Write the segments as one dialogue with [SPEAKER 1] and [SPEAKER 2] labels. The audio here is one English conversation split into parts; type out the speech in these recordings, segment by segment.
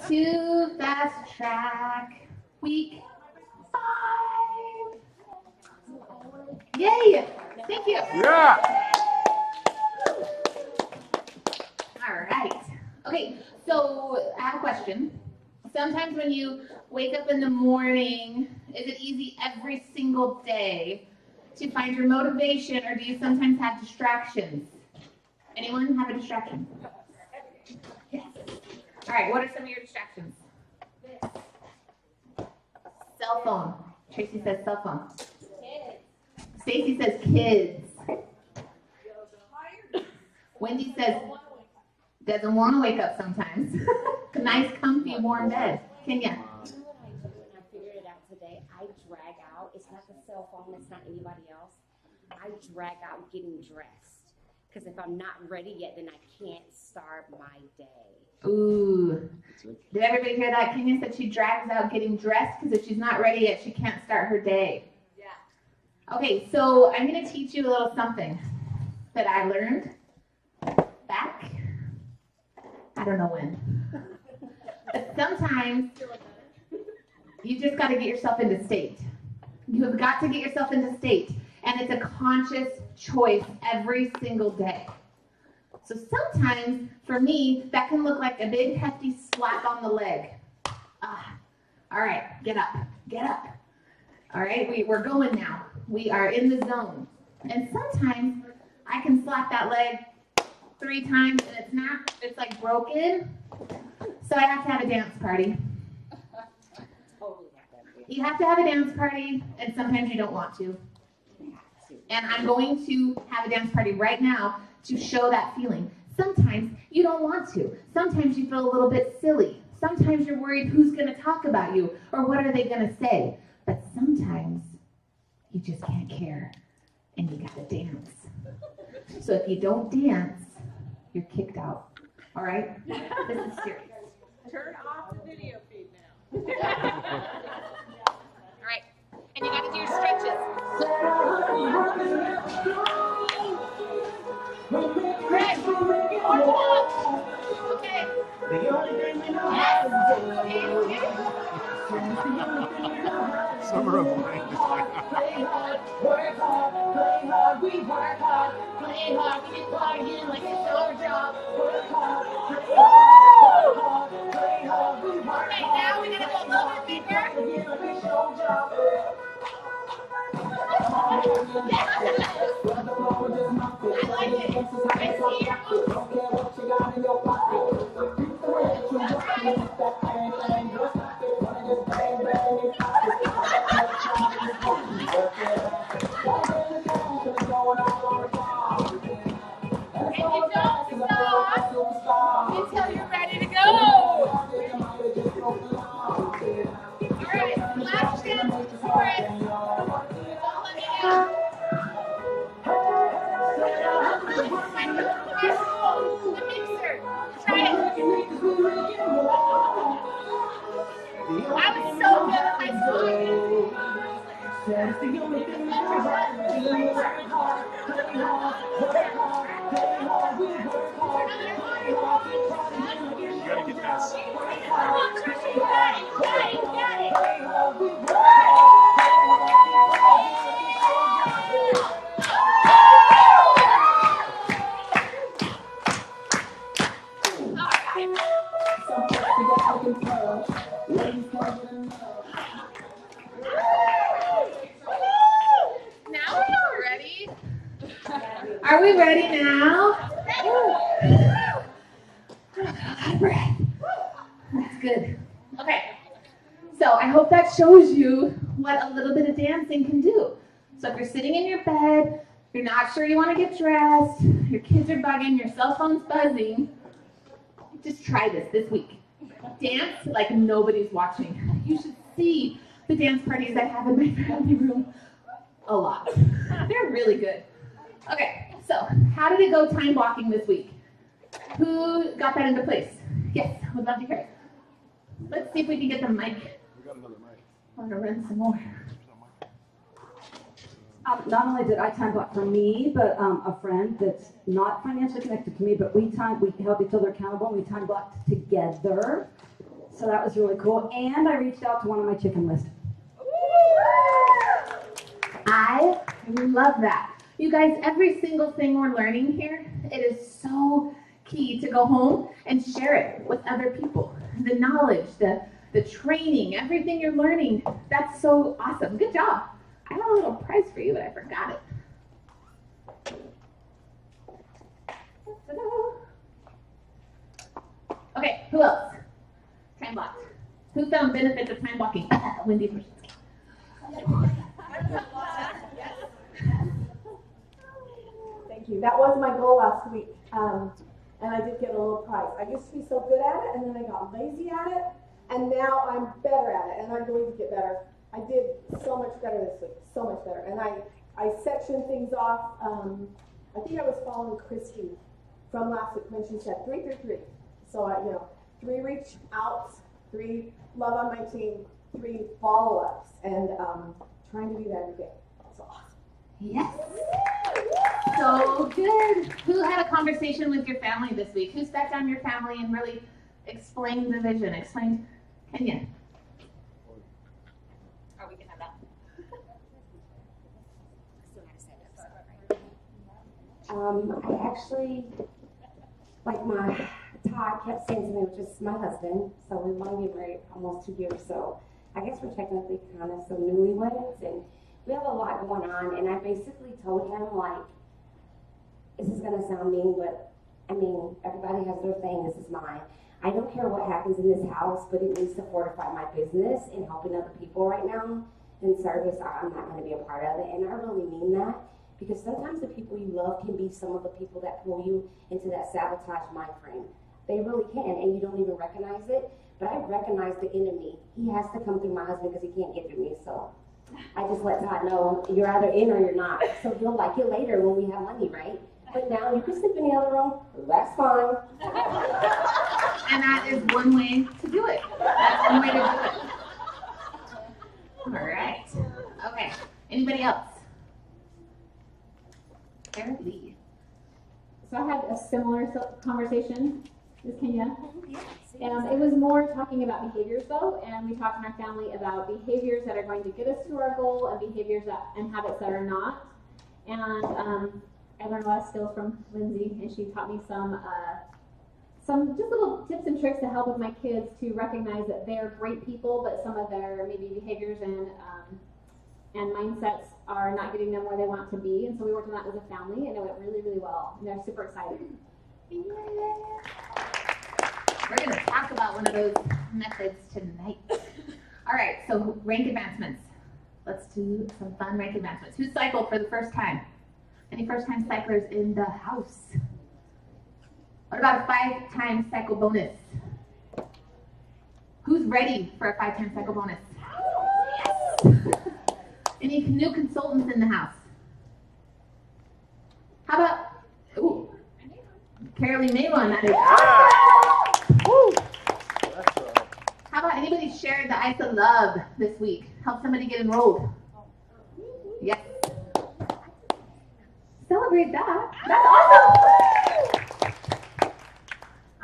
[SPEAKER 1] to Fast Track Week 5. Yay! Thank you.
[SPEAKER 2] Yeah.
[SPEAKER 1] All right. Okay, so I have a question. Sometimes when you wake up in the morning, is it easy every single day to find your motivation, or do you sometimes have distractions? Anyone have a distraction? Yes. All right, what are some of your distractions? Cell phone. Tracy says cell phone. Stacy says kids. Wendy says doesn't want to wake up sometimes. Nice, comfy, warm bed. Kenya.
[SPEAKER 3] You know what I do, and I figured it out today? I drag out. It's not the cell phone. It's not anybody else. I drag out getting dressed. Because if I'm not ready yet, then I can't start my day.
[SPEAKER 1] Ooh. Did everybody hear that? Kenya said she drags out getting dressed because if she's not ready yet, she can't start her day. Yeah. Okay, so I'm going to teach you a little something that I learned back, I don't know when. But sometimes you just got to get yourself into state. You have got to get yourself into state. And it's a conscious choice every single day. So sometimes, for me, that can look like a big hefty slap on the leg. All right, get up, get up. All right, we're going now. We are in the zone. And sometimes I can slap that leg 3 times and it's like broken. So I have to have a dance party. You have to have a dance party, and sometimes you don't want to. And I'm going to have a dance party right now to show that feeling. Sometimes you don't want to. Sometimes you feel a little bit silly. Sometimes you're worried who's going to talk about you or what are they going to say. But sometimes you just can't care and you got to dance. So if you don't dance, you're kicked out. All right? This is serious.
[SPEAKER 4] Turn off the video feed now.
[SPEAKER 1] All right. And you got to do your stretches. Right. Okay.
[SPEAKER 2] Summer of Life.
[SPEAKER 1] Play hard, work hard, play hard, we work hard, play hard, we get partying like it's our job. Work hard, play hard, play hard, we work hard. Okay, now we're gonna go a little bit bigger. I like it. I see your and you don't stop until you're ready to go. All right, last chance for it. Don't let me down. The mixer. Try it. I was so good at my song.
[SPEAKER 2] You gotta get this.
[SPEAKER 1] Come on, Trisha, you got it, you got it, you got it. Now are you ready? Are we ready now? Out of breath. That's good. Okay. So I hope that shows you what a little bit of dancing can do. So if you're sitting in your bed, you're not sure you want to get dressed, your kids are bugging, your cell phone's buzzing, just try this week. Dance like nobody's watching. You should see the dance parties I have in my family room. A lot. They're really good. Okay, so how did it go time blocking this week? Who got that into place? Yes, would love to hear it. Let's see if we can get the mic.
[SPEAKER 2] We got another mic.
[SPEAKER 1] I want to run some more.
[SPEAKER 5] Not only did I time block for me, but a friend that's not financially connected to me, but we help each other accountable, and we time blocked together. So that was really cool. And I reached out to one on my chicken list.
[SPEAKER 1] I love that. You guys, every single thing we're learning here, it is so key to go home and share it with other people. The knowledge, the training, everything you're learning, that's so awesome. Good job. I have a little prize for you, but I forgot it. Ta-da. Okay, who else? Time blocked. Who found benefits of time blocking? Wendy first.
[SPEAKER 6] Thank you. That was my goal last week, and I did get a little prize. I used to be so good at it, and then I got lazy at it, and now I'm better at it, and I'm going to get better. I did so much better this week, so much better. And I sectioned things off. I think I was following Christy from last week when she said 3, 3, 3. So 3 reach outs, 3 love on my team, 3 follow-ups, and trying to do that every day. So awesome.
[SPEAKER 1] Yes. So good. Who had a conversation with your family this week? Who sat down your family and really explained the vision? Explained, Kenya. Oh, we can have that.
[SPEAKER 3] I actually, like my Todd kept saying to me, which is my husband, so we've only been married almost 2 years, so I guess we're technically kind of some newlyweds, and we have a lot going on, and I basically told him, like, this is going to sound mean, but, I mean, everybody has their thing, this is mine. I don't care what happens in this house, but it needs to fortify my business and helping other people right now in service. I'm not going to be a part of it, and I really mean that, because sometimes the people you love can be some of the people that pull you into that sabotage mind frame. They really can, and you don't even recognize it, but I recognize the enemy. He has to come through my husband because he can't get through me, so I just let Todd know you're either in or you're not. So you'll like it later when we have money, right? But now you can sleep in the other room. That's fine.
[SPEAKER 1] And that is one way to do it. That's one way to do it. All right. Okay. Anybody else? Eric Lee.
[SPEAKER 7] So I had a similar conversation with Kenya. It was more talking about behaviors though, and we talked in our family about behaviors that are going to get us to our goal and behaviors and habits that are not. And I learned a lot of skills from Lindsay, and she taught me some just little tips and tricks to help with my kids to recognize that they're great people, but some of their maybe behaviors and mindsets are not getting them where they want to be. And so we worked on that as a family, and it went really, really well. And they're super excited.
[SPEAKER 1] Yeah. We're going to talk about one of those methods tonight. All right, so rank advancements. Let's do some fun rank advancements. Who cycled for the first time? Any first-time cyclers in the house? What about a 5-time cycle bonus? Who's ready for a 5-time cycle bonus? Yes! Any new consultants in the house? How about, ooh, Carolee made one. That is awesome. Woo. How about anybody shared the Ice of Love this week? Help somebody get enrolled. Yes. Celebrate that. That's awesome.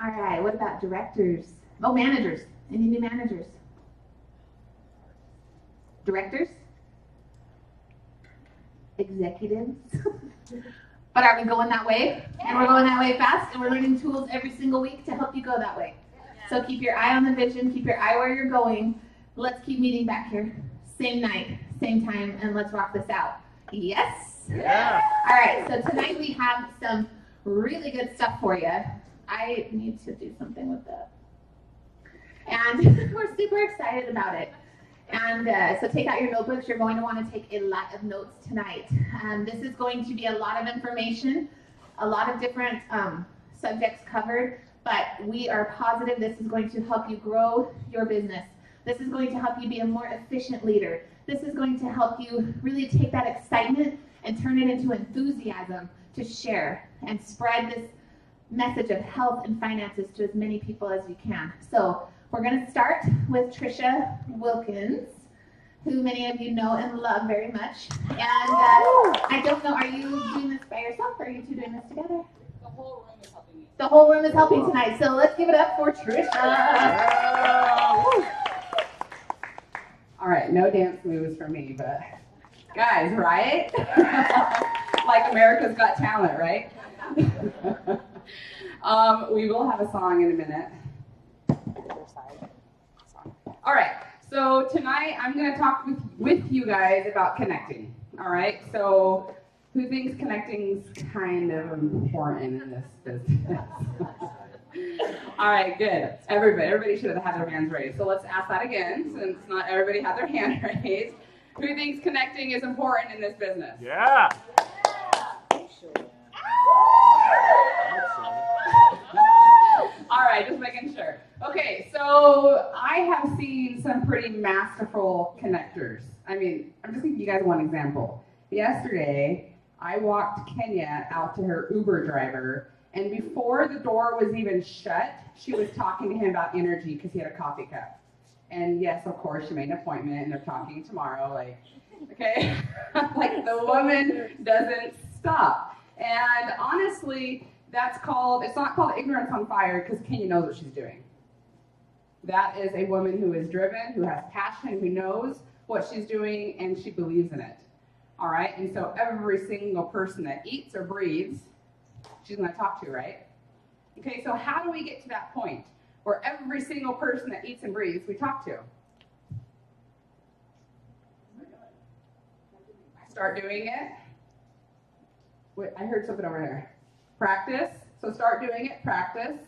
[SPEAKER 1] All right, what about directors? Oh, managers. Any new managers? Directors? Executives? But are we going that way? And we're going that way fast, and we're learning tools every single week to help you go that way. So keep your eye on the vision, keep your eye where you're going. Let's keep meeting back here. Same night, same time, and let's rock this out. Yes?
[SPEAKER 2] Yeah.
[SPEAKER 1] All right, so tonight we have some really good stuff for you. I need to do something with that. And we're super excited about it. And so take out your notebooks. You're going to want to take a lot of notes tonight. This is going to be a lot of information, a lot of different subjects covered, but we are positive this is going to help you grow your business. This is going to help you be a more efficient leader. This is going to help you really take that excitement and turn it into enthusiasm to share and spread this message of health and finances to as many people as you can. So we're going to start with Trisha Wilkins, who many of you know and love very much. And I don't know, are you doing this by yourself or are you two doing this together?
[SPEAKER 4] whole room is helping me.
[SPEAKER 1] The whole room is helping tonight. So let's give it up for Trisha.
[SPEAKER 8] All right, no dance moves for me, but guys, right? Like America's Got Talent, right? We will have a song in a minute. All right, so tonight I'm going to talk with you guys about connecting. All right, so who thinks connecting is kind of important in this business? All right, good. Everybody should have had their hands raised. So let's ask that again, since not everybody had their hand raised. Who thinks connecting is important in this business?
[SPEAKER 2] Yeah.
[SPEAKER 8] All right, just making sure. Okay, so I have seen some pretty masterful connectors. I mean, I'm just giving you guys one example. Yesterday, I walked Kenya out to her Uber driver, and before the door was even shut, she was talking to him about energy because he had a coffee cup. And yes, of course, she made an appointment, and they're talking tomorrow, like, okay? Like, the woman doesn't stop. And honestly, it's not called ignorance on fire because Kenya knows what she's doing. That is a woman who is driven, who has passion, who knows what she's doing, and she believes in it. All right? And so every single person that eats or breathes, she's going to talk to, right? Okay, so how do we get to that point where every single person that eats and breathes, we talk to? Start doing it. Wait, I heard something over here. Practice. So start doing it. Practice.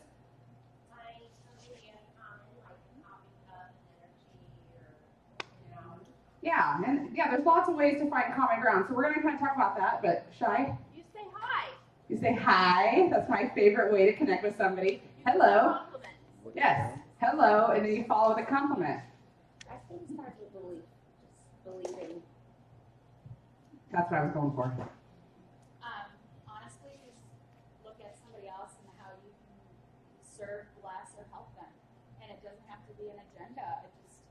[SPEAKER 8] Yeah, and there's lots of ways to find common ground. So we're going to kind of talk about that, but Shy?
[SPEAKER 4] You say hi.
[SPEAKER 8] You say hi. That's my favorite way to connect with somebody. Hello.
[SPEAKER 4] Compliment.
[SPEAKER 8] Yes. Hello, and then you follow with a compliment.
[SPEAKER 3] I think it starts with belief. Just believing.
[SPEAKER 8] That's what I was going for.
[SPEAKER 9] Honestly, just look at somebody else and how you can serve, bless, or help them. And it doesn't have to be an agenda. It just,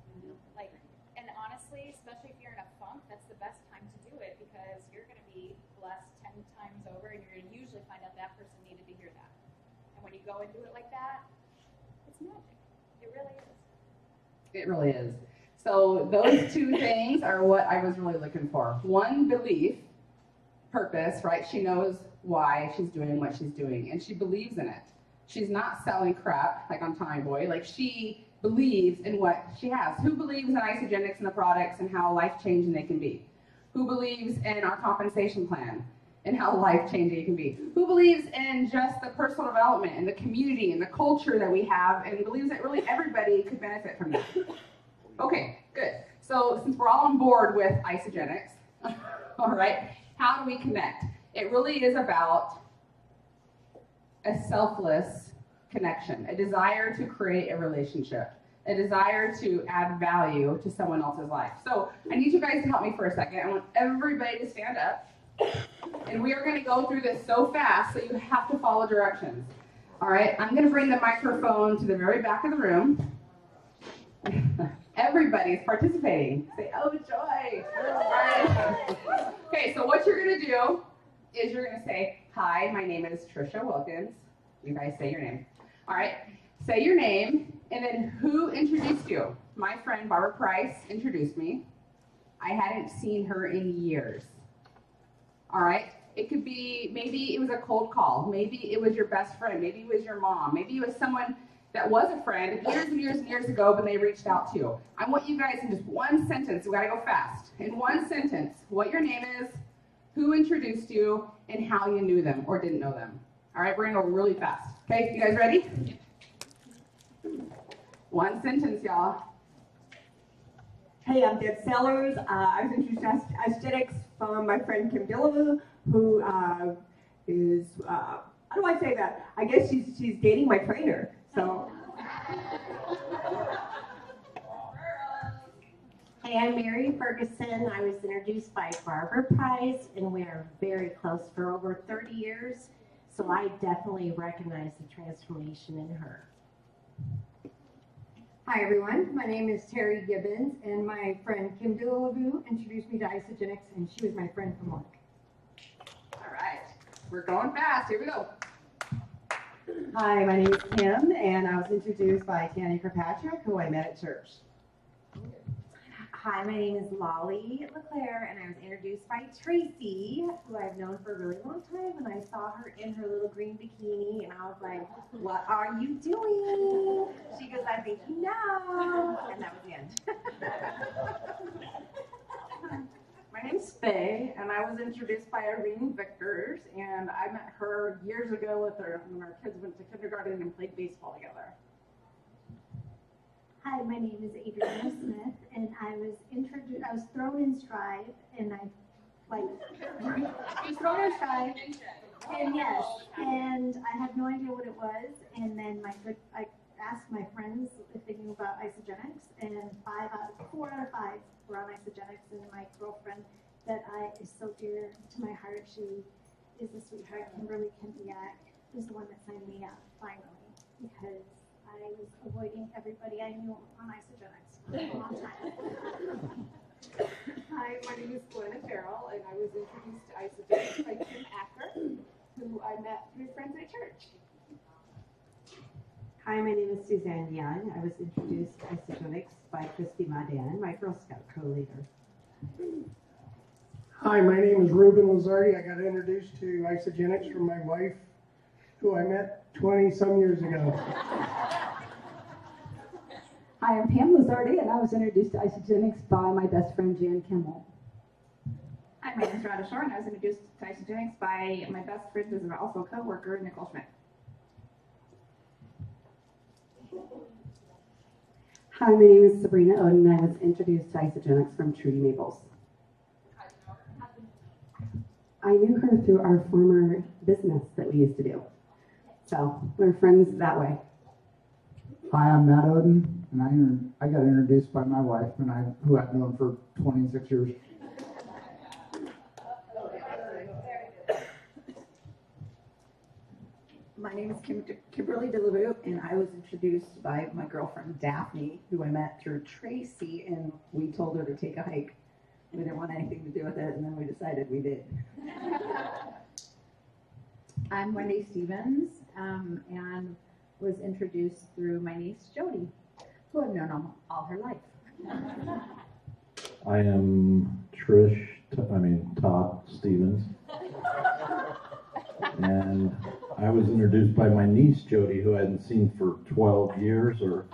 [SPEAKER 9] and honestly, especially if you're in a funk, that's the best time to do it because you're going to be blessed 10 times over and you're going to usually find out that person needed to hear that. And when you go and do it like that, it's magic. It really is.
[SPEAKER 8] It really is. So those two things are what I was really looking for. One, belief, purpose, right? She knows why she's doing what she's doing, and she believes in it. She's not selling crap like on Tommy Boy. Like, she believes in what she has. Who believes in Isogenics and the products and how life-changing they can be? Who believes in our compensation plan and how life-changing it can be? Who believes in just the personal development and the community and the culture that we have and believes that really everybody could benefit from that? Okay, good. So since we're all on board with Isogenics, all right, how do we connect? It really is about a selfless connection, a desire to create a relationship, a desire to add value to someone else's life. So I need you guys to help me for a second. I want everybody to stand up, and we are going to go through this so fast that you have to follow directions. All right, I'm going to bring the microphone to the very back of the room. Everybody's participating. Say, oh, joy. All right. Okay, so what you're going to do is you're going to say, hi, my name is Trisha Wilkins. You guys say your name. All right, say your name, and then who introduced you? My friend Barbara Price introduced me. I hadn't seen her in years. All right, it could be, maybe it was a cold call. Maybe it was your best friend. Maybe it was your mom. Maybe it was someone that was a friend years and years and years ago, but they reached out to you. I want you guys in just one sentence, we gotta go fast. In one sentence, what your name is, who introduced you, and how you knew them or didn't know them. All right, we're gonna go really fast. Okay, you guys ready? One sentence, y'all.
[SPEAKER 10] Hey, I'm Deb Sellers. I was introduced to aesthetics from my friend Kim Dillaboo, who is, how do I say that? I guess she's dating my trainer. So.
[SPEAKER 11] Hey, I'm Mary Ferguson. I was introduced by Barbara Price, and we are very close for over 30 years. So I definitely recognize the transformation in her.
[SPEAKER 12] Hi everyone, my name is Terry Gibbons, and my friend Kim Dillaboo introduced me to Isogenics, and she was my friend from work.
[SPEAKER 8] All right, we're going fast. Here we go.
[SPEAKER 13] Hi, my name is Kim, and I was introduced by Tanny Kirkpatrick, who I met at church.
[SPEAKER 14] Hi, my name is Lolly LeClaire, and I was introduced by Tracy, who I've known for a really long time, and I saw her in her little green bikini, and I was like, what are you doing? She goes, I think you know, and that was the end.
[SPEAKER 15] My name's Faye, and I was introduced by Irene Victors, and I met her years ago with her when our kids went to kindergarten and played baseball together.
[SPEAKER 16] Hi, my name is Adriana Smith, and I was thrown in stride, and I was thrown in stride, and yes, and I had no idea what it was, and then I asked my friends if they knew about isogenics, and 4 out of 5 were on isogenics, and my girlfriend that is so dear to my heart, she is a sweetheart, Kimberly Kempiak, is the one that signed me up finally, because I was avoiding everybody I knew on isogenics for a long time.
[SPEAKER 17] Hi, my name is Glenna Farrell, and I was introduced to isogenics by Tim Acker, who I met through friends at church.
[SPEAKER 18] Hi, my name is Suzanne Young. I was introduced to isogenics by Christy Madan, my Girl Scout co-leader.
[SPEAKER 19] Hi, my name is Ruben Lazardi. I got introduced to isogenics from my wife, who I met 20-some years ago.
[SPEAKER 5] Hi, I'm Pam Lazardi, and I was introduced to isogenics by my best friend Jan Kimmel.
[SPEAKER 20] Hi, my name is Rhonda Shore, and I was introduced to isogenics by my best friend, who's also a co-worker, Nicole Schmidt.
[SPEAKER 5] Hi, my name is Sabrina Oden, and I was introduced to isogenics from Trudy Maples. I knew her through our former business that we used to do. So we're friends that way.
[SPEAKER 21] Hi, I'm Matt Oden, and I got introduced by my wife, who I've known for 26 years.
[SPEAKER 22] My name is Kimberly DeLaRue, and I was introduced by my girlfriend Daphne, who I met through Tracy, and we told her to take a hike. We didn't want anything to do with it, and then we decided we did.
[SPEAKER 23] I'm Wendy Stevens, and was introduced through my niece Jody, who I've known all her life.
[SPEAKER 24] I am Todd Stevens, and I was introduced by my niece Jody, who I hadn't seen for 12 years, or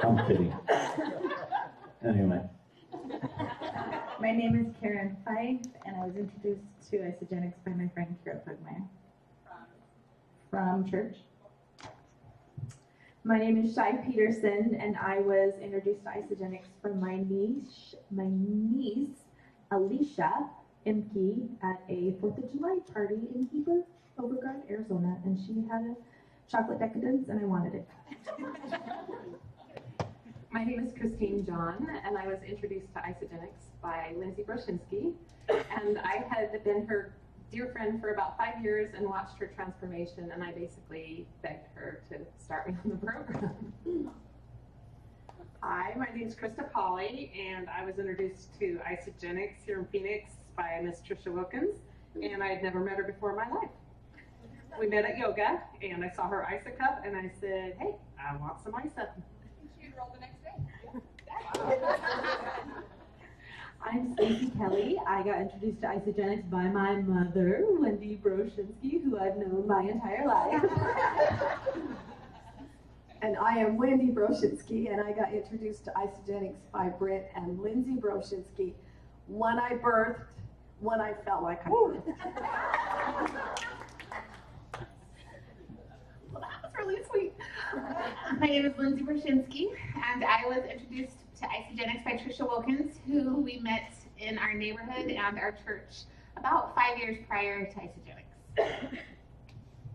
[SPEAKER 24] I'm kidding. Anyway.
[SPEAKER 25] My name is Karen Fife, and I was introduced to isogenics by my friend Kira Pugmeyer from church.
[SPEAKER 26] My name is Shai Peterson, and I was introduced to isogenics from my niece Alicia Imke at a 4th of July party in Heber, Overgard, Arizona, and she had a chocolate decadence, and I wanted it.
[SPEAKER 27] My name is Christine John, and I was introduced to isogenics by Lindsay Broshinsky, and I had been her dear friend for about 5 years and watched her transformation, and I basically begged her to start me on the program.
[SPEAKER 28] Hi, my name is Krista Polly, and I was introduced to isogenics here in Phoenix by Miss Trisha Wilkins, and I had never met her before in my life. We met at yoga, and I saw her ISO-cup, and I said, hey, I want some ISO.
[SPEAKER 9] She enrolled the next day.
[SPEAKER 26] I'm Stacey Kelly. I got introduced to isogenics by my mother, Wendy Broshinsky, who I've known my entire life.
[SPEAKER 6] And I am Wendy Broshinsky, and I got introduced to isogenics by Britt and Lindsay Broshinsky. One I birthed, one I felt like I birthed.
[SPEAKER 1] Well, that was really sweet. My name is Lindsay Broshinsky, and I was introduced to isogenics by Trisha Wilkins, who we met in our neighborhood and our church about 5 years prior to isogenics.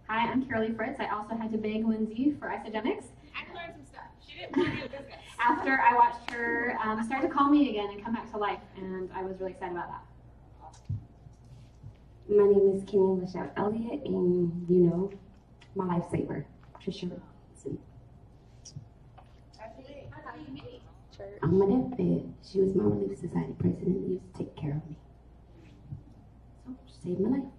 [SPEAKER 29] Hi, I'm Carolee Fritz. I also had to beg Lindsay for isogenics.
[SPEAKER 9] I learned some stuff. She didn't want to do business.
[SPEAKER 29] After I watched her start to call me again and come back to life, and I was really excited about that.
[SPEAKER 3] My name is Kenny Lachelle Elliott, and you know, my lifesaver, Trisha Wilson. On my deathbed, she was my Relief Society president and used to take care of me. So, she saved my life.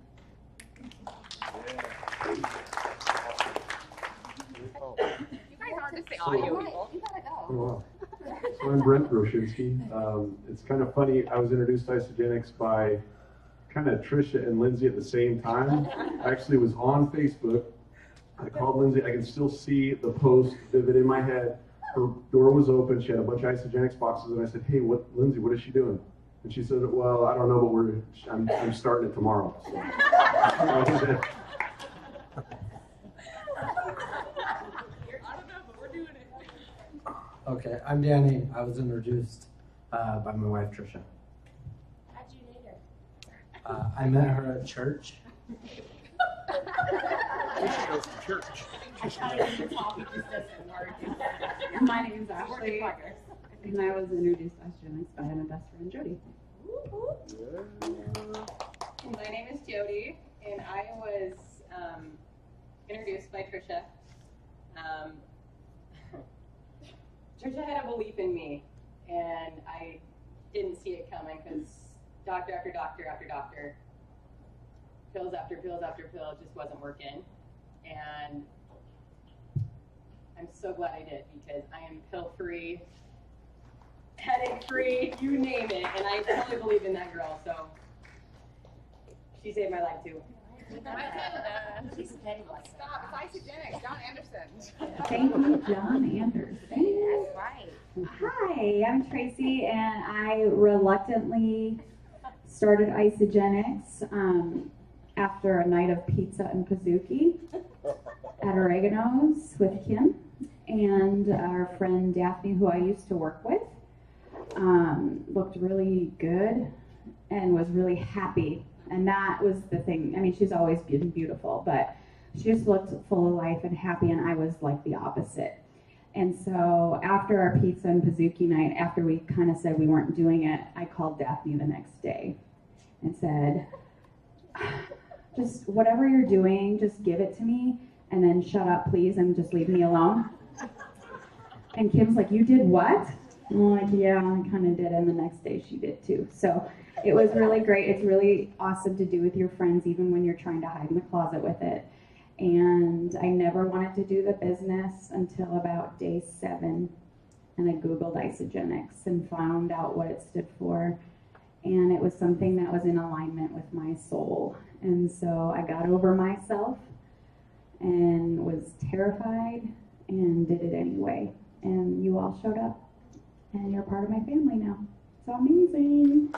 [SPEAKER 9] You guys aren't just the audio people. You gotta go.
[SPEAKER 2] Oh, wow. So I'm Brent Broshinsky. It's kind of funny. I was introduced to Isogenics by kind of Trisha and Lindsay at the same time. I actually was on Facebook. I called Lindsay. I can still see the post vivid in my head. Her door was open. She had a bunch of Isogenics boxes, and I said, "Hey, Lindsay? What is she doing?" And she said, "Well, I don't know, but I'm starting it tomorrow." So,
[SPEAKER 4] Okay, I'm Danny. I was introduced by my wife, Trisha.
[SPEAKER 3] How'd you meet her?
[SPEAKER 4] I met her at church.
[SPEAKER 7] Trisha goes to church.
[SPEAKER 25] My name's Ashley, and I was introduced to Isogenics by my best friend, Jody.
[SPEAKER 8] My name is Jody, and I was introduced by Trisha. Trisha had a belief in me, and I didn't see it coming because doctor after doctor after doctor, pills after pills after pill just wasn't working. And I'm so glad I did because I am pill-free, headache-free, you name it, and I totally believe in that girl, so she saved my life too.
[SPEAKER 3] She's a petty one.
[SPEAKER 9] Stop. It's Isogenics. John Anderson.
[SPEAKER 25] Thank you, John Anderson.
[SPEAKER 3] That's right.
[SPEAKER 25] Hi, I'm Tracy, and I reluctantly started Isogenics after a night of pizza and Pizookie at Oregano's with Kim and our friend Daphne, who I used to work with. Looked really good and was really happy. And that was the thing. I mean, she's always been beautiful, but she just looked full of life and happy, and I was like the opposite. And so after our pizza and Pizookie night, after we kind of said we weren't doing it, I called Daphne the next day and said, just whatever you're doing, just give it to me, and then shut up, please, and just leave me alone. And Kim's like, you did what? I'm like, yeah, I kind of did, and the next day she did too. So it was really great. It's really awesome to do with your friends, even when you're trying to hide in the closet with it. And I never wanted to do the business until about day 7. And I Googled Isogenics and found out what it stood for. And it was something that was in alignment with my soul. And so I got over myself and was terrified and did it anyway. And you all showed up. And you're part of my family now. It's amazing.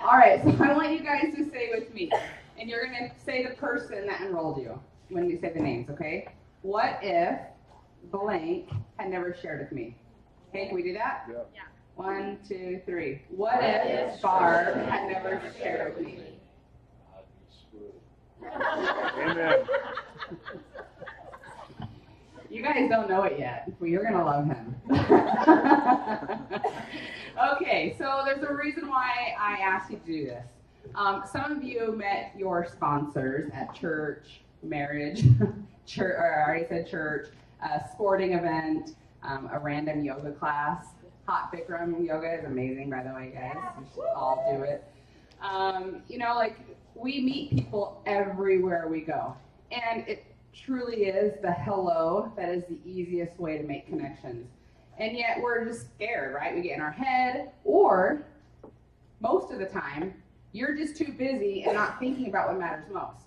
[SPEAKER 10] All right, so I want you guys to say with me, and you're going to say the person that enrolled you when you say the names, okay? What if blank had never shared with me? Okay, can we do that? Yeah. 1, 2, 3. What if Barb had never shared with me?
[SPEAKER 7] Amen.
[SPEAKER 10] You guys don't know it yet, but you're going to love him. Okay, so there's a reason why I asked you to do this. Some of you met your sponsors at church, marriage, church, or I already said church, a sporting event, a random yoga class. Hot Bikram yoga is amazing, by the way, guys. You should all do it. You know, like, we meet people everywhere we go. And it truly is the hello that is the easiest way to make connections. And yet we're just scared, right? We get in our head, or most of the time, you're just too busy and not thinking about what matters most.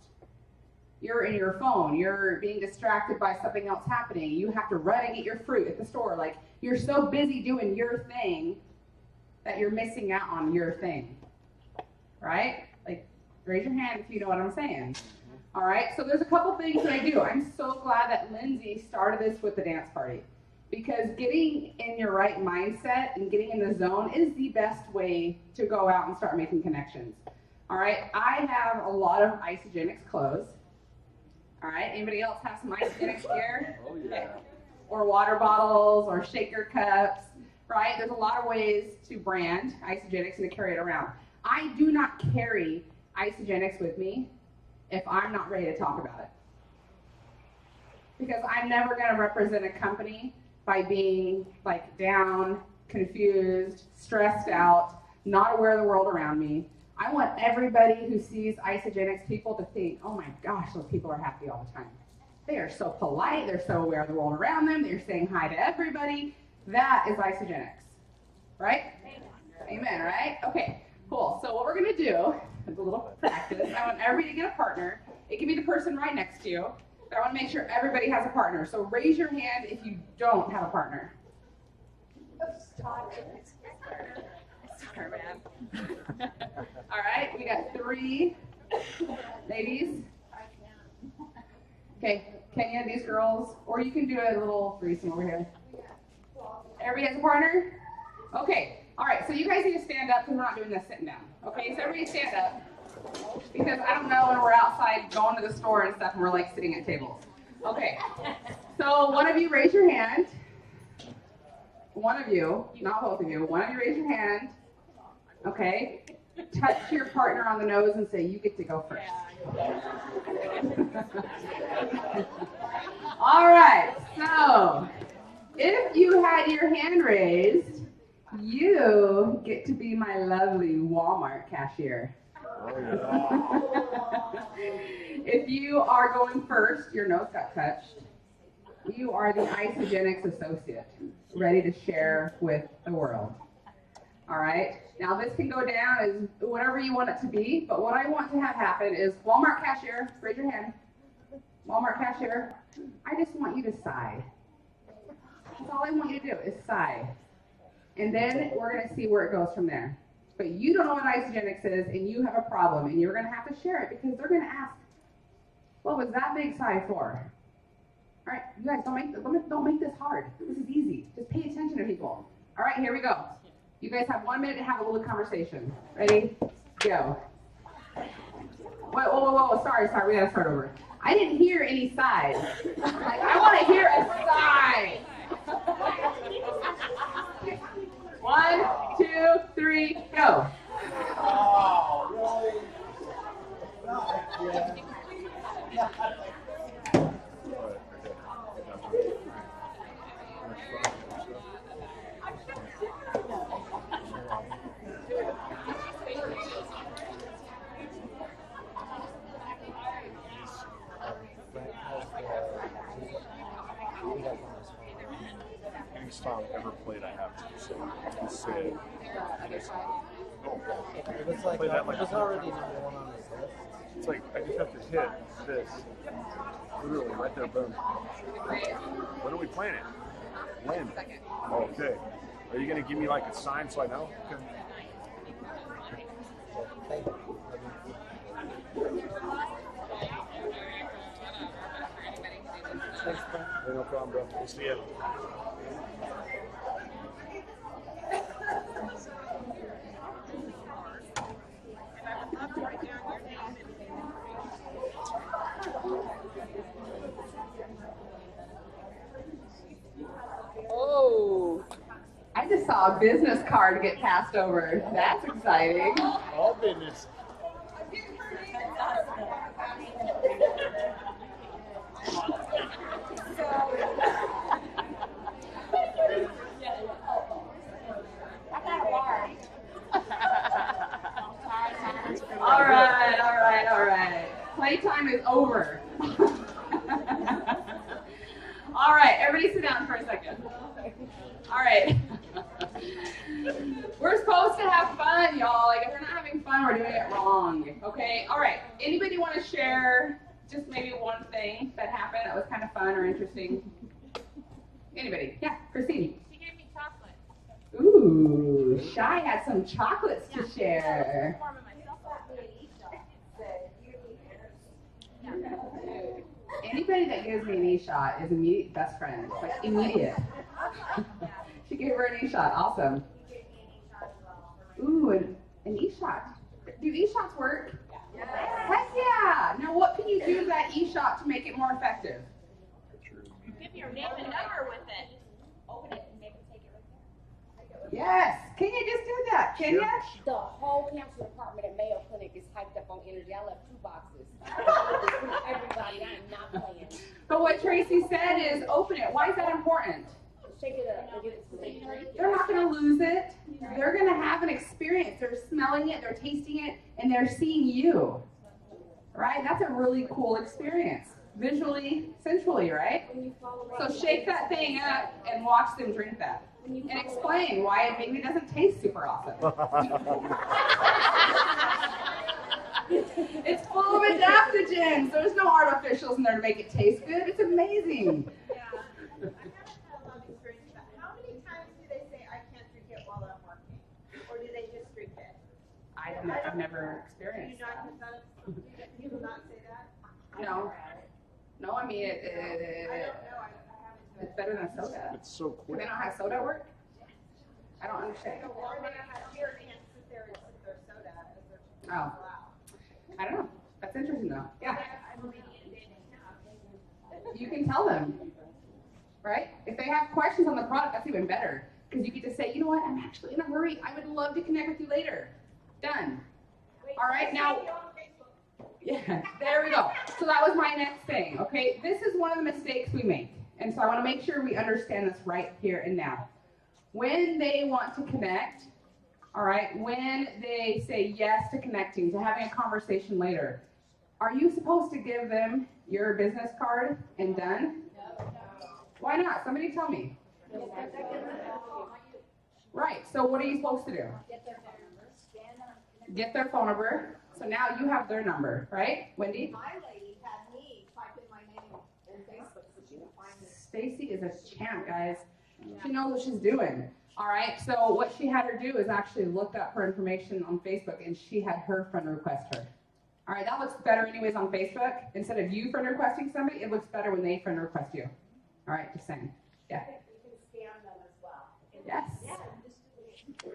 [SPEAKER 10] You're in your phone, you're being distracted by something else happening. You have to run and get your fruit at the store. Like, you're so busy doing your thing that you're missing out on your thing, right? Like, raise your hand if you know what I'm saying. All right, so there's a couple things that I do. I'm so glad that Lindsay started this with the dance party, because getting in your right mindset and getting in the zone is the best way to go out and start making connections. All right, I have a lot of Isogenics clothes. All right, anybody else have some Isogenics gear?
[SPEAKER 7] Oh, yeah.
[SPEAKER 10] Or water bottles or shaker cups, right? There's a lot of ways to brand Isogenics and to carry it around. I do not carry Isogenics with me if I'm not ready to talk about it. Because I'm never going to represent a company by being like down, confused, stressed out, not aware of the world around me. I want everybody who sees Isagenix people to think, oh my gosh, those people are happy all the time. They are so polite. They're so aware of the world around them. They're saying hi to everybody. That is Isagenix, right? Amen, right? Okay, cool. So what we're going to do is a little practice. I want everybody to get a partner. It can be the person right next to you. But I want to make sure everybody has a partner. So raise your hand if you don't have a partner. Sorry, man. All right, we got 3 ladies. Okay, Kenya, these girls, or you can do a little threesome over here. Everybody has a partner? Okay, all right, so you guys need to stand up because we're not doing this sitting down. Okay, so everybody stand up because I don't know when we're outside going to the store and stuff and we're like sitting at tables. Okay, so one of you raise your hand. One of you, not both of you, one of you raise your hand. Okay, touch your partner on the nose and say, you get to go first. All right, so if you had your hand raised, you get to be my lovely Walmart cashier. If you are going first, your nose got touched. You are the Isagenix associate, ready to share with the world. All right, now this can go down as whatever you want it to be, but what I want to have happen is Walmart cashier, raise your hand. Walmart cashier, I just want you to sigh. That's all I want you to do is sigh. And then we're going to see where it goes from there. But you don't know what Isagenix is, and you have a problem, and you're going to have to share it because they're going to ask, what was that big sigh for? All right, you guys, don't make this hard. This is easy. Just pay attention to people. All right, here we go. You guys have 1 minute to have a little conversation. Ready? Go. Whoa. Sorry. We got to start over. I didn't hear any sighs. Like, I want to hear a sigh. 1, 2, 3, go. Oh, really?
[SPEAKER 7] Any song ever played, I have to say. I can say it.
[SPEAKER 4] It was like, it was already number 1 on this list.
[SPEAKER 7] It's like, I just have to hit this. Literally, right there, boom. When are we playing it? When? Oh, okay. Are you going to give me like a sign so I know? Okay.
[SPEAKER 4] Thank you. Thanks, bro.
[SPEAKER 7] Hey, no problem, bro. We'll see you.
[SPEAKER 10] Oh, I just saw a business card get passed over. That's exciting.
[SPEAKER 7] All business.
[SPEAKER 10] All right. Playtime is over. All right, everybody sit down for a second. All right. We're supposed to have fun, y'all. Like, if we're not having fun, we're doing it wrong. Okay? All right. Anybody want to share just maybe one thing that happened that was kind of fun or interesting? Anybody? Yeah, Christine.
[SPEAKER 9] She gave me chocolate.
[SPEAKER 10] Ooh, Shy had some chocolates to share. Anybody that gives me an E-shot is immediate best friend. Like, immediate. She gave her an E-shot. Awesome. Ooh, an E-shot. Do E-shots work? Yeah. Heck yeah! Now, what can you do with that E-shot to make it more effective?
[SPEAKER 9] You give your name and number with it. Open it and make it take it right there.
[SPEAKER 10] Yes. Kenya just did that. Kenya?
[SPEAKER 3] The whole cancer department at Mayo Clinic is hyped up on energy. I left 2 boxes. Everybody, I am not playing.
[SPEAKER 10] But what Tracy said is open it. Why is that important?
[SPEAKER 3] Shake it up and give it to me.
[SPEAKER 10] They're not going to lose it. They're going to have an experience. They're smelling it, they're tasting it, and they're seeing you. Right? That's a really cool experience. Visually, sensually, right? So shake that thing up and watch them drink that. And explain why it maybe doesn't taste super awesome. It's full of adaptogens. There's no artificials in there to make it taste good. It's amazing.
[SPEAKER 11] How many times do they say, I can't drink it while I'm working? Or do they just drink it?
[SPEAKER 10] I've never experienced that.
[SPEAKER 11] You will not say that?
[SPEAKER 10] No. No, I mean, it's better than a soda.
[SPEAKER 7] It's so quick.
[SPEAKER 10] Do they not have soda at work? I don't understand.
[SPEAKER 11] Or they have beer and sit there and sip their soda as they're
[SPEAKER 10] Oh. I don't know. That's interesting though. Yeah. You can tell them, right? If they have questions on the product, that's even better. Because you get to say, you know what, I'm actually in a hurry. I would love to connect with you later. Done. All right, now. Yeah, there we go. So that was my next thing, okay? This is one of the mistakes we make. And so I want to make sure we understand this right here and now. When they want to connect, all right, when they say yes to connecting, to having a conversation later, are you supposed to give them your business card and done? No. Why not? Somebody tell me. Right, so what are you supposed to do? Get their phone number. So now you have their number, right, Wendy?
[SPEAKER 6] My lady had me type in my name in Facebook so she could find me.
[SPEAKER 10] Stacy is a champ, guys. She knows what she's doing. All right, so what she had her do is actually look up her information on Facebook, and she had her friend request her. All right, that looks better anyways on Facebook. Instead of you friend requesting somebody, it looks better when they friend request you. All right, just saying. Yeah.
[SPEAKER 6] You can scam them as well.
[SPEAKER 10] Yes.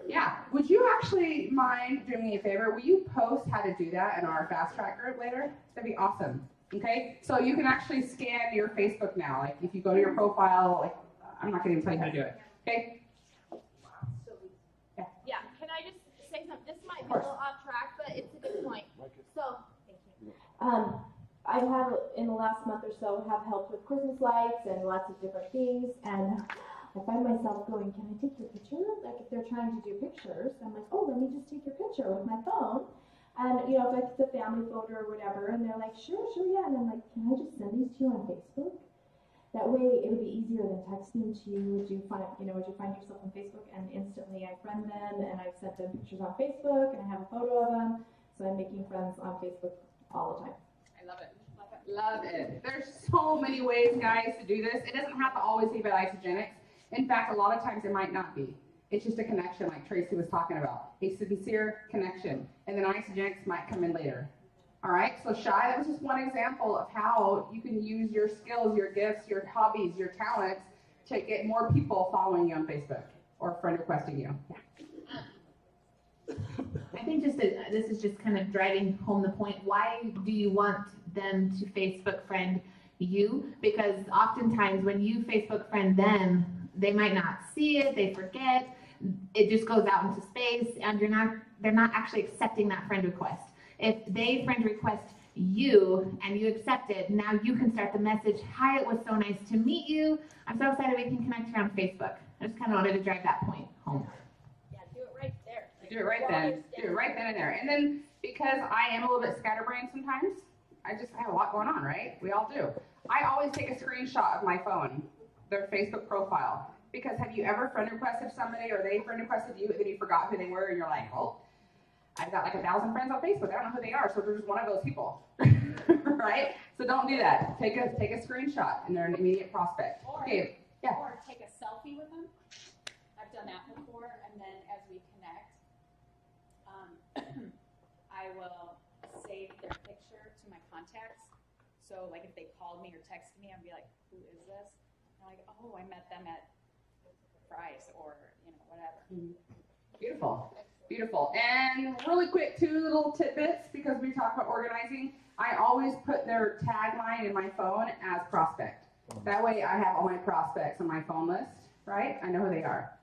[SPEAKER 10] Yeah. Would you actually mind doing me a favor? Will you post how to do that in our fast track group later? That'd be awesome. Okay? So you can actually scan your Facebook now. Like if you go to your profile, like I'm not going to even tell you how to do it. Okay?
[SPEAKER 12] Yeah. Can I just say something? This might be a little off track, but it's a good point. So,
[SPEAKER 6] I have, in the last month or so, have helped with Christmas lights and lots of different things, and I find myself going, can I take your picture? Like if they're trying to do pictures, I'm like, oh, let me just take your picture with my phone. And, you know, if it's a family photo or whatever, and they're like, sure, yeah. And I'm like, can I just send these to you on Facebook? That way it'll be easier than texting to you. Would you find yourself on Facebook? And instantly I friend them, and I've sent them pictures on Facebook, and I have a photo of them. So I'm making friends on Facebook all the time.
[SPEAKER 10] I love it. Love it. There's so many ways, guys, to do this. It doesn't have to always be about isogenics. In fact, a lot of times it might not be. It's just a connection like Tracy was talking about. A sincere connection. And then isogenics might come in later. All right, so Shy, that was just one example of how you can use your skills, your gifts, your hobbies, your talents to get more people following you on Facebook or friend requesting you. Yeah.
[SPEAKER 1] I think this is just kind of driving home the point. Why do you want them to Facebook friend you? Because oftentimes when you Facebook friend them, they might not see it, they forget, it just goes out into space, and they're not actually accepting that friend request. If they friend request you and you accept it, now you can start the message, hi, it was so nice to meet you. I'm so excited we can connect here on Facebook. I just kind of wanted to drive that point home.
[SPEAKER 12] yeah, do it right there.
[SPEAKER 10] Do it right then. Do it right then and there. And then because I am a little bit scatterbrained sometimes, I have a lot going on, right? We all do. I always take a screenshot of my phone, their Facebook profile. Because have you ever friend requested somebody or they friend requested you and then you forgot who they were and you're like, well, I've got like 1,000 friends on Facebook. I don't know who they are, so they're just one of those people, right? So don't do that. Take a screenshot and they're an immediate prospect. Okay, yeah.
[SPEAKER 9] Or take a selfie with them. I've done that before, and then as we connect, I will save their picture to my contacts. So like if they called me or texted me, I'd be like, who is this? And I'm like, oh, I met them at Fry's or whatever.
[SPEAKER 10] Beautiful. Beautiful. And really quick, 2 little tidbits because we talk about organizing. I always put their tagline in my phone as prospect. That way I have all my prospects on my phone list, right? I know who they are.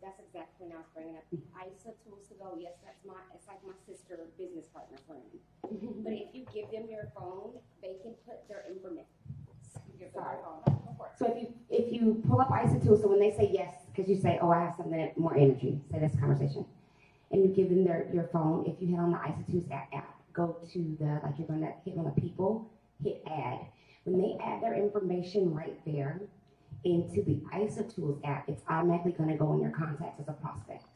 [SPEAKER 3] That's exactly when I was bringing up. Isa 2 weeks ago, yes, it's like my sister, business partner friend. But if you give them your phone, they can put their information. So if you pull up ISO2, so when they say yes, because you say, oh, I have something more energy, say this conversation, and you give them your phone, if you hit on the ISO2's app, go to the, like you're going to hit on the people, hit add. When they add their information right there into the ISO2's app, it's automatically going to go in your contacts as a prospect.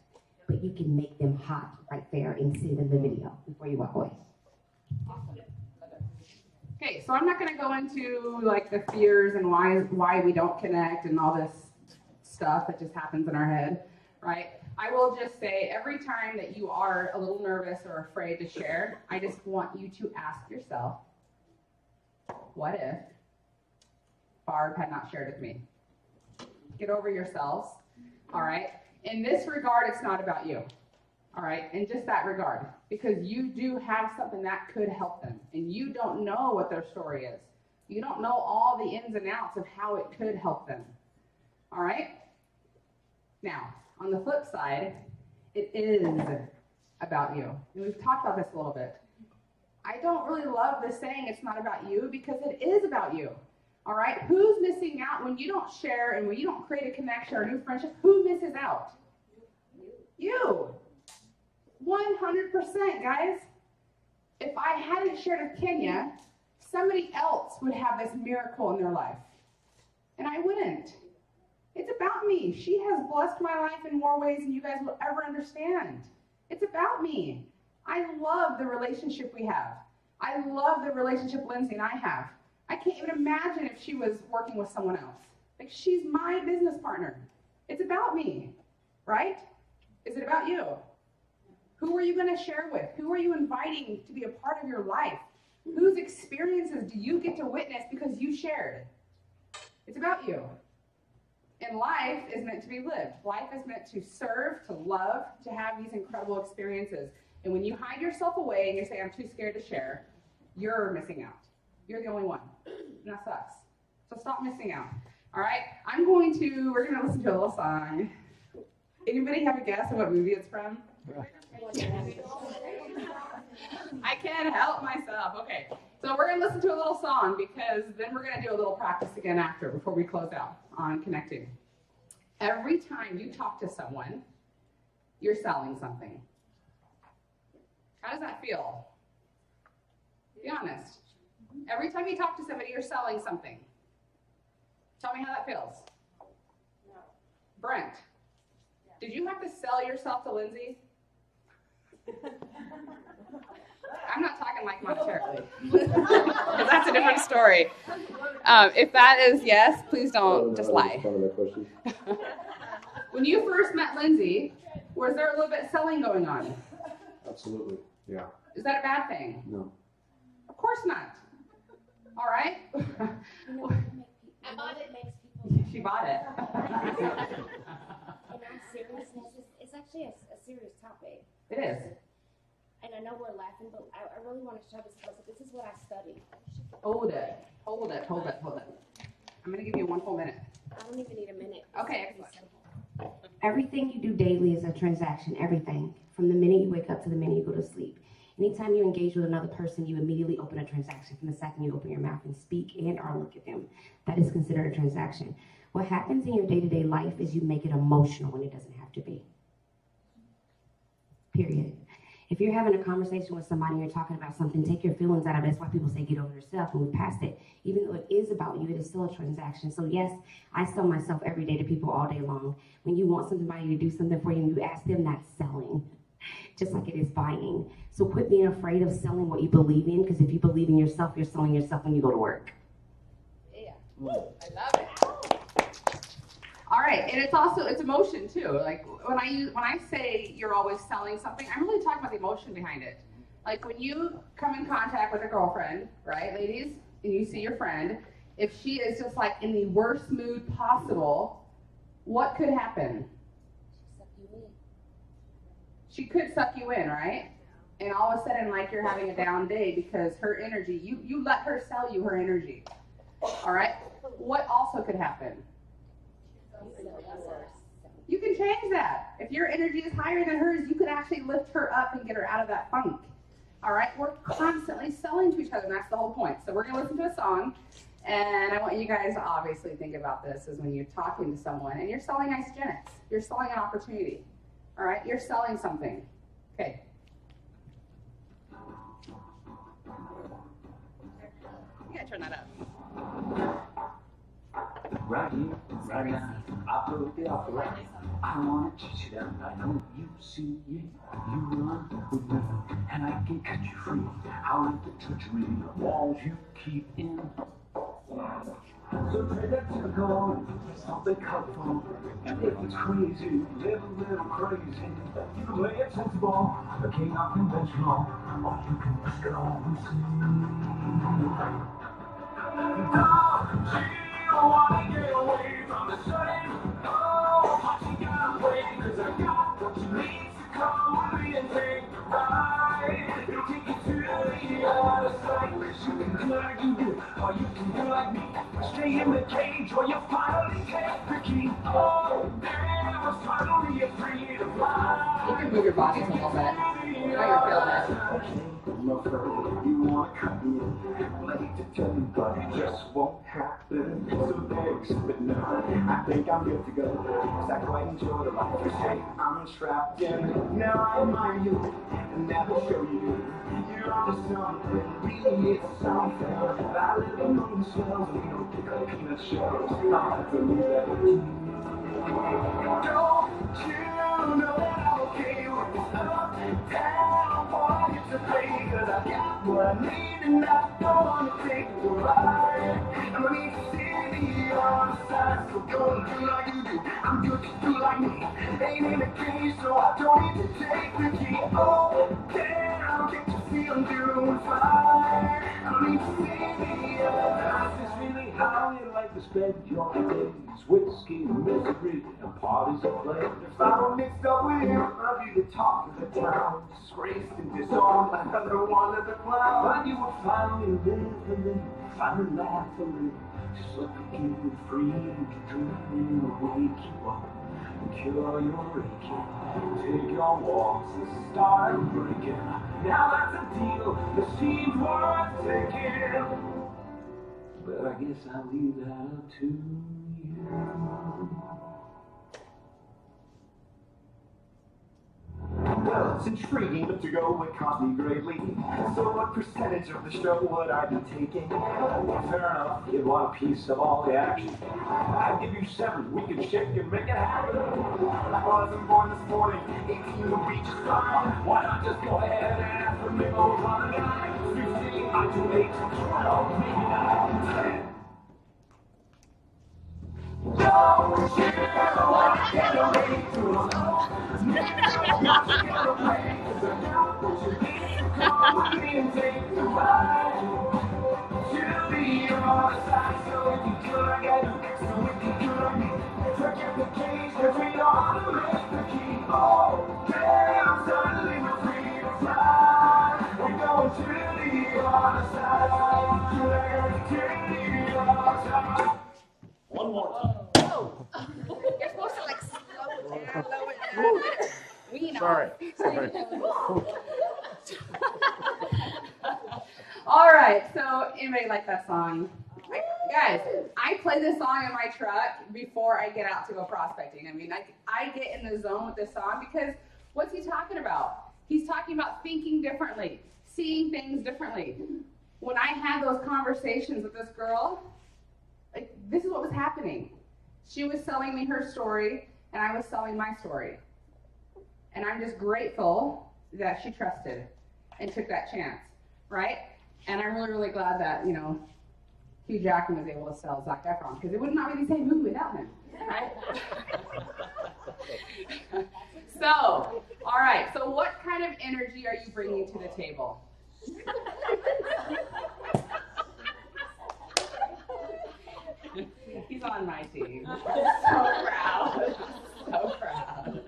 [SPEAKER 3] But you can make them hot right there and send them the video before you walk away.
[SPEAKER 10] Okay, so I'm not going to go into like the fears and why we don't connect and all this stuff that just happens in our head, right? I will just say every time that you are a little nervous or afraid to share, I just want you to ask yourself, what if Barb had not shared with me? Get over yourselves, all right? In this regard, it's not about you, all right? In just that regard, because you do have something that could help them, and you don't know what their story is. You don't know all the ins and outs of how it could help them, all right? Now, on the flip side, it is about you. And we've talked about this a little bit. I don't really love this saying it's not about you because it is about you. All right? Who's missing out when you don't share and when you don't create a connection or a new friendship? Who misses out? You. 100%, guys. If I hadn't shared with Kenya, somebody else would have this miracle in their life. And I wouldn't. It's about me. She has blessed my life in more ways than you guys will ever understand. It's about me. I love the relationship we have. I love the relationship Lindsay and I have. I can't even imagine if she was working with someone else. Like, she's my business partner. It's about me, right? Is it about you? Who are you going to share with? Who are you inviting to be a part of your life? Whose experiences do you get to witness because you shared? It's about you. And life is meant to be lived. Life is meant to serve, to love, to have these incredible experiences. And when you hide yourself away and you say, I'm too scared to share, you're missing out. You're the only one. And that sucks. So stop missing out. All right? We're going to listen to a little song. Anybody have a guess on what movie it's from? I can't help myself. Okay. So we're going to listen to a little song because then we're going to do a little practice again before we close out on connecting. Every time you talk to someone, you're selling something. How does that feel? Be honest. Every time you talk to somebody, you're selling something. Tell me how that feels. No. Brent, did you have to sell yourself to Lindsay? I'm not talking like monetarily. Because that's a different story. If that is yes, please don't just lie. When you first met Lindsay, was there a little bit of selling going on?
[SPEAKER 2] Absolutely, yeah.
[SPEAKER 10] Is that a bad thing?
[SPEAKER 2] No.
[SPEAKER 10] Of course not. All right.
[SPEAKER 3] I bought it makes people.
[SPEAKER 10] She bought it.
[SPEAKER 3] In all seriousness, it's actually a serious topic.
[SPEAKER 10] It is.
[SPEAKER 3] And I know we're laughing, but I really want to show this to us. This is what I studied.
[SPEAKER 10] Hold it. I'm going to give you 1 full minute.
[SPEAKER 3] I don't even need a minute.
[SPEAKER 10] Okay.
[SPEAKER 3] Everything you do daily is a transaction. Everything. From the minute you wake up to the minute you go to sleep. Anytime you engage with another person, you immediately open a transaction from the second you open your mouth and speak and or look at them. That is considered a transaction. What happens in your day-to-day life is you make it emotional when it doesn't have to be. Period. If you're having a conversation with somebody and you're talking about something, take your feelings out of it. That's why people say get over yourself and move past it. Even though it is about you, it is still a transaction. So yes, I sell myself every day to people all day long. When you want somebody to do something for you and you ask them, that's selling. Just like it is buying. So quit being afraid of selling what you believe in, because if you believe in yourself, you're selling yourself when you go to work.
[SPEAKER 10] Yeah. I love it. All right, and it's emotion too. Like when I say you're always selling something, I'm really talking about the emotion behind it. Like when you come in contact with a girlfriend, right, ladies, and you see your friend, if she is just like in the worst mood possible, what could happen? She could suck you in, right? And all of a sudden, like, you're having a down day because her energy, you let her sell you her energy. All right? What also could happen? You can change that. If your energy is higher than hers, you could actually lift her up and get her out of that funk. All right? We're constantly selling to each other, and that's the whole point. So we're going to listen to a song, And I want you guys to obviously think about this as when you're talking to someone and you're selling Isogenics. You're selling an opportunity. All right? You're selling something. Okay. You gotta turn that up.
[SPEAKER 5] Right here, right now, I put the offer out. I want to teach you that I know you see it. You run with me, and I can cut you free. I'll let the treachery, the walls you keep in. So take that to the goal, something colorful. And if it's crazy, live a little crazy. You can play it sensible, the king of conventional, or you can go and see. Don't you wanna get away from the sun? Oh, but you gotta wait, 'cause I got what you need to come with me and take the ride. It'll take you to the other side, 'cause you can do like you do, or you can do like me. Stay in the cage, or you'll finally take the key. Oh, damn, I was finally free to fly.
[SPEAKER 10] You can move your body a little bit. Now you're feeling it.
[SPEAKER 5] You wanna cut me in, late to tell you, but it just won't happen. So thanks, but no, I think I'm good to go. 'Cause I quite enjoy the life you say I'm trapped in. Now I admire you and never show you. You're onto something, really it's something. I live among the shells and we don't pick up peanut shells. I'll have to leave that with you. Don't you know that I'm okay with this uptown party today? 'Cause I got what I need and I don't wanna take the ride. And I need to see the other side, so go and do like you do. I'm good to do like me. Ain't in the cage, so I don't need to take the key. Oh, damn, can't you see I'm doing fine? I need to see the other side. Is this really how you like to spend your days? Whiskey, misery, and parties of play. If I don't mix up with you, I'll be the talk of the town. Disgraced and disowned, another one of the clowns. But you will finally live a little, finally laugh a little. Just let me give you freedom to dream and wake you up. Cure your aching, take your walks and start breaking. Now that's a deal that seems worth taking. But I guess I'll leave that up to you. Well, it's intriguing to go with cost me greatly. So what percentage of the show would I be taking? Fair enough, you'd want a piece of all the action. I'd give you 7, we can shake and make it happen. I wasn't born this morning, 18 would be just fine. Why not just go ahead and ask for me over on the night? You see, I do 8, 12, maybe 9, 10. Don't you want to get away from us? Never want to get away, 'cause I got what you need to come with me and take the ride. To the other side, so if you do like I do, so if you do like me, forget the cage, 'cause we know how to make the key. Oh, damn, suddenly we're free to fly. We're going to the other side, to the other side. One more time.
[SPEAKER 3] You're supposed to like slow it down, lower it down. We know.
[SPEAKER 7] Sorry.
[SPEAKER 10] All right, so anybody like that song? Guys, I play this song in my truck before I get out to go prospecting. I mean, I get in the zone with this song because what's he talking about? He's talking about thinking differently, seeing things differently. When I had those conversations with this girl, like, this is what was happening. She was selling me her story, and I was selling my story. And I'm just grateful that she trusted and took that chance, right? And I'm really, really glad that, Hugh Jackman was able to sell Zac Efron, because it would not be the same movie without him, right? So, all right, so what kind of energy are you bringing to the table? He's on my team. So proud. So proud.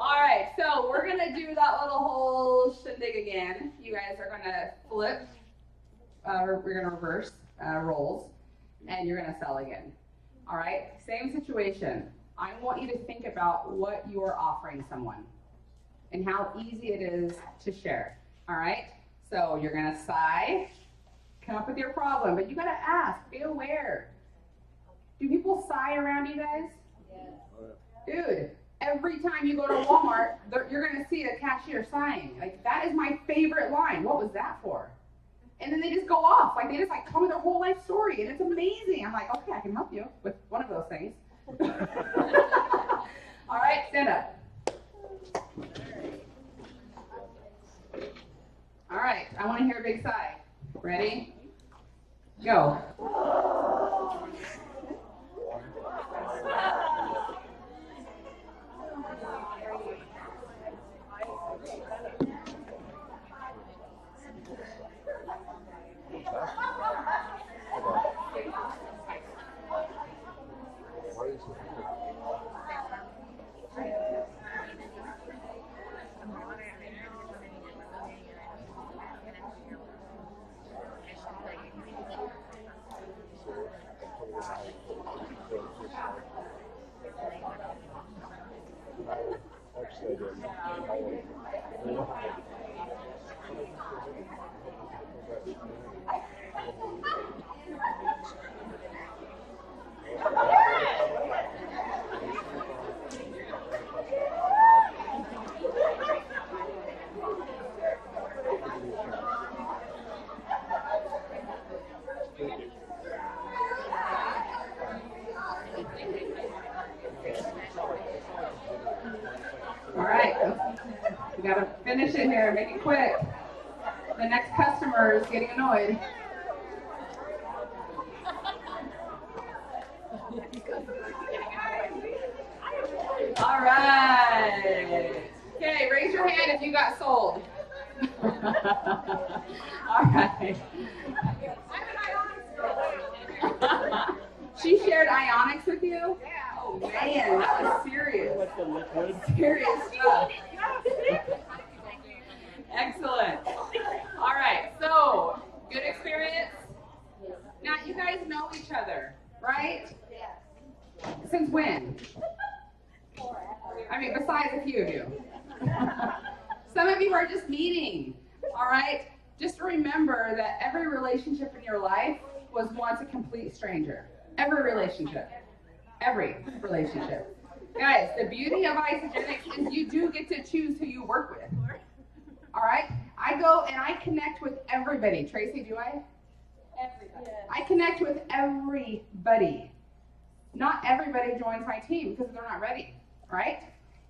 [SPEAKER 10] All right, so we're going to do that little whole shindig again. You guys are going to flip. We're going to reverse roles, and you're going to sell again. All right, same situation. I want you to think about what you're offering someone and how easy it is to share. All right, so you're going to sigh, Come up with your problem, but you gotta ask, be aware. Do people sigh around you guys? Dude, every time you go to Walmart, you're gonna see a cashier sighing. Like, that is my favorite line. What was that for? And then they just go off. Like, they just tell me their whole life story, and it's amazing. I'm like, okay, I can help you with one of those things. All right, stand up. All right, I want to hear a big sigh. Ready? Go. Finish it here, make it quick. The next customer is getting annoyed. All right. Okay, raise your hand if you got sold. All right. She shared ionics with you? Oh man, that was serious. Serious stuff. Excellent. All right, so good experience. Now you guys know each other, right? Since when? I mean, besides a few of you. Some of you are just meeting, all right? Just remember that every relationship in your life was once a complete stranger. Every relationship. Every relationship. Guys, the beauty of Isogenics is you do get to choose who you work with. All right? I go and I connect with everybody. Tracy, do I? Everybody. I connect with everybody. Not everybody joins my team because they're not ready, right?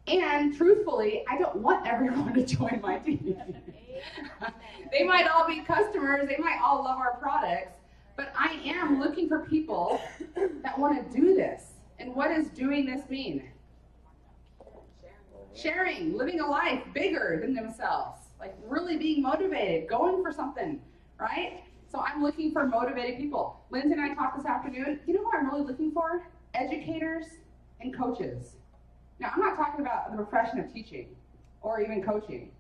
[SPEAKER 10] And truthfully, I don't want everyone to join my team. They might all be customers, they might all love our products, but I am looking for people that want to do this. And what does doing this mean? Sharing, living a life bigger than themselves, like really being motivated, going for something, right? So I'm looking for motivated people. Lindsay and I talked this afternoon. You know who I'm really looking for? Educators and coaches. Now, I'm not talking about the profession of teaching or even coaching.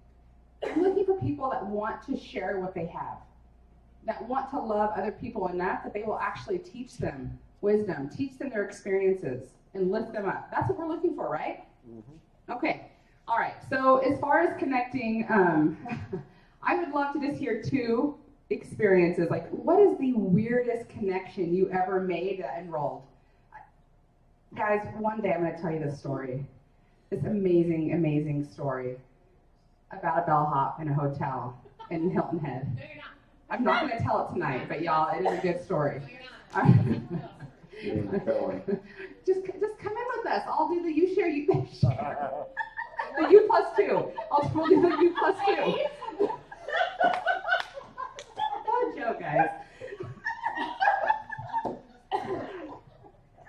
[SPEAKER 10] I'm looking for people that want to share what they have, that want to love other people enough that they will actually teach them wisdom, teach them their experiences, and lift them up. That's what we're looking for, right? Mm-hmm. Okay. All right. So as far as connecting, I would love to just hear two experiences. Like, what is the weirdest connection you ever made that enrolled? Guys, one day I'm going to tell you this story. This amazing, amazing story about a bellhop in a hotel in Hilton Head. No, you're not. I'm not going to tell it tonight, but y'all, it is a good story. Just come in with us. I'll do the you share, you share. The U+2. We'll do the U+2. Don't joke, guys.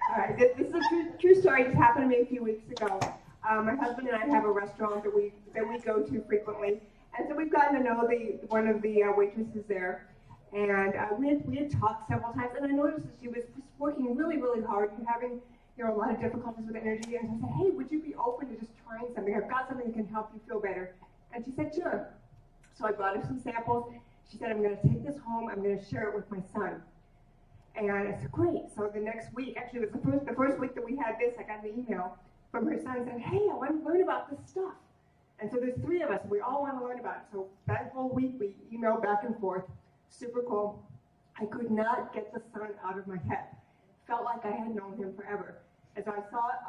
[SPEAKER 13] All right, this is a true story. It just happened to me a few weeks ago. My husband and I have a restaurant that we go to frequently, and so we've gotten to know one of the waitresses there, and we had talked several times, and I noticed that she was just working really, really hard and having a lot of difficulties with energy. And so I said, hey, would you be open to just trying something? I've got something that can help you feel better. And she said, sure. So I brought her some samples. She said, I'm going to take this home. I'm going to share it with my son. And I said, great. So the next week, actually it was the first week that we had this, I got an email from her son saying, hey, I want to learn about this stuff. And so there's 3 of us, and we all want to learn about it. So that whole week we emailed back and forth. Super cool. I could not get the son out of my head. Felt like I had known him forever. And so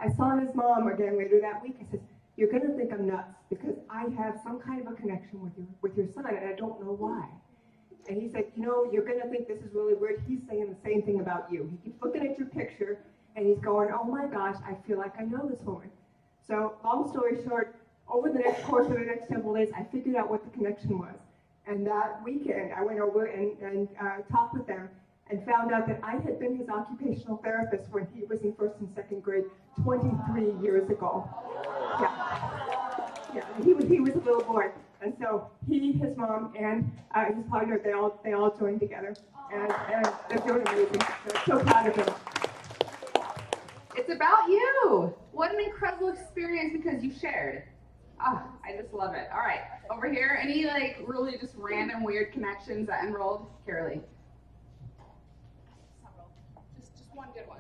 [SPEAKER 13] I saw his mom again later that week. I said, "You're going to think I'm nuts because I have some kind of a connection with your son, and I don't know why." And he said, "You're going to think this is really weird. He's saying the same thing about you. He keeps looking at your picture, and he's going, oh my gosh, I feel like I know this woman." So long story short, over the course of the next several days, I figured out what the connection was. And that weekend, I went over and talked with them and found out that I had been his occupational therapist when he was in 1st and 2nd grade 23 years ago. Yeah, he was a little boy. And so he, his mom, and his partner, they all joined together. And they're doing amazing. I'm so proud of them.
[SPEAKER 10] It's about you. What an incredible experience because you shared. Oh, I just love it. All right, over here, any like really just random weird connections that enrolled? Carolee. Just one good one.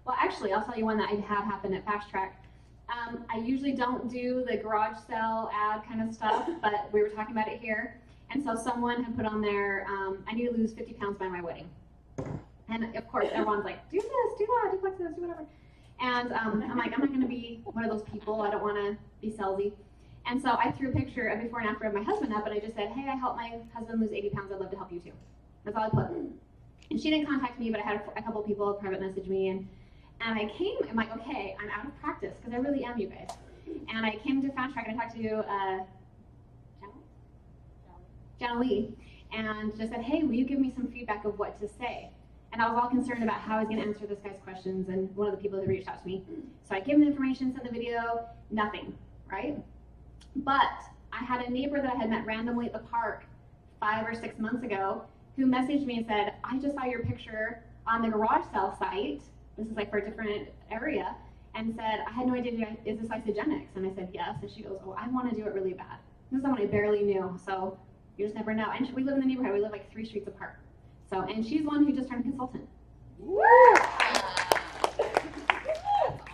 [SPEAKER 29] Well, actually, I'll tell you one that I had happen at Fast Track. I usually don't do the garage sale ad kind of stuff, but we were talking about it here. And so someone had put on there, I need to lose 50 pounds by my wedding. And of course, everyone's like, do this, do that, do flexes, do whatever. And I'm like, I'm not going to be one of those people. I don't want to be salesy. And so I threw a picture of before and after of my husband up, and I just said, hey, I helped my husband lose 80 pounds. I'd love to help you too. That's all I put. And she didn't contact me, but I had a couple people private message me. And I came, I'm like, okay, I'm out of practice, because I really am, you guys. And I came to Fast Track, and I talked to Jana Lee, and just said, hey, will you give me some feedback of what to say? And I was all concerned about how I was going to answer this guy's questions, and one of the people who reached out to me. So I gave him the information, sent the video, nothing, right? But I had a neighbor that I had met randomly at the park 5 or 6 months ago who messaged me and said, I just saw your picture on the garage sale site. This is like for a different area, and said, I had no idea, is this isogenics? And I said, yes. And she goes, oh, I want to do it really bad. This is someone I barely knew, so you just never know. And we live in the neighborhood. We live like 3 streets apart. So, and she's the one who just turned consultant.
[SPEAKER 10] Woo!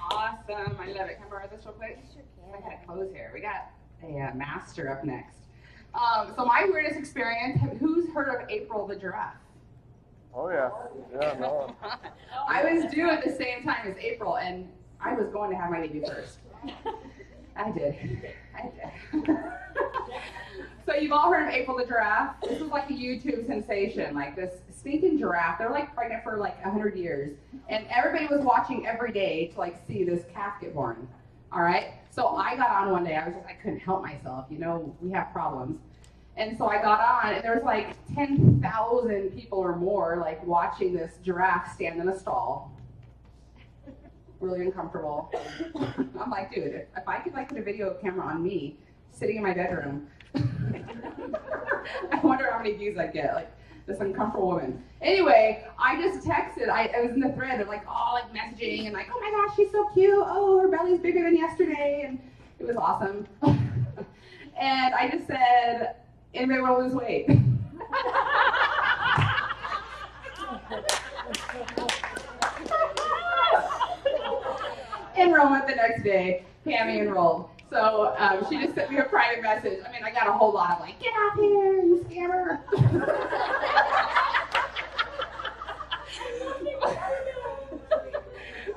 [SPEAKER 10] Awesome. I love it. Can I borrow this real quick? Sure can. I gotta close here. We got a master up next. So my weirdest experience, who's heard of April the giraffe?
[SPEAKER 7] Oh yeah. Yeah, no.
[SPEAKER 10] I was due at the same time as April, and I was going to have my baby first. I did. So you've all heard of April the giraffe. This was like a YouTube sensation, like this stinking giraffe. They're like pregnant for like 100 years. And everybody was watching every day to like see this calf get born. All right. So I got on one day. I couldn't help myself. You know, we have problems. And so I got on, and there was like 10,000 people or more like watching this giraffe stand in a stall. Really uncomfortable. I'm like, dude, if I could like put a video camera on me sitting in my bedroom, I wonder how many views I'd get, like this uncomfortable woman. Anyway, I just texted, I was in the thread of like all like messaging and like, oh my gosh, she's so cute. Oh, her belly's bigger than yesterday. And it was awesome. And I just said, anybody want to lose weight? Enrollment the next day, Pammy enrolled. So she just sent me a private message. I mean, I got a whole lot of like, get out here, you scammer.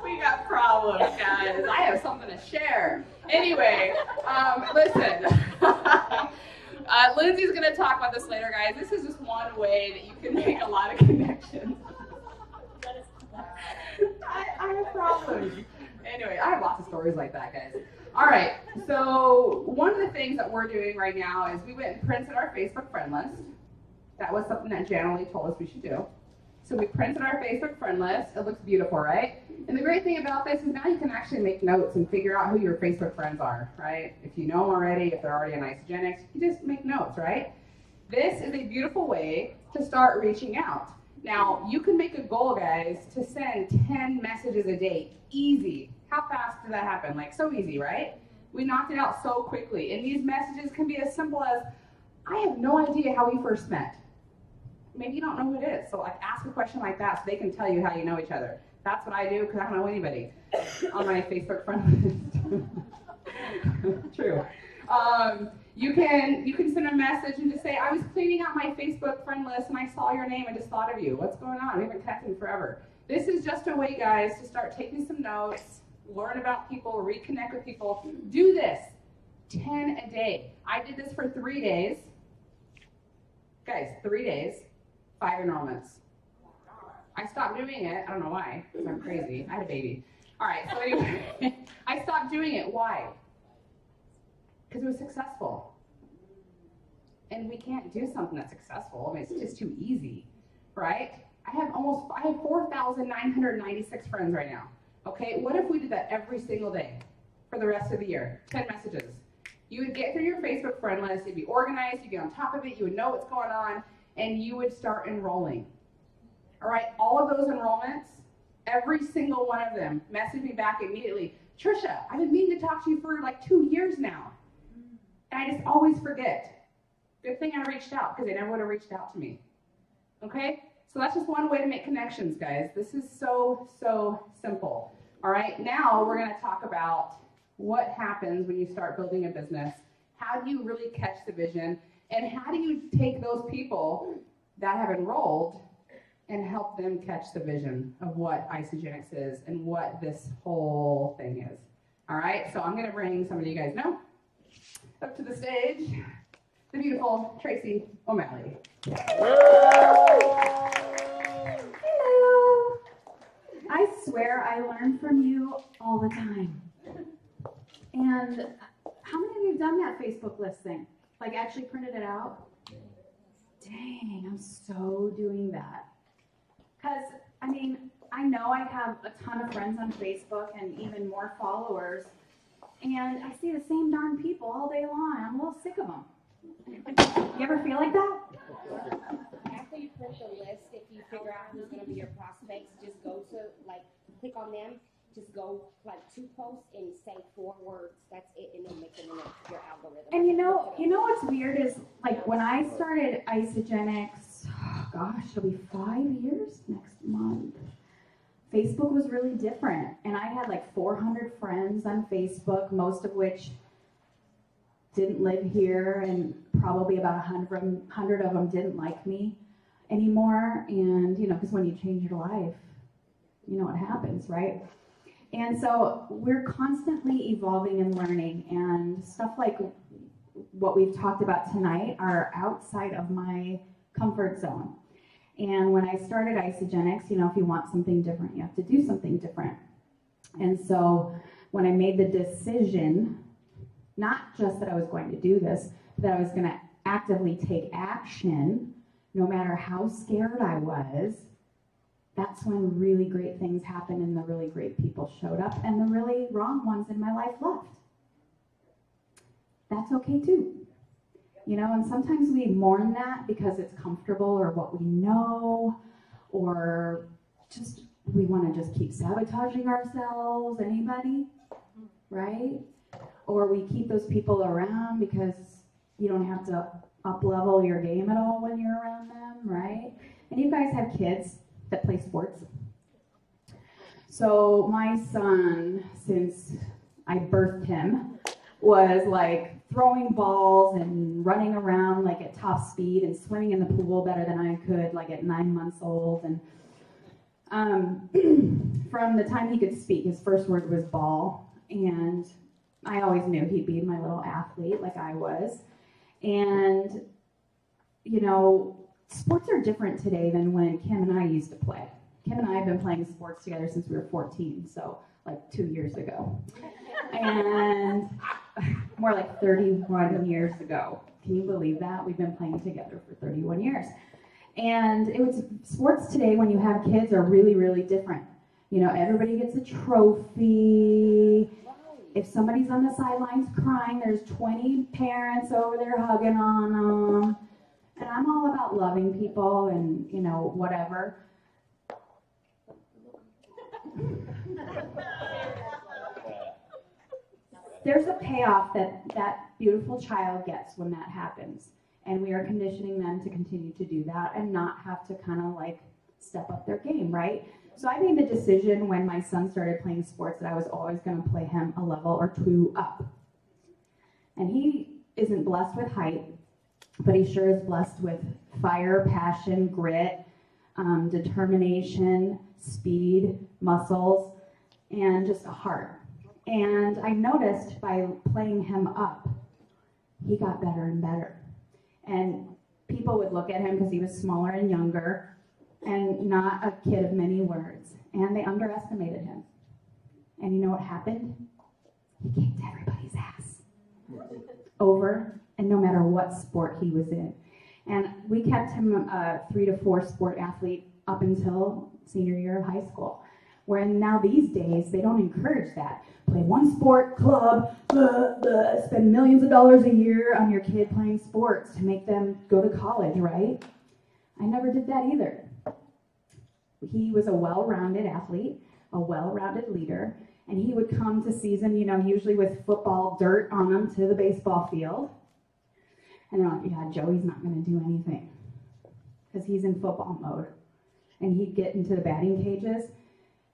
[SPEAKER 10] We got problems, guys. I have something to share. Anyway, listen. Lindsay's going to talk about this later, guys. This is just one way that you can make a lot of connections. I have problems. Anyway, I have lots of stories like that, guys. All right, so one of the things that we're doing right now is we went and printed our Facebook friend list. That was something that Janelle told us we should do. So we printed our Facebook friend list. It looks beautiful, right? And the great thing about this is now you can actually make notes and figure out who your Facebook friends are, right? If you know them already, if they're already on Isogenics, you just make notes, right? This is a beautiful way to start reaching out. Now, you can make a goal, guys, to send 10 messages a day. Easy. How fast did that happen? Like, so easy, right? We knocked it out so quickly. And these messages can be as simple as, I have no idea how we first met. Maybe you don't know who it is. So, like, ask a question like that so they can tell you how you know each other. That's what I do because I don't know anybody on my Facebook friend list. True. You can send a message and just say, I was cleaning out my Facebook friend list and I saw your name and just thought of you. What's going on? We haven't connected in forever. This is just a way, guys, to start taking some notes, learn about people, reconnect with people. Do this 10 a day. I did this for 3 days. Guys, 3 days, 5 enrollments. I stopped doing it. I don't know why, because I'm crazy. I had a baby. All right, so anyway, I stopped doing it. Why? Because it was successful. And we can't do something that's successful. I mean, it's just too easy, right? I have 4,996 friends right now. Okay, what if we did that every single day for the rest of the year? 10 messages. You would get through your Facebook friend list, you'd be organized, you'd be on top of it, you would know what's going on, and you would start enrolling. All right, all of those enrollments, every single one of them, message me back immediately. Trisha, I've been meaning to talk to you for like 2 years now. And I just always forget. Good thing I reached out, because they never would have reached out to me. Okay? So that's just one way to make connections, guys. This is so, so simple. All right, now we're going to talk about what happens when you start building a business. How do you really catch the vision? And how do you take those people that have enrolled and help them catch the vision of what Isagenix is and what this whole thing is? All right, so I'm going to bring somebody you guys know up to the stage, the beautiful Tracy O'Malley.
[SPEAKER 25] Hello. I swear I learn from you all the time. And how many of you have done that Facebook list thing? Like actually printed it out? Dang, I'm so doing that. Because, I mean, I know I have a ton of friends on Facebook and even more followers, and I see the same darn people all day long. I'm a little sick of them. You ever feel like that?
[SPEAKER 3] After you print the list, if you figure out who's going to be your prospects, just go to, like, click on them, just go, like, 2 posts and say 4 words. That's it, and then make them in your algorithm.
[SPEAKER 25] And you know what's weird is, like, when I started Isagenix, gosh, it'll be 5 years next month. Facebook was really different, and I had like 400 friends on Facebook, most of which didn't live here, and probably about 100 of them didn't like me anymore. And you know, because when you change your life, you know what happens, right? And so we're constantly evolving and learning, and stuff like what we've talked about tonight are outside of my comfort zone. And when I started Isagenix, you know, if you want something different, you have to do something different. And so when I made the decision, not just that I was going to do this, but that I was going to actively take action, no matter how scared I was, that's when really great things happened and the really great people showed up and the really wrong ones in my life left. That's okay too. You know, and sometimes we mourn that because it's comfortable or what we know, or just we want to just keep sabotaging ourselves. Anybody? Right? Or we keep those people around because you don't have to up-level your game at all when you're around them, right? And you guys have kids that play sports. So my son, since I birthed him, was like throwing balls and running around like at top speed and swimming in the pool better than I could, like at 9 months old. And from the time he could speak, his first word was ball. And I always knew he'd be my little athlete like I was. And, you know, sports are different today than when Kim and I used to play. Kim and I have been playing sports together since we were 14, so like 2 years ago. And more like 31 years ago. Can you believe that? We've been playing together for 31 years. And it was sports today when you have kids are really, really different. You know, everybody gets a trophy. If somebody's on the sidelines crying, there's 20 parents over there hugging on them. And I'm all about loving people and, you know, whatever. There's a payoff that beautiful child gets when that happens. And we are conditioning them to continue to do that and not have to kind of like step up their game, right? So I made the decision when my son started playing sports that I was always going to play him a level or 2 up. And he isn't blessed with height, but he sure is blessed with fire, passion, grit, determination, speed, muscles, and just a heart. And I noticed by playing him up, he got better and better. And people would look at him because he was smaller and younger and not a kid of many words. And they underestimated him. And you know what happened? He kicked everybody's ass. Over and no matter what sport he was in. And we kept him a 3 to 4 sport athlete up until senior year of high school. Where now these days, they don't encourage that. Play one sport, club, spend millions of dollars a year on your kid playing sports to make them go to college, right? I never did that either. He was a well-rounded athlete, a well-rounded leader, and he would come to season, you know, usually with football dirt on him to the baseball field. And they're like, yeah, Joey's not going to do anything because he's in football mode. And he'd get into the batting cages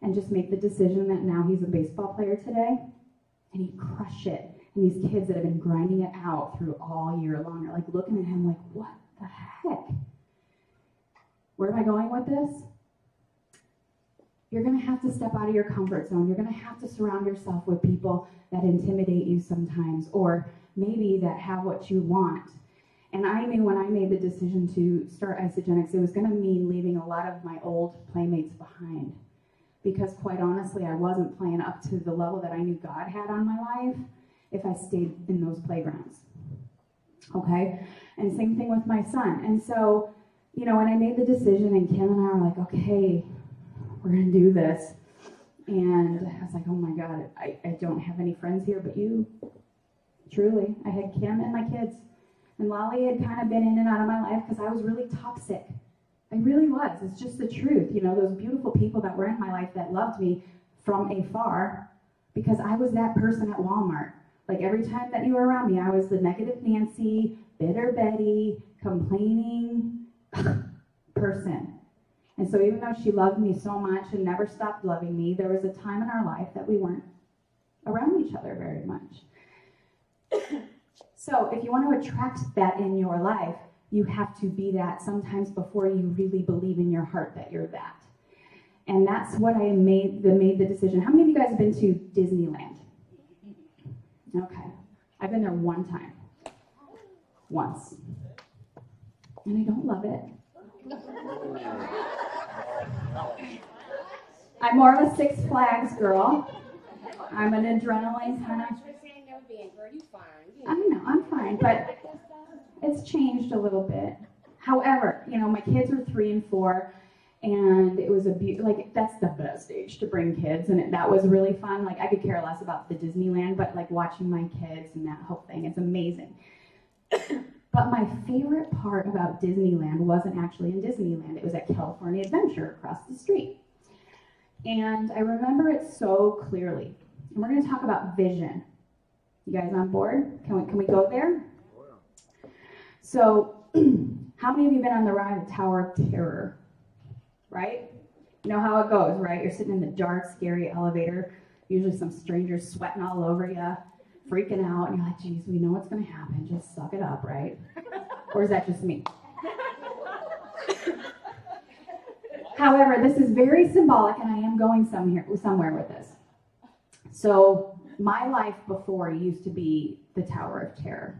[SPEAKER 25] and just make the decision that now he's a baseball player today, and he'd crush it. And these kids that have been grinding it out through all year long are like looking at him like, what the heck? Where am I going with this? You're going to have to step out of your comfort zone. You're going to have to surround yourself with people that intimidate you sometimes, or maybe that have what you want. And I knew when I made the decision to start Isagenix, it was going to mean leaving a lot of my old playmates behind. Because quite honestly, I wasn't playing up to the level that I knew God had on my life if I stayed in those playgrounds. Okay? And same thing with my son. And so, you know, when I made the decision and Kim and I were like, okay, we're going to do this. And I was like, oh my God, I don't have any friends here but you. Truly. I had Kim and my kids. And Lolly had kind of been in and out of my life because I was really toxic. I really was. It's just the truth. You know, those beautiful people that were in my life that loved me from afar, because I was that person at Walmart. Like every time that you were around me, I was the negative Nancy, bitter Betty, complaining person. And so even though she loved me so much and never stopped loving me, there was a time in our life that we weren't around each other very much. So if you want to attract that in your life, you have to be that sometimes before you really believe in your heart that you're that. And that's what I made the decision. How many of you guys have been to Disneyland? Okay. I've been there one time. Once. And I don't love it. I'm more of a Six Flags girl. I'm an adrenaline kind of... I know, I'm fine, but it's changed a little bit. However, you know, my kids are 3 and 4, and it was like, that's the best age to bring kids, and that was really fun. Like, I could care less about the Disneyland, but like watching my kids and that whole thing, it's amazing. But my favorite part about Disneyland wasn't actually in Disneyland. It was at California Adventure across the street. And I remember it so clearly. And we're going to talk about vision. You guys on board? Can we go there? So, how many of you have been on the ride of Tower of Terror? Right? You know how it goes, right? You're sitting in the dark, scary elevator, usually some strangers sweating all over you, freaking out, and you're like, geez, we know what's going to happen. Just suck it up, right? Or is that just me? However, this is very symbolic, and I am going somewhere with this. So, my life before used to be the Tower of Terror.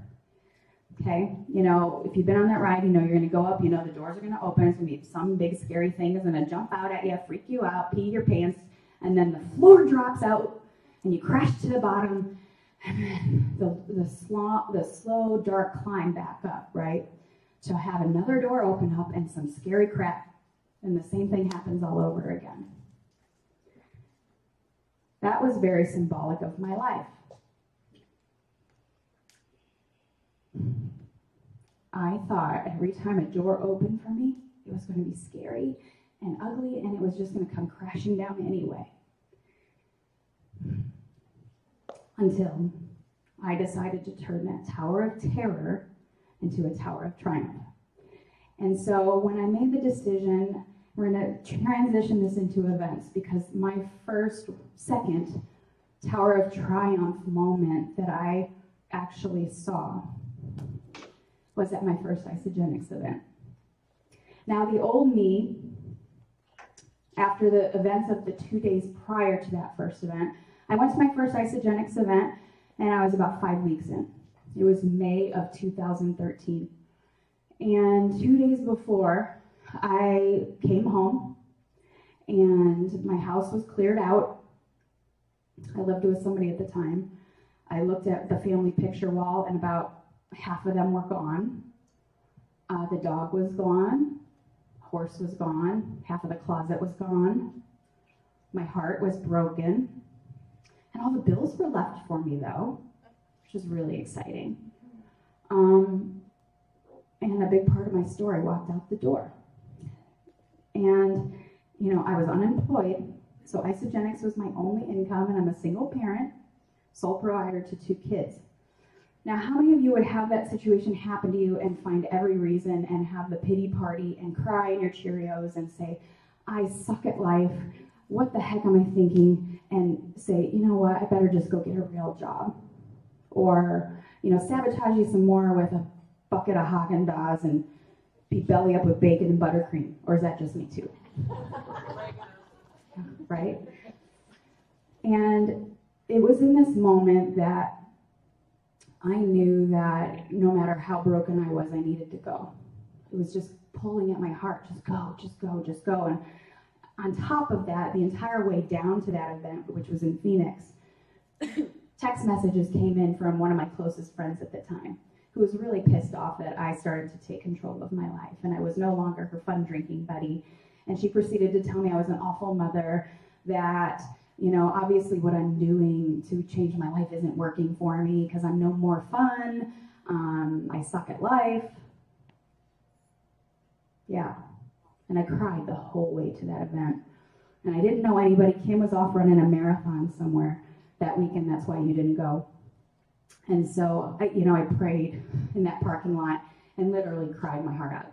[SPEAKER 25] Okay? You know, if you've been on that ride, you know you're going to go up, you know the doors are going to open, it's going to be some big scary thing is going to jump out at you, freak you out, pee your pants, and then the floor drops out, and you crash to the bottom, and then the slow, dark climb back up, right? To have another door open up and some scary crap, and the same thing happens all over again. That was very symbolic of my life. I thought every time a door opened for me, it was going to be scary and ugly, and it was just going to come crashing down anyway. Until I decided to turn that Tower of Terror into a Tower of Triumph. And so when I made the decision, we're going to transition this into events, because my second Tower of Triumph moment that I actually saw was at my first Isogenics event. Now, the old me, after the events of the 2 days prior to that first event, I went to my first Isogenics event, and I was about 5 weeks in. It was May of 2013. And 2 days before, I came home, and my house was cleared out. I lived with somebody at the time. I looked at the family picture wall, and about half of them were gone. The dog was gone. Horse was gone. Half of the closet was gone. My heart was broken. And all the bills were left for me, though, which was really exciting. And a big part of my story walked out the door. And, you know, I was unemployed, so Isogenics was my only income, and I'm a single parent, sole provider to 2 kids. Now, how many of you would have that situation happen to you and find every reason and have the pity party and cry in your Cheerios and say, I suck at life, what the heck am I thinking? And say, you know what, I better just go get a real job. Or, you know, sabotage you some more with a bucket of Haagen-Dazs and be belly up with bacon and buttercream. Or is that just me too? Right? And it was in this moment that I knew that no matter how broken I was, I needed to go. It was just pulling at my heart, just go, just go, just go. And on top of that, the entire way down to that event, which was in Phoenix, text messages came in from one of my closest friends at the time, who was really pissed off that I started to take control of my life, and I was no longer her fun drinking buddy. And she proceeded to tell me I was an awful mother, that, you know, obviously what I'm doing to change my life isn't working for me because I'm no more fun. I suck at life. Yeah. And I cried the whole way to that event. And I didn't know anybody. Kim was off running a marathon somewhere that weekend. That's why you didn't go. And so, I prayed in that parking lot and literally cried my heart out.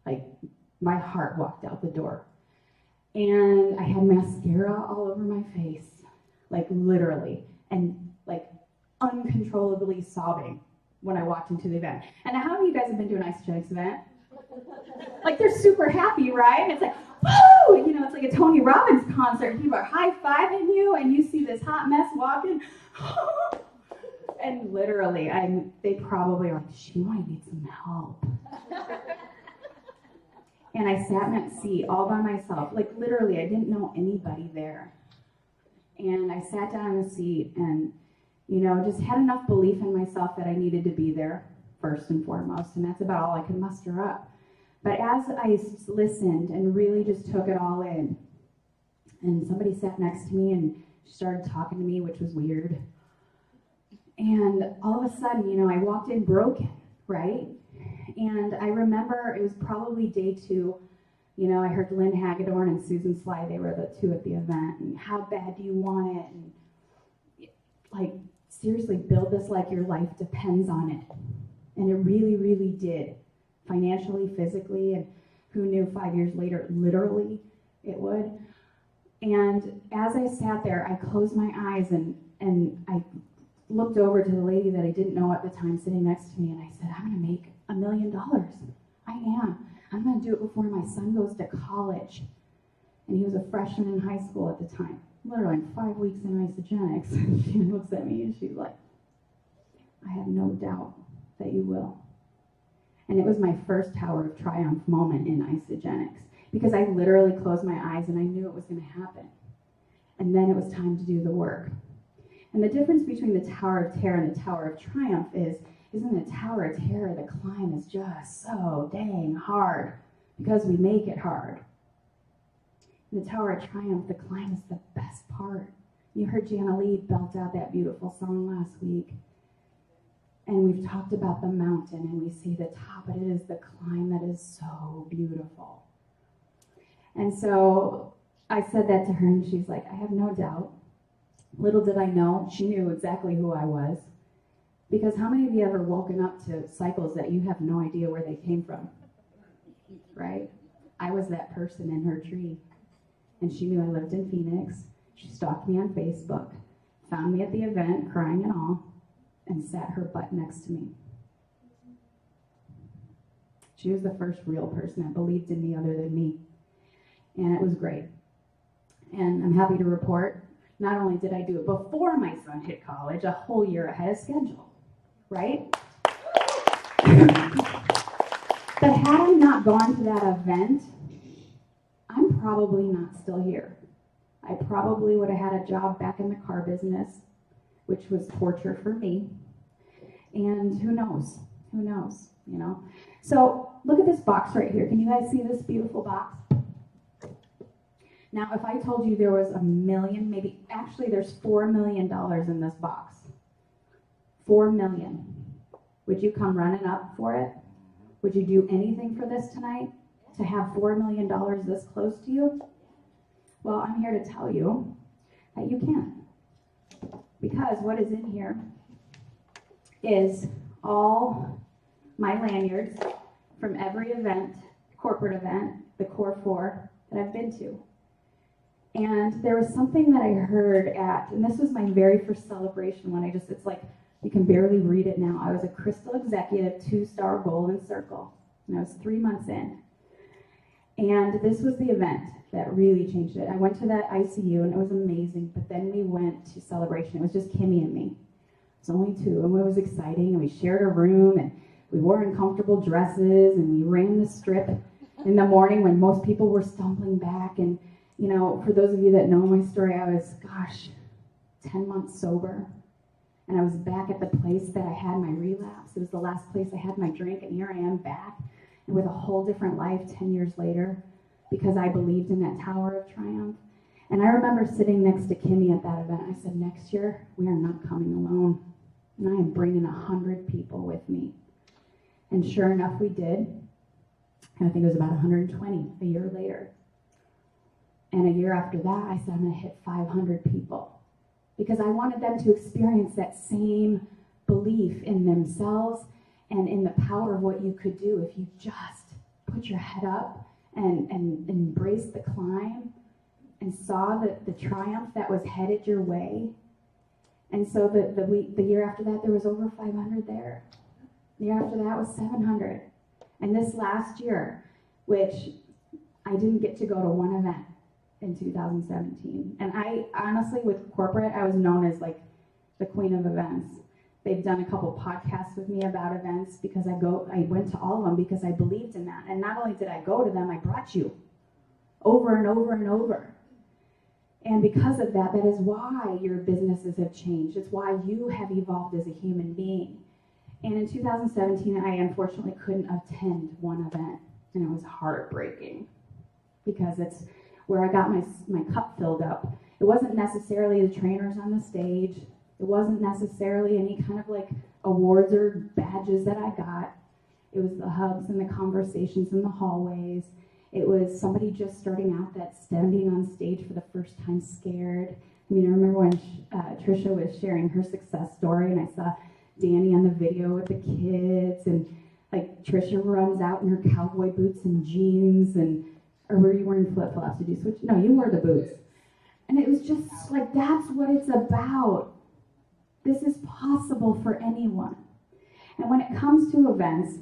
[SPEAKER 25] Like, my heart walked out the door. And I had mascara all over my face, like literally, and like uncontrollably sobbing when I walked into the event. And how many of you guys have been to an Isogenics event? Like, they're super happy, right? And it's like, woo! You know, it's like a Tony Robbins concert. People are high-fiving you, and you see this hot mess walking. And literally, they probably are like, she might need some help. And I sat in that seat all by myself. Like, literally, I didn't know anybody there. And I sat down in the seat and, you know, just had enough belief in myself that I needed to be there, first and foremost. And that's about all I could muster up. But as I listened and really just took it all in, and somebody sat next to me and started talking to me, which was weird. And all of a sudden, you know, I walked in broken, right? And I remember it was probably day 2. You know, I heard Lynn Hagedorn and Susan Sly, they were the 2 at the event. And how bad do you want it? And like, seriously, build this like your life depends on it. And it really, really did. Financially, physically, and who knew 5 years later, literally, it would. And as I sat there, I closed my eyes and I looked over to the lady that I didn't know at the time sitting next to me, and I said, I'm gonna make $1 million. I am. I'm gonna do it before my son goes to college. And he was a freshman in high school at the time. Literally 5 weeks in Isogenics. And she looks at me and she's like, I have no doubt that you will. And it was my first Tower of Triumph moment in Isogenics, because I literally closed my eyes and I knew it was gonna happen. And then it was time to do the work. And the difference between the Tower of Terror and the Tower of Triumph is in the Tower of Terror, the climb is just so dang hard because we make it hard. In the Tower of Triumph, the climb is the best part. You heard Jana Lee belt out that beautiful song last week. And we've talked about the mountain, and we see the top, but it is the climb that is so beautiful. And so I said that to her, and she's like, I have no doubt. Little did I know, she knew exactly who I was. Because how many of you ever woken up to cycles that you have no idea where they came from? Right? I was that person in her tree. And she knew I lived in Phoenix. She stalked me on Facebook, found me at the event, crying and all, and sat her butt next to me. She was the first real person that believed in me other than me. And it was great. And I'm happy to report, not only did I do it before my son hit college, a whole year ahead of schedule, right? But had I not gone to that event, I'm probably not still here. I probably would have had a job back in the car business, which was torture for me. And who knows, you know? So look at this box right here. Can you guys see this beautiful box? Now, if I told you there was $1 million, maybe, actually there's $4 million in this box. $4 million. Would you come running up for it? Would you do anything for this tonight? To have $4 million this close to you? Well, I'm here to tell you that you can. Because what is in here is all my lanyards from every event, corporate event, the core 4 that I've been to. And there was something that I heard at, and this was my very first celebration when it's like, you can barely read it now. I was a Crystal Executive 2-star Golden Circle, and I was 3 months in. And this was the event that really changed it. I went to that ICU, and it was amazing, but then we went to celebration. It was just Kimmy and me. It was only 2, and it was exciting, and we shared a room, and we wore uncomfortable dresses, and we ran the strip in the morning when most people were stumbling back. And, you know, for those of you that know my story, I was, 10 months sober. And I was back at the place that I had my relapse. It was the last place I had my drink, and here I am back with a whole different life 10 years later because I believed in that tower of triumph. And I remember sitting next to Kimmy at that event. I said, next year, we are not coming alone. And I am bringing 100 people with me. And sure enough, we did. And I think it was about 120 a year later. And a year after that, I said, I'm going to hit 500 people. Because I wanted them to experience that same belief in themselves and in the power of what you could do if you just put your head up and embrace the climb and saw the triumph that was headed your way. And so the year after that, there was over 500 there. The year after that was 700. And this last year, which I didn't get to go to one event in 2017. And I honestly, with corporate, I was known as like the queen of events. They've done a couple podcasts with me about events because I went to all of them because I believed in that. And not only did I go to them, I brought you over and over and over. And because of that, that is why your businesses have changed. It's why you have evolved as a human being. And in 2017, I unfortunately couldn't attend one event. And it was heartbreaking because it's where I got my cup filled up. It wasn't necessarily the trainers on the stage. It wasn't necessarily any kind of like awards or badges that I got. It was the hugs and the conversations in the hallways. It was somebody just starting out that's standing on stage for the first time scared. I mean, I remember when Trisha was sharing her success story and I saw Danny on the video with the kids and like Trisha runs out in her cowboy boots and jeans or were you wearing flip-flops? Did you switch? No, you wore the boots. And it was just like, that's what it's about. This is possible for anyone. And when it comes to events,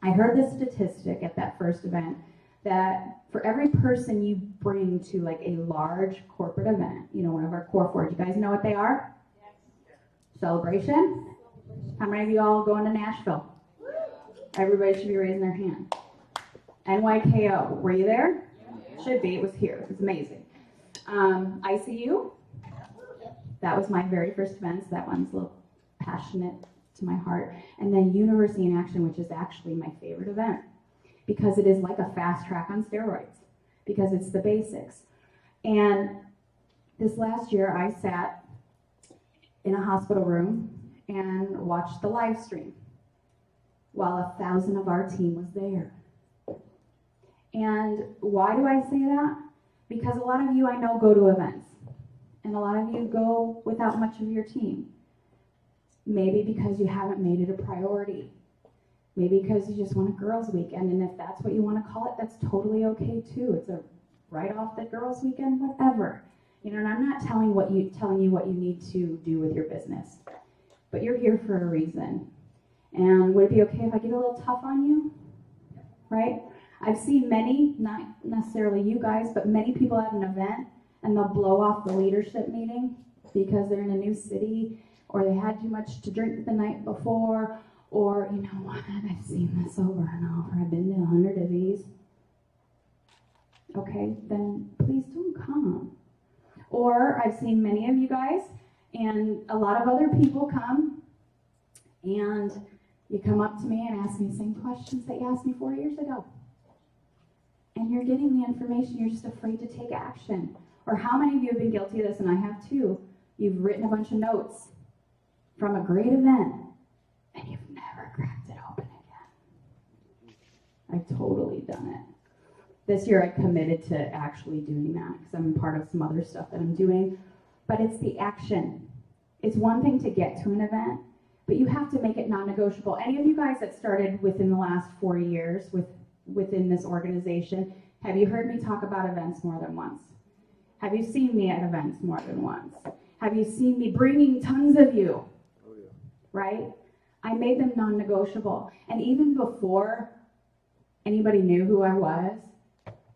[SPEAKER 25] I heard this statistic at that first event that for every person you bring to like a large corporate event, you know, one of our core 4, do you guys know what they are? Yes. Celebration? How many of you all going to Nashville? Everybody should be raising their hand. NYKO, were you there? Should be, it was here, it was amazing. ICU? That was my very first event, so that one's a little passionate to my heart. And then University in Action, which is actually my favorite event because it is like a fast track on steroids because it's the basics. And this last year, I sat in a hospital room and watched the live stream while 1,000 of our team was there. And why do I say that? Because a lot of you I know go to events. And a lot of you go without much of your team. Maybe because you haven't made it a priority. Maybe because you just want a girls' weekend. And if that's what you want to call it, that's totally okay too. It's a right off the girls' weekend, whatever. You know, and I'm not telling you what you need to do with your business. But you're here for a reason. And would it be okay if I get a little tough on you? right? I've seen many, not necessarily you guys, but many people at an event, and they'll blow off the leadership meeting because they're in a new city, or they had too much to drink the night before, or, you know what, I've seen this over and over. I've been to 100 of these. Okay, then please don't come. Or I've seen many of you guys, and a lot of other people come, and you come up to me and ask me the same questions that you asked me 4 years ago. And you're getting the information, you're just afraid to take action. Or how many of you have been guilty of this, and I have too. You've written a bunch of notes from a great event, and you've never cracked it open again. I've totally done it. This year I committed to actually doing that because I'm part of some other stuff that I'm doing. But it's the action. It's one thing to get to an event, but you have to make it non-negotiable. Any of you guys that started within the last 4 years within this organization, have you heard me talk about events more than once? Have you seen me at events more than once? Have you seen me bringing tons of you?
[SPEAKER 7] Oh, yeah.
[SPEAKER 25] Right? I made them non-negotiable. And even before anybody knew who I was,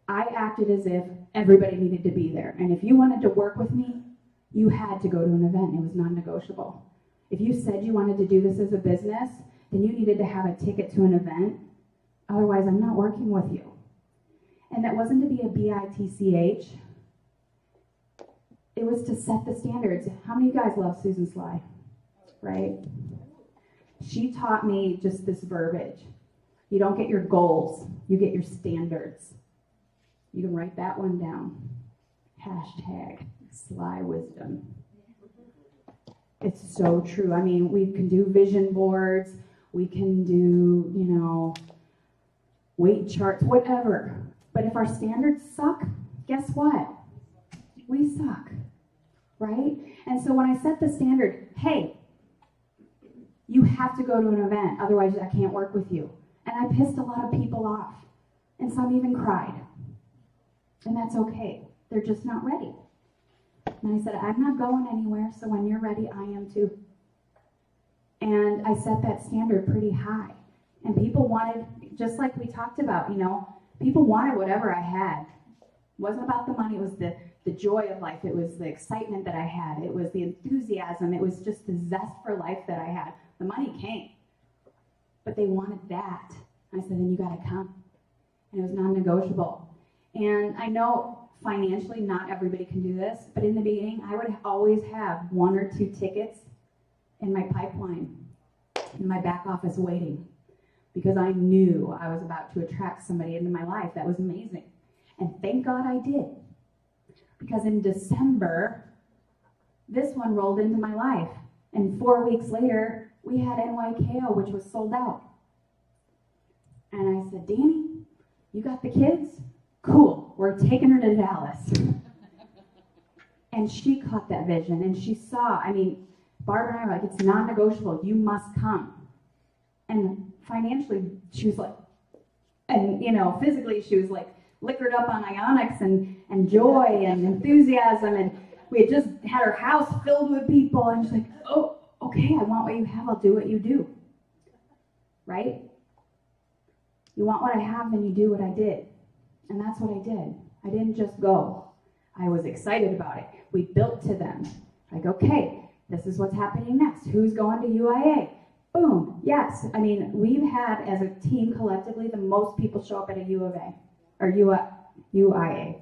[SPEAKER 25] I acted as if everybody needed to be there. And if you wanted to work with me, you had to go to an event. It was non-negotiable. If you said you wanted to do this as a business, then you needed to have a ticket to an event. Otherwise, I'm not working with you. And that wasn't to be a BITCH. It was to set the standards. How many of you guys love Susan Sly? Right? She taught me just this verbiage. You don't get your goals, you get your standards. You can write that one down. Hashtag Sly Wisdom. It's so true. I mean, we can do vision boards, we can do, you know, weight charts, whatever. But if our standards suck, guess what? We suck, right? And so when I set the standard, hey, you have to go to an event, otherwise I can't work with you. And I pissed a lot of people off, and some even cried. And that's okay. They're just not ready. And I said, I'm not going anywhere, so when you're ready, I am too. And I set that standard pretty high. And people wanted, just like we talked about, you know, people wanted whatever I had. It wasn't about the money, it was the joy of life. It was the excitement that I had. It was the enthusiasm. It was just the zest for life that I had. The money came. But they wanted that. I said, then you got to come. And it was non-negotiable. And I know financially not everybody can do this, but in the beginning, I would always have 1 or 2 tickets in my pipeline, in my back office waiting, because I knew I was about to attract somebody into my life. That was amazing. And thank God I did. Because in December, this one rolled into my life. And 4 weeks later, we had NYKO, which was sold out. And I said, Danny, you got the kids? Cool, we're taking her to Dallas. And she caught that vision, and she saw, I mean, Barb and I were like, it's non-negotiable, you must come. And financially, she was like, and you know, physically, she was like liquored up on ionics and joy and enthusiasm, and we had just had her house filled with people, and she's like, oh, okay, I want what you have, I'll do what you do. Right? You want what I have, then you do what I did. And that's what I did. I didn't just go. I was excited about it. We built to them. Like, okay, this is what's happening next. Who's going to UIA? Boom, yes. I mean, we've had, as a team collectively, the most people show up at a U of A, or UIA.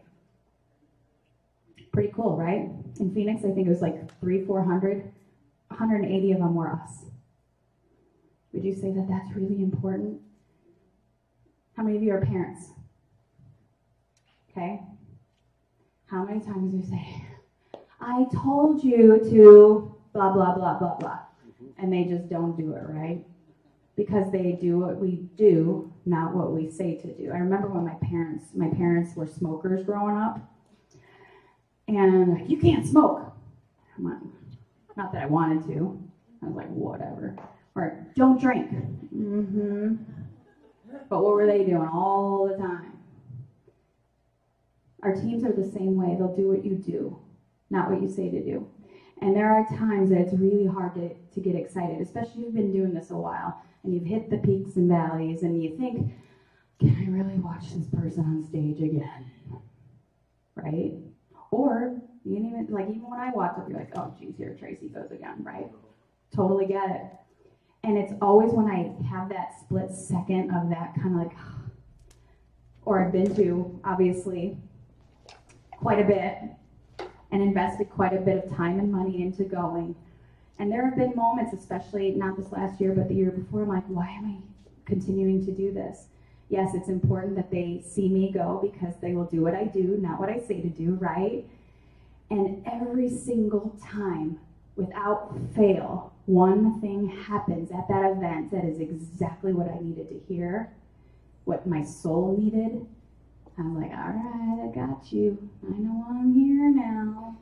[SPEAKER 25] Pretty cool, right? In Phoenix, I think it was like 300-400. 180 of them were us. Would you say that that's really important? How many of you are parents? Okay. How many times do you say, I told you to blah, blah, blah, blah, blah. And they just don't do it, right? Because they do what we do, not what we say to do. I remember when my parents were smokers growing up. And like, you can't smoke. I'm like, not that I wanted to. I was like, whatever. Or don't drink. Mm-hmm. But what were they doing all the time? Our teams are the same way. They'll do what you do, not what you say to do. And there are times that it's really hard to get excited, especially if you've been doing this a while and you've hit the peaks and valleys and you think,
[SPEAKER 14] can I really watch this person on stage again? Right? Or you can even, like, even when I watch it, you're like, oh, geez, here Tracy goes again, right? Totally get it. And it's always when I have that split second of that kind of like, or I've been to, obviously, quite a bit and invested quite a bit of time and money into going. And there have been moments, especially not this last year, but the year before, I'm like, why am I continuing to do this? Yes, it's important that they see me go because they will do what I do, not what I say to do, right? And every single time, without fail, one thing happens at that event that is exactly what I needed to hear, what my soul needed. I'm like, all right, I got you. I know I'm here now.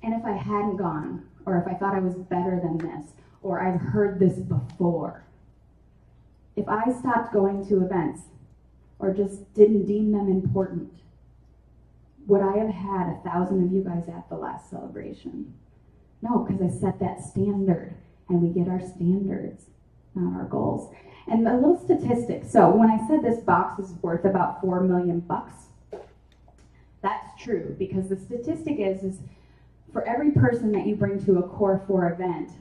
[SPEAKER 14] And if I hadn't gone, or if I thought I was better than this, or I've heard this before, if I stopped going to events or just didn't deem them important, would I have had 1,000 of you guys at the last celebration? No, because I set that standard, and we get our standards, not our goals. And a little statistic. So when I said this box is worth about $4 million, that's true, because the statistic is for every person that you bring to a Core 4 event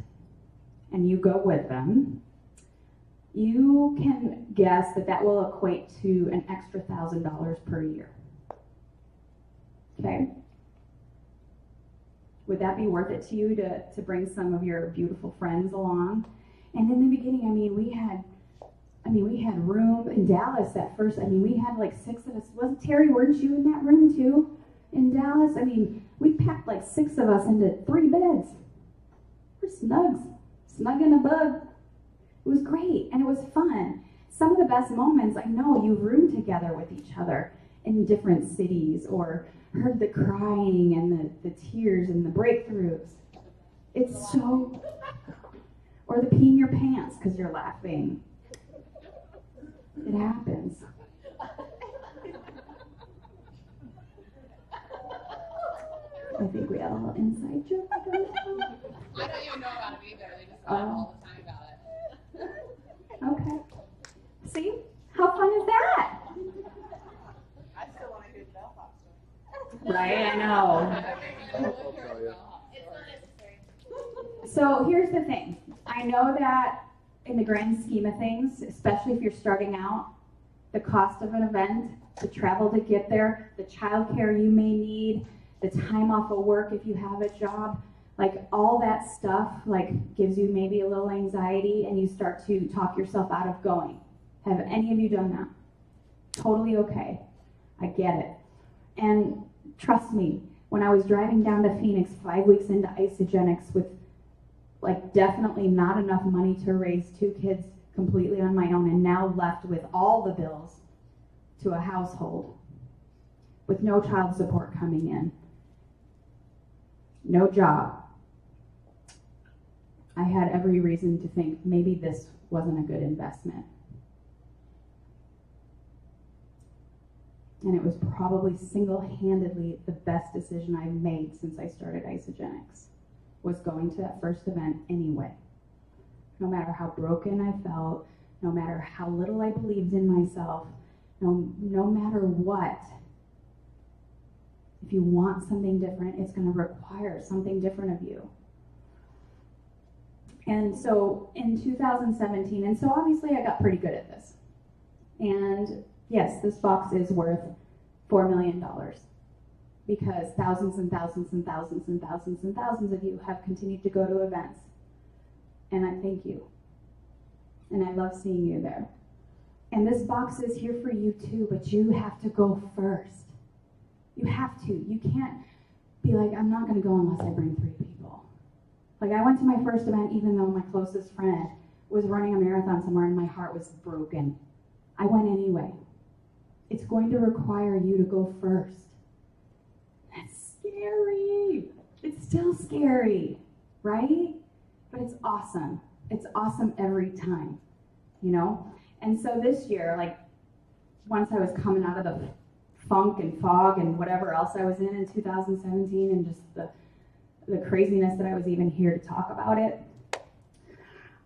[SPEAKER 14] and you go with them, you can guess that that will equate to an extra $1,000 per year. Okay? Would that be worth it to you to bring some of your beautiful friends along? And in the beginning, we had room in Dallas at first. We had like 6 of us. Wasn't Terry, weren't you in that room too? In Dallas? We packed like 6 of us into 3 beds. We're snug in a bug. It was great, and it was fun. Some of the best moments, I know you've roomed together with each other in different cities, or heard the crying and the tears and the breakthroughs. It's so, or the peeing your pants because you're laughing. It happens. I think we had a little inside joke.
[SPEAKER 10] I don't even know about it either. They just talk all the time about it.
[SPEAKER 14] Okay. See? How fun is that?
[SPEAKER 11] I still want to hear the bellhop story.
[SPEAKER 14] Right, I know. So here's the thing. I know that in the grand scheme of things, especially if you're starting out, the cost of an event, the travel to get there, the childcare you may need, the time off of work if you have a job, like all that stuff like gives you maybe a little anxiety, and you start to talk yourself out of going. Have any of you done that? Totally okay. I get it. And trust me, when I was driving down to Phoenix 5 weeks into Isogenics with like definitely not enough money to raise 2 kids completely on my own, and now left with all the bills to a household with no child support coming in, no job, I had every reason to think maybe this wasn't a good investment. And it was probably single-handedly the best decision I've made since I started Isogenics, was going to that first event anyway. No matter how broken I felt, no matter how little I believed in myself, no matter what, if you want something different, it's going to require something different of you. And so in 2017, and so obviously I got pretty good at this. And yes, this box is worth $4 million because thousands and thousands and thousands and thousands and thousands of you have continued to go to events. And I thank you. And I love seeing you there. And this box is here for you too, but you have to go first. You have to. You can't be like, I'm not going to go unless I bring 3 people. Like, I went to my first event even though my closest friend was running a marathon somewhere and my heart was broken. I went anyway. It's going to require you to go first. That's scary. It's still scary, right? But it's awesome. It's awesome every time, you know? And so this year, like, once I was coming out of the funk and fog and whatever else I was in 2017 and just the craziness that I was even here to talk about it,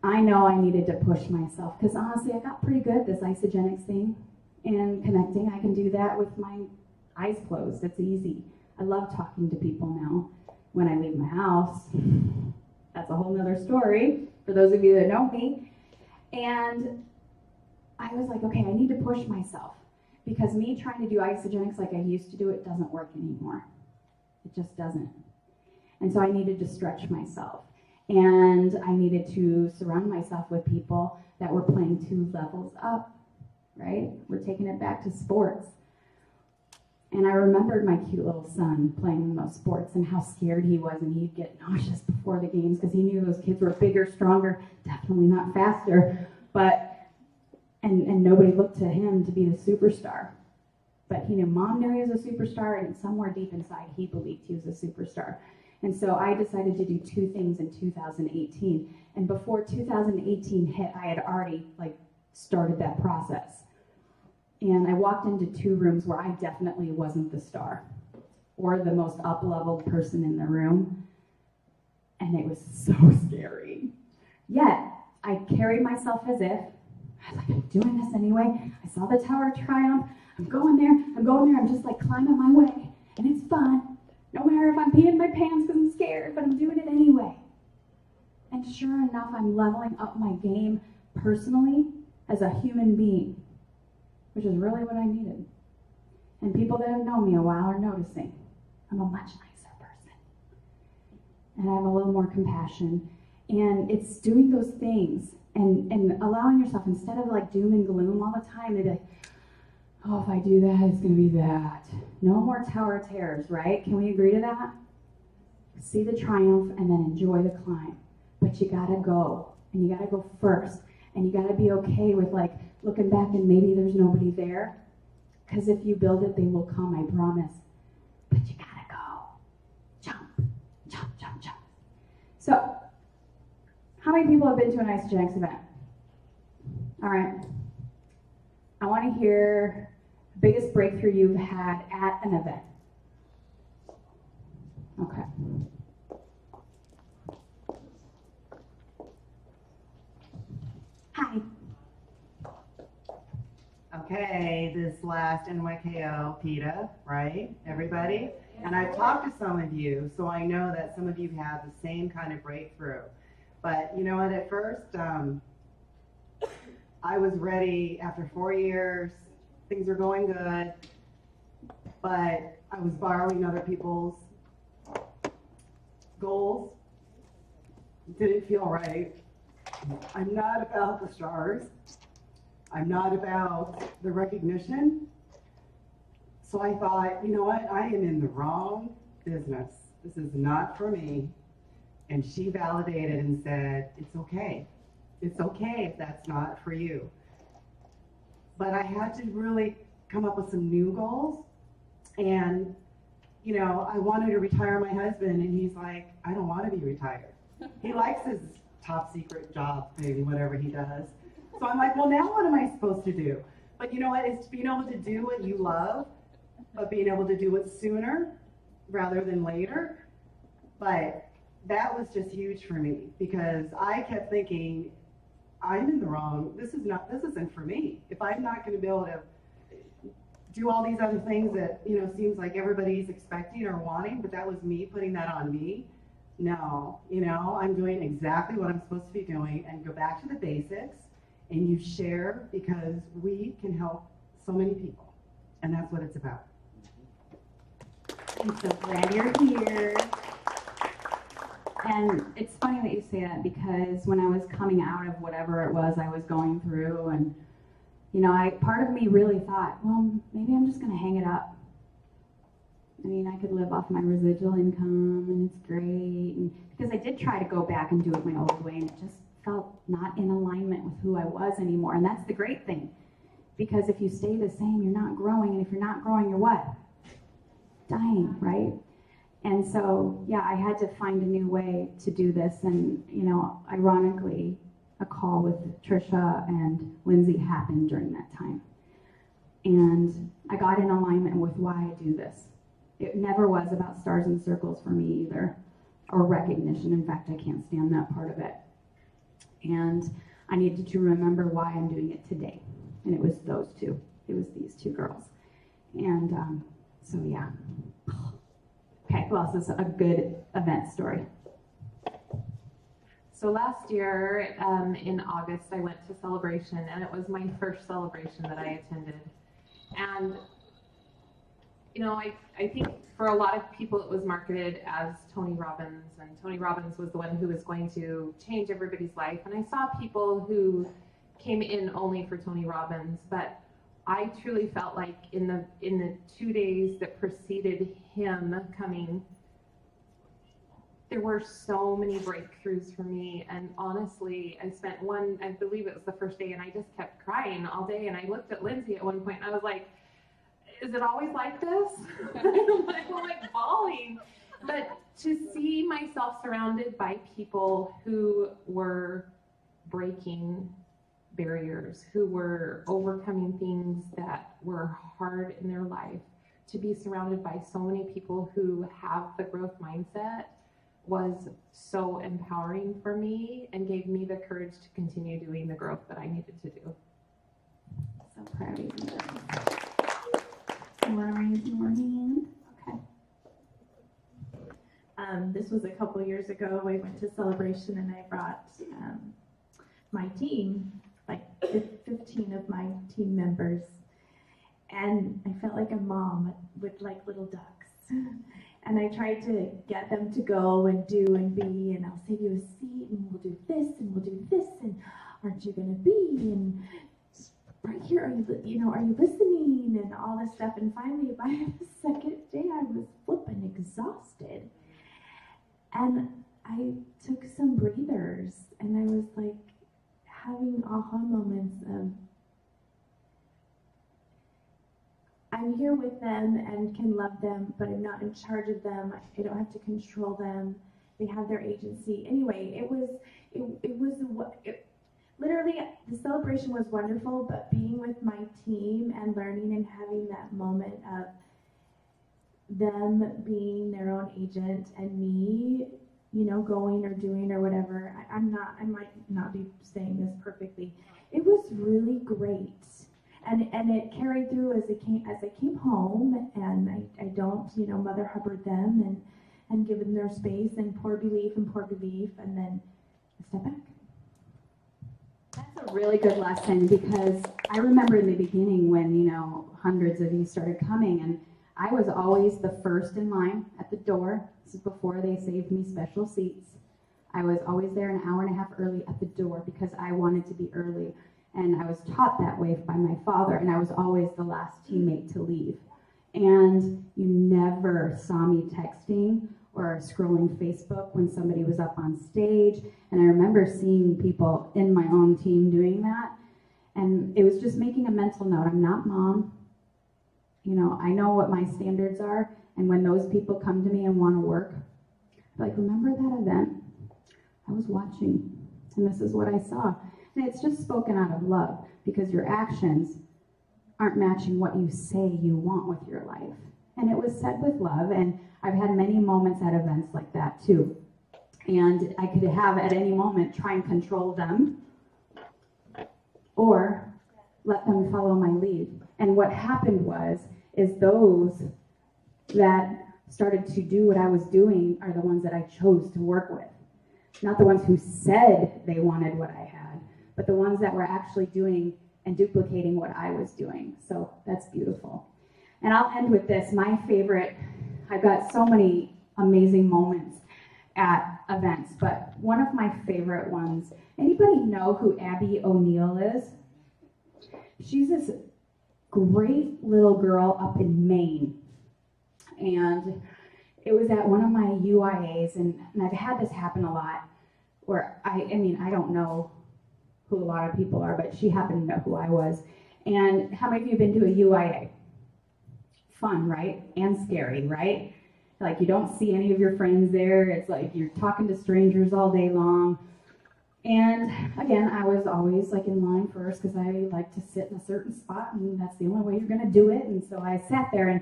[SPEAKER 14] I know I needed to push myself because honestly, I got pretty good at this Isogenics thing.
[SPEAKER 25] and connecting. I can do that with my eyes closed. It's easy. I love talking to people now. When I leave my house, that's a whole nother story for those of you that know me. And I was like, okay, I need to push myself, because me trying to do isogenics like I used to do it doesn't work anymore. It just doesn't. And so I needed to stretch myself. And I needed to surround myself with people that were playing 2 levels up, right? We're taking it back to sports. And I remembered my cute little son playing those sports and how scared he was, and he'd get nauseous before the games because he knew those kids were bigger, stronger, definitely not faster, and nobody looked to him to be the superstar. But he knew Mom knew he was a superstar, and somewhere deep inside he believed he was a superstar. And so I decided to do 2 things in 2018. And before 2018 hit, I had already started that process. And I walked into 2 rooms where I definitely wasn't the star or the most up-leveled person in the room. And it was so scary. Yet, I carried myself as if, I was like, I'm doing this anyway. I saw the Tower of Triumph. I'm going there. I'm just climbing my way. And it's fun. No matter if I'm peeing my pants because I'm scared, but I'm doing it anyway. And sure enough, I'm leveling up my game personally as a human being, which is really what I needed. And people that have known me a while are noticing I'm a much nicer person. And I have a little more compassion. And it's doing those things and allowing yourself, instead of doom and gloom all the time, to be like, oh, if I do that, it's going to be that. No more Tower of Terrors, right? Can we agree to that? See the triumph and then enjoy the climb. But you got to go. And you got to go first. And you got to be okay with looking back and maybe there's nobody there. Because if you build it, they will come, I promise. But you got to go. Jump, jump, jump, jump. So, how many people have been to an isogenics event? All right. I want to hear the biggest breakthrough you've had at an event. Okay. Hi.
[SPEAKER 15] Okay, this last NYKO PETA, right, everybody? And I've talked to some of you, so I know that some of you have the same kind of breakthrough. But you know what, at first, I was ready after 4 years, things were going good, but I was borrowing other people's goals. Didn't feel right. I'm not about the stars. I'm not about the recognition. So I thought, you know what, I am in the wrong business. This is not for me. And she validated and said, it's okay. It's okay if that's not for you. But I had to really come up with some new goals. And, you know, I wanted to retire my husband, and he's like, I don't want to be retired. He likes his top secret job, maybe whatever he does. So I'm like, well, now what am I supposed to do? But you know what? It's being able to do what you love, but being able to do it sooner rather than later. But that was just huge for me, because I kept thinking, I'm in the wrong, this isn't for me. If I'm not going to be able to do all these other things that, you know, seems like everybody's expecting or wanting, but that was me putting that on me. No, you know, I'm doing exactly what I'm supposed to be doing, and go back to the basics, and you share, because we can help so many people, and that's what it's about.
[SPEAKER 25] I'm so glad you're here. And it's funny that you say that, because when I was coming out of whatever it was I was going through, and you know, part of me really thought, well, maybe I'm just going to hang it up. I mean, I could live off my residual income, and it's great. And because I did try to go back and do it my old way, and it just felt not in alignment with who I was anymore. And that's the great thing, because if you stay the same, you're not growing, and if you're not growing, you're what? Dying, right? And so, yeah, I had to find a new way to do this. And, you know, ironically, a call with Trisha and Lindsay happened during that time. And I got in alignment with why I do this. It never was about stars and circles for me either, or recognition. In fact, I can't stand that part of it. And I needed to remember why I'm doing it today. And it was those two.
[SPEAKER 14] it was these two girls. And so yeah. Okay, who else is a good event story?
[SPEAKER 27] So last year in August, I went to Celebration, and it was my first celebration that I attended. And, you know, I think for a lot of people it was marketed as Tony Robbins, and Tony Robbins was the one who was going to change everybody's life. And I saw people who came in only for Tony Robbins, but I truly felt like in the 2 days that preceded him coming, there were so many breakthroughs for me. And honestly, I spent I believe it was the first day, and I just kept crying all day. And I looked at Lindsay at one point, and I was like, is it always like this? I'm like bawling. But to see myself surrounded by people who were breaking barriers, who were overcoming things that were hard in their life, to be surrounded by so many people who have the growth mindset was so empowering for me and gave me the courage to continue doing the growth that I needed to do.
[SPEAKER 14] So proud of you. You want to raise your hand? Okay.
[SPEAKER 16] This was a couple years ago. I went to Celebration and I brought my team, like 15 of my team members. And I felt like a mom with like little ducks. And I tried to get them to go and do and be, and I'll save you a seat, and we'll do this, and we'll do this, and aren't you gonna be, and right here, are you listening, and all this stuff. And finally, by the second day, I was flipping exhausted. And I took some breathers, and I was like having aha moments of, I'm here with them and can love them, but I'm not in charge of them. I don't have to control them. They have their agency. Anyway, literally, the celebration was wonderful, but being with my team and learning and having that moment of them being their own agent and me, going or doing or whatever, I might not be saying this perfectly. It was really great. And it carried through as I came home, and I don't, Mother Hubbard them and give them their space and pour belief, and then I step back.
[SPEAKER 14] That's a really good lesson, because I remember in the beginning when, hundreds of you started coming, and I was always the first in line at the door. This is before they saved me special seats. I was always there an hour and a half early at the door because I wanted to be early. And I was taught that way by my father, and I was always the last teammate to leave. And you never saw me texting or scrolling Facebook when somebody was up on stage. And I remember seeing people in my own team doing that. And it was just making a mental note. I'm not mom. I know what my standards are. And when those people come to me and want to work, I'm like, remember that event? I was watching, and this is what I saw. And it's just spoken out of love, because your actions aren't matching what you say you want with your life. And it was said with love, and I've had many moments at events like that too. And I could have at any moment try and control them or let them follow my lead. And what happened is those that started to do what I was doing are the ones that I chose to work with. Not the ones who said they wanted what I had, but the ones that were actually doing and duplicating what I was doing. So that's beautiful. And I'll end with this. My favorite, I've got so many amazing moments at events, but one of my favorite ones, anybody know who Abby O'Neill is? She's this great little girl up in Maine. And it was at one of my UIAs, and I've had this happen a lot, where I don't know who a lot of people are, but she happened to know who I was. And how many of you have been to a UIA? Fun, right? And scary, right? Like, you don't see any of your friends there. It's like you're talking to strangers all day long. And again, I was always like in line first, because I like to sit in a certain spot, and that's the only way you're gonna do it. And so I sat there, and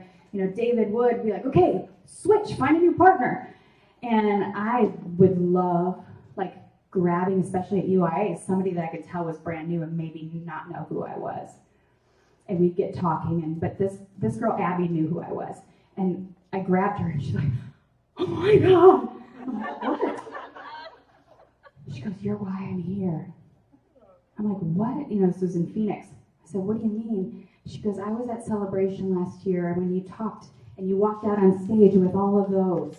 [SPEAKER 14] David would be like, okay, switch, find a new partner. And I would love like grabbing, especially at UIA, somebody that I could tell was brand new and maybe not know who I was. and we'd get talking, but this girl, Abby, knew who I was. And I grabbed her, and she's like, oh my God. I'm like, what? She goes, you're why I'm here. I'm like, what? This was in Phoenix. I said, what do you mean? She goes, I was at Celebration last year when you talked and you walked out on stage with all of those.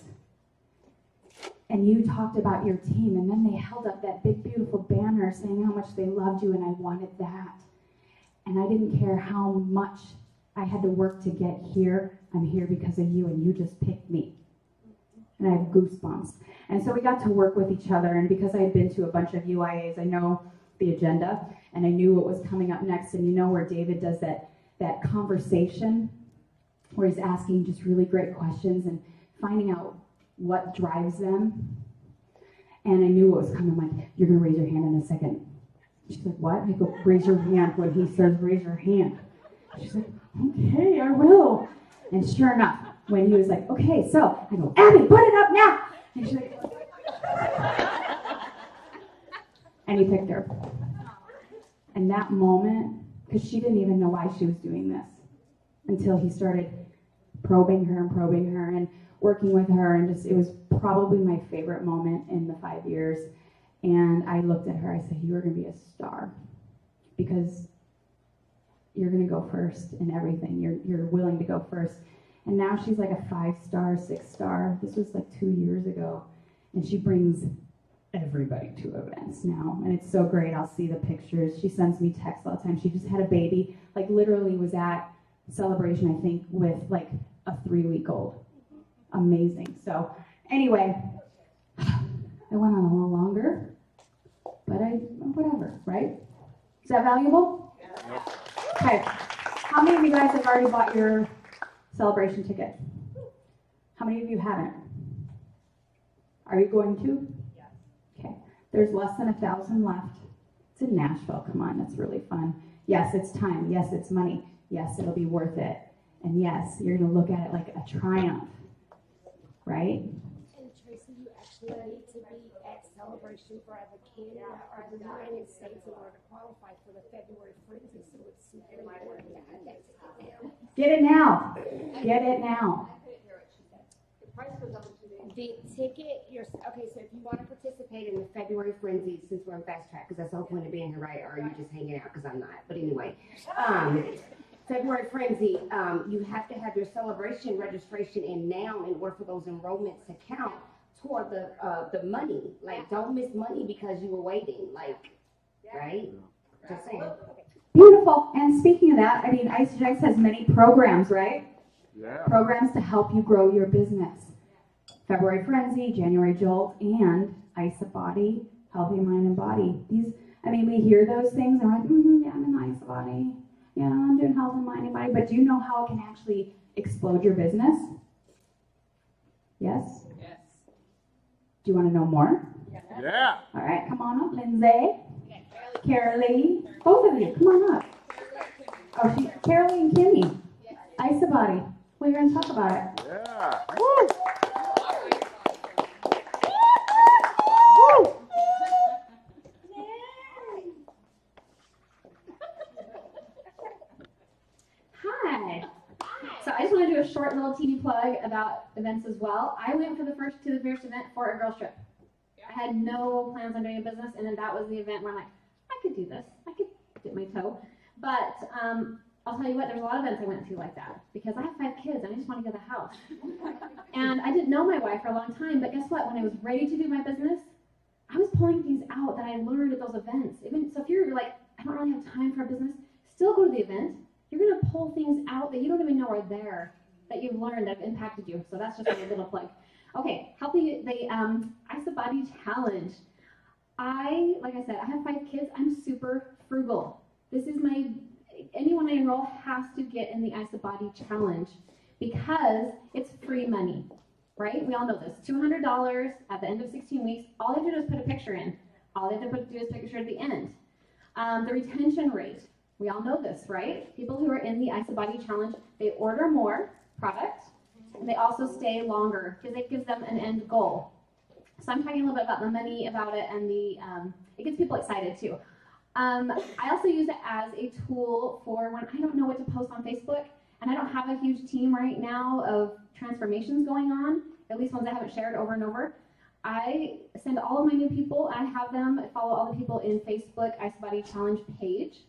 [SPEAKER 14] And you talked about your team, and then they held up that big, beautiful banner saying how much they loved you, and I wanted that. And I didn't care how much I had to work to get here. I'm here because of you, and you just picked me. And I have goosebumps. And so we got to work with each other, and because I had been to a bunch of UIAs, I know the agenda, and I knew what was coming up next. And where David does that conversation where he's asking just really great questions and finding out what drives them. And I knew what was coming. I'm like, you're going to raise your hand in a second. She's like, what? I go, raise your hand when he says raise your hand. She's like, okay, I will. And sure enough, when he was like, okay, so, I go, Abby, put it up now. And she's like, and he picked her. And that moment, because she didn't even know why she was doing this until he started probing her and working with her, and it was probably my favorite moment in the 5 years. And I looked at her, I said, you are going to be a star because you're going to go first in everything. You're willing to go first. And now she's like a 5-star, 6-star. This was like 2 years ago. And she brings everybody to events now. And it's so great. I'll see the pictures. She sends me texts all the time. She just had a baby, like literally was at Celebration, I think, with like a 3-week-old. Amazing. So anyway, I went on a little longer, but whatever, right? Is that valuable? Yeah. Okay. How many of you guys have already bought your Celebration ticket? How many of you haven't? Are you going to? Yes. Okay. There's less than 1,000 left. It's in Nashville. Come on, that's really fun. Yes, it's time. Yes, it's money. Yes, it'll be worth it. And yes, you're going to look at it like a triumph, right?
[SPEAKER 3] And Tracy, you actually need to be at Celebration for either Canada or the United States in order to qualify for the February frenzy. So it's super important.
[SPEAKER 14] Get it now. Get it now.
[SPEAKER 3] The ticket, okay, so if you want to participate in the February frenzy, since we're on fast track, because that's the whole point of being here, right? Or are you just hanging out? Because I'm not. But anyway, February frenzy, you have to have your Celebration registration in now in order for those enrollments to count toward the money. Like, don't miss money because you were waiting. Like, right? Just saying.
[SPEAKER 14] Beautiful. And speaking of that, I mean, ICJX has many programs, right?
[SPEAKER 7] Yeah.
[SPEAKER 14] Programs to help you grow your business. February Frenzy, January Jolt, and ISA Body, Healthy Mind and Body. These, I mean, we hear those things and we're like, yeah, I'm in ISA Body. Yeah, I'm doing Health and Mind and Body. But do you know how it can actually explode your business? Yes? Yes. Do you want to know more?
[SPEAKER 7] Yeah.
[SPEAKER 14] All right, come on up, Lindsay. Carolee. Both of you, come on up. Oh, Carolee and Kimmy. ISA Body. Well, you're going to talk about it.
[SPEAKER 7] Yeah.
[SPEAKER 14] Woo!
[SPEAKER 29] Hi. So I just want to do a short little teeny plug about events as well. I went to the first event for a girls trip. I had no plans on doing a business, and then that was the event where I'm like, I could do this. I could dip my toe. But I'll tell you what, there's a lot of events I went to like that because I have 5 kids and I just want to get a house. And I didn't know my wife for a long time, but guess what? When I was ready to do my business, I was pulling things out that I learned at those events. So if you're like, I don't really have time for a business, still go to the event. You're going to pull things out that you don't even know are there that you've learned that have impacted you. So that's just a little plug. Okay, helping the ISA Body Challenge. Like I said, I have 5 kids. I'm super frugal. This is anyone I enroll has to get in the ISA Body Challenge because it's free money, right? We all know this. $200 at the end of 16 weeks. All they have to do is put a picture in. All they have to do is put a picture at the end. The retention rate. We all know this, right? People who are in the ISA Body Challenge, they order more product, and they also stay longer because it gives them an end goal. So I'm talking a little bit about the money about it, and it gets people excited too. I also use it as a tool for when I don't know what to post on Facebook, and I don't have a huge team right now of transformations going on, at least ones I haven't shared over and over. I send all of my new people, I have them follow all the people in Facebook Ice Body Challenge page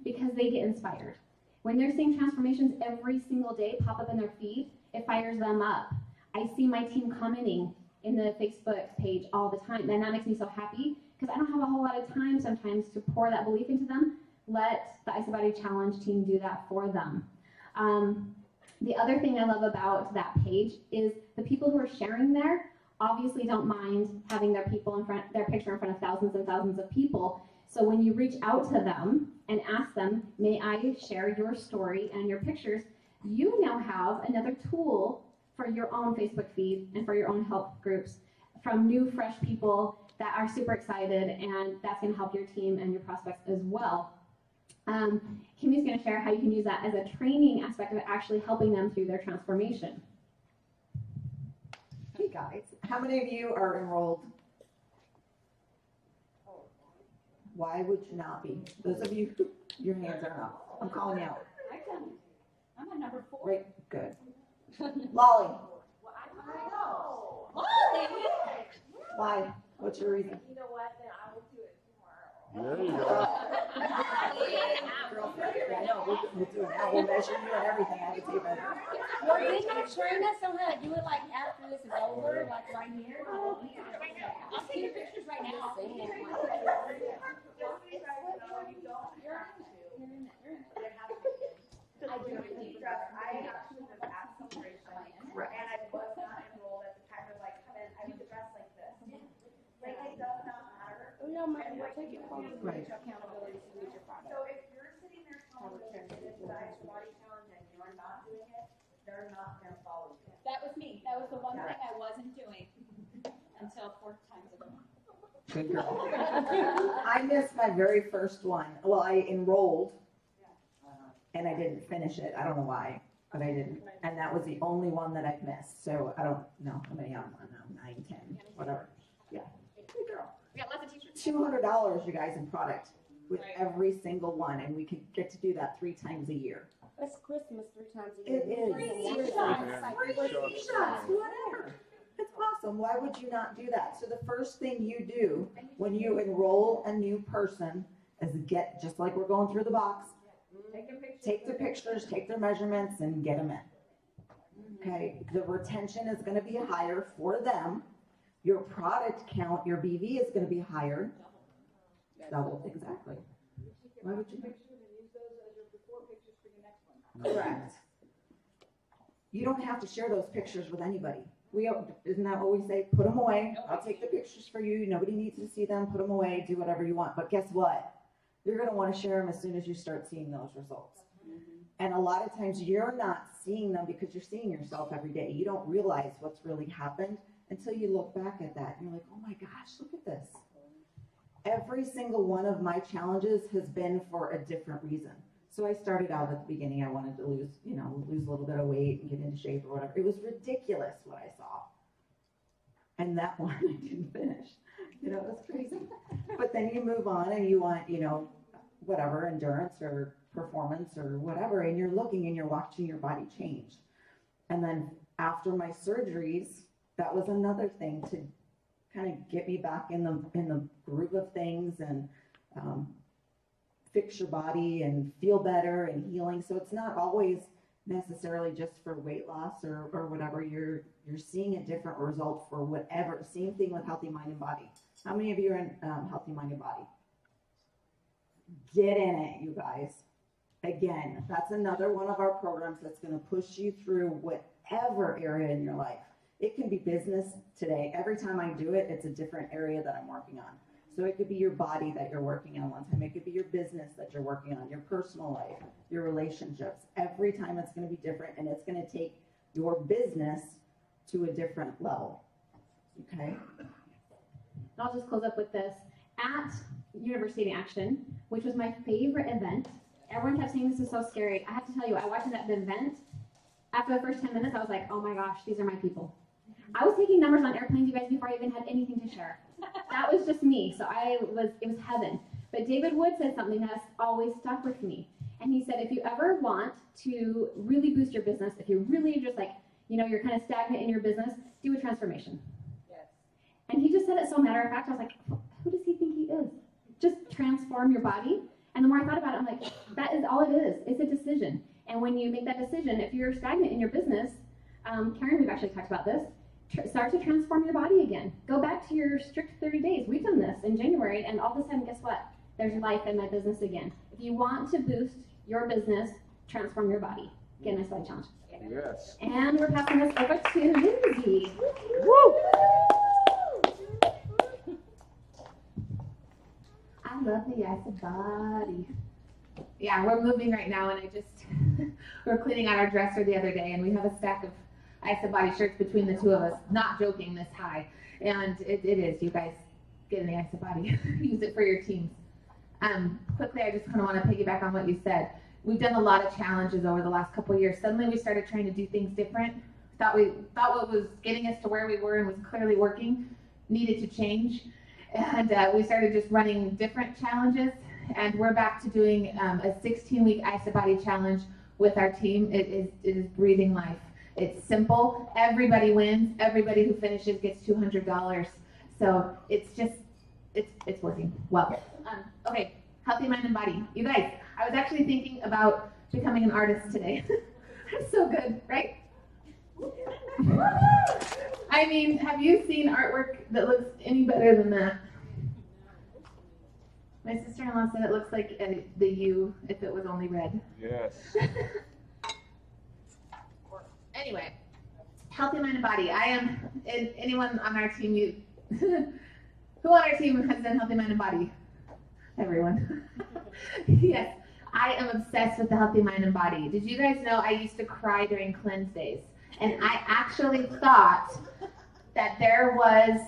[SPEAKER 29] because they get inspired. When they're seeing transformations every single day pop up in their feed, it fires them up. I see my team commenting in the Facebook page all the time, and that makes me so happy because I don't have a whole lot of time sometimes to pour that belief into them. Let the Ice Body Challenge team do that for them. The other thing I love about that page is the people who are sharing there obviously don't mind having their picture in front of thousands and thousands of people. So when you reach out to them and ask them, may I share your story and your pictures, you now have another tool for your own Facebook feed and for your own help groups from new, fresh people that are super excited, and that's going to help your team and your prospects as well. Kimmy's going to share how you can use that as a training aspect of actually helping them through their transformation.
[SPEAKER 17] Hey guys, how many of you are enrolled? Why would you not be? Those of you, your hands are up. I'm calling you out.
[SPEAKER 9] I'm on number 4.
[SPEAKER 17] Great, good. Lolly, why? What's your reason?
[SPEAKER 11] You know what? Then I will do it
[SPEAKER 7] There you go.
[SPEAKER 17] I know, we'll do it now. We'll measure you and everything. I have a tape measure.
[SPEAKER 3] Well, didn't you train us on how to do it like after this is over, like right here? I'll take your pictures right now.
[SPEAKER 11] I actually was at celebration, and I was not enrolled at the time. Of like, come in, I was dressed like this. Like, it does not matter.
[SPEAKER 3] No matter what, take your photos and
[SPEAKER 17] Right.
[SPEAKER 3] get your accountability to meet your product.
[SPEAKER 11] So if you're sitting there telling me that it's the Ice Body Challenge and you're not doing it, they're not going to follow you.
[SPEAKER 9] That was me. That was the one thing I wasn't doing until 4 times ago.
[SPEAKER 17] Good girl. I missed my very first one. Well, I enrolled and I didn't finish it. I don't know why, but I didn't. And that was the only one that I've missed. So I don't know how many I'm on now, 9, 10, whatever. Yeah. Good girl.
[SPEAKER 9] We got lots of teachers.
[SPEAKER 17] $200, you guys, in product with every single one. And we could get to do that 3 times a year.
[SPEAKER 3] It's Christmas 3 times a year.
[SPEAKER 17] It is.
[SPEAKER 3] Free
[SPEAKER 17] Free shots, whatever. It's awesome. Why would you not do that? So the first thing you do when you enroll a new person is get, just like we're going through the box, take the pictures, take their measurements, and get them in. Okay, the retention is going to be higher for them. Your product count, your BV is going to be higher. Double, exactly. Why would you? Correct. You don't have to share those pictures with anybody. Isn't that what we say? Put them away. I'll take the pictures for you. Nobody needs to see them. Put them away. Do whatever you want. But guess what? You're going to want to share them as soon as you start seeing those results. And a lot of times you're not seeing them because you're seeing yourself every day. You don't realize what's really happened until you look back at that and you're like, oh my gosh, look at this. Every single one of my challenges has been for a different reason. So I started out at the beginning, I wanted to lose a little bit of weight and get into shape or whatever. It was ridiculous what I saw. And that one I didn't finish. It was crazy. But then you move on and you want, whatever, endurance or performance or whatever, and you're looking and you're watching your body change. And then after my surgeries, that was another thing to kind of get me back in the groove of things and fix your body and feel better and healing. So it's not always necessarily just for weight loss or whatever. You're seeing a different result for whatever. Same thing with Healthy Mind and Body. How many of you are in Healthy Mind and Body? Get in it, you guys. Again, that's another one of our programs that's going to push you through whatever area in your life. It can be business today. Every time I do it, it's a different area that I'm working on. So it could be your body that you're working on one time. It could be your business that you're working on, your personal life, your relationships. Every time it's going to be different, and it's going to take your business to a different level. Okay?
[SPEAKER 29] I'll just close up with this. At University in Action, which was my favorite event, everyone kept saying this is so scary. I have to tell you, I watched that event. After the first 10 minutes, I was like, oh my gosh, these are my people. I was taking numbers on airplanes, you guys, before I even had anything to share. That was just me. So it was heaven. But David Wood said something that's always stuck with me. And he said, if you ever want to really boost your business, if you're really just like, you're kind of stagnant in your business, do a transformation. Yes. And he just said it so matter of fact. I was like, who does he think he is? Just transform your body. And the more I thought about it, I'm like, that is all it is. It's a decision. And when you make that decision, if you're stagnant in your business, Karen, we've actually talked about this, start to transform your body again. Go back to your strict 30 days. We've done this in January, and all of a sudden, guess what? There's life in my business again. If you want to boost your business, transform your body. Get a nice body challenge.
[SPEAKER 7] Yes.
[SPEAKER 29] And we're passing this over to Lindsay. Woo! I love the acid body.
[SPEAKER 1] Yeah, we're moving right now, and we're cleaning out our dresser the other day, and we have a stack of acid body shirts between the two of us, not joking, this high. And it is, you guys get in the acid body. Use it for your teams. Quickly, I just kind of want to piggyback on what you said. We've done a lot of challenges over the last couple of years. Suddenly we started trying to do things different. Thought what was getting us to where we were and was clearly working needed to change. And we started just running different challenges. And we're back to doing a 16-week acid body challenge with our team. It is breathing life. It's simple. Everybody wins. Everybody who finishes gets $200. So it's working well. Okay, healthy mind and body. You guys, I was actually thinking about becoming an artist today. I'm so good, right? I mean, have you seen artwork that looks any better than that? My sister-in-law said it looks like the U if it was only red.
[SPEAKER 7] Yes.
[SPEAKER 1] Anyway, healthy mind and body. I am, anyone on our team, who on our team has done healthy mind and body? Everyone. Yes, I am obsessed with the healthy mind and body. Did you guys know I used to cry during cleanse days? And I actually thought that there was,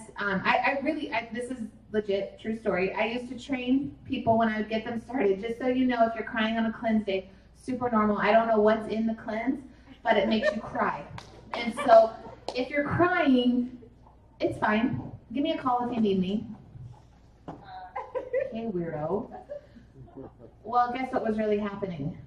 [SPEAKER 1] this is legit, true story. I used to train people when I would get them started, just so you know, if you're crying on a cleanse day, super normal. I don't know what's in the cleanse, but it makes you cry. And so if you're crying, it's fine. Give me a call if you need me. Hey, weirdo. Well, guess what was really happening?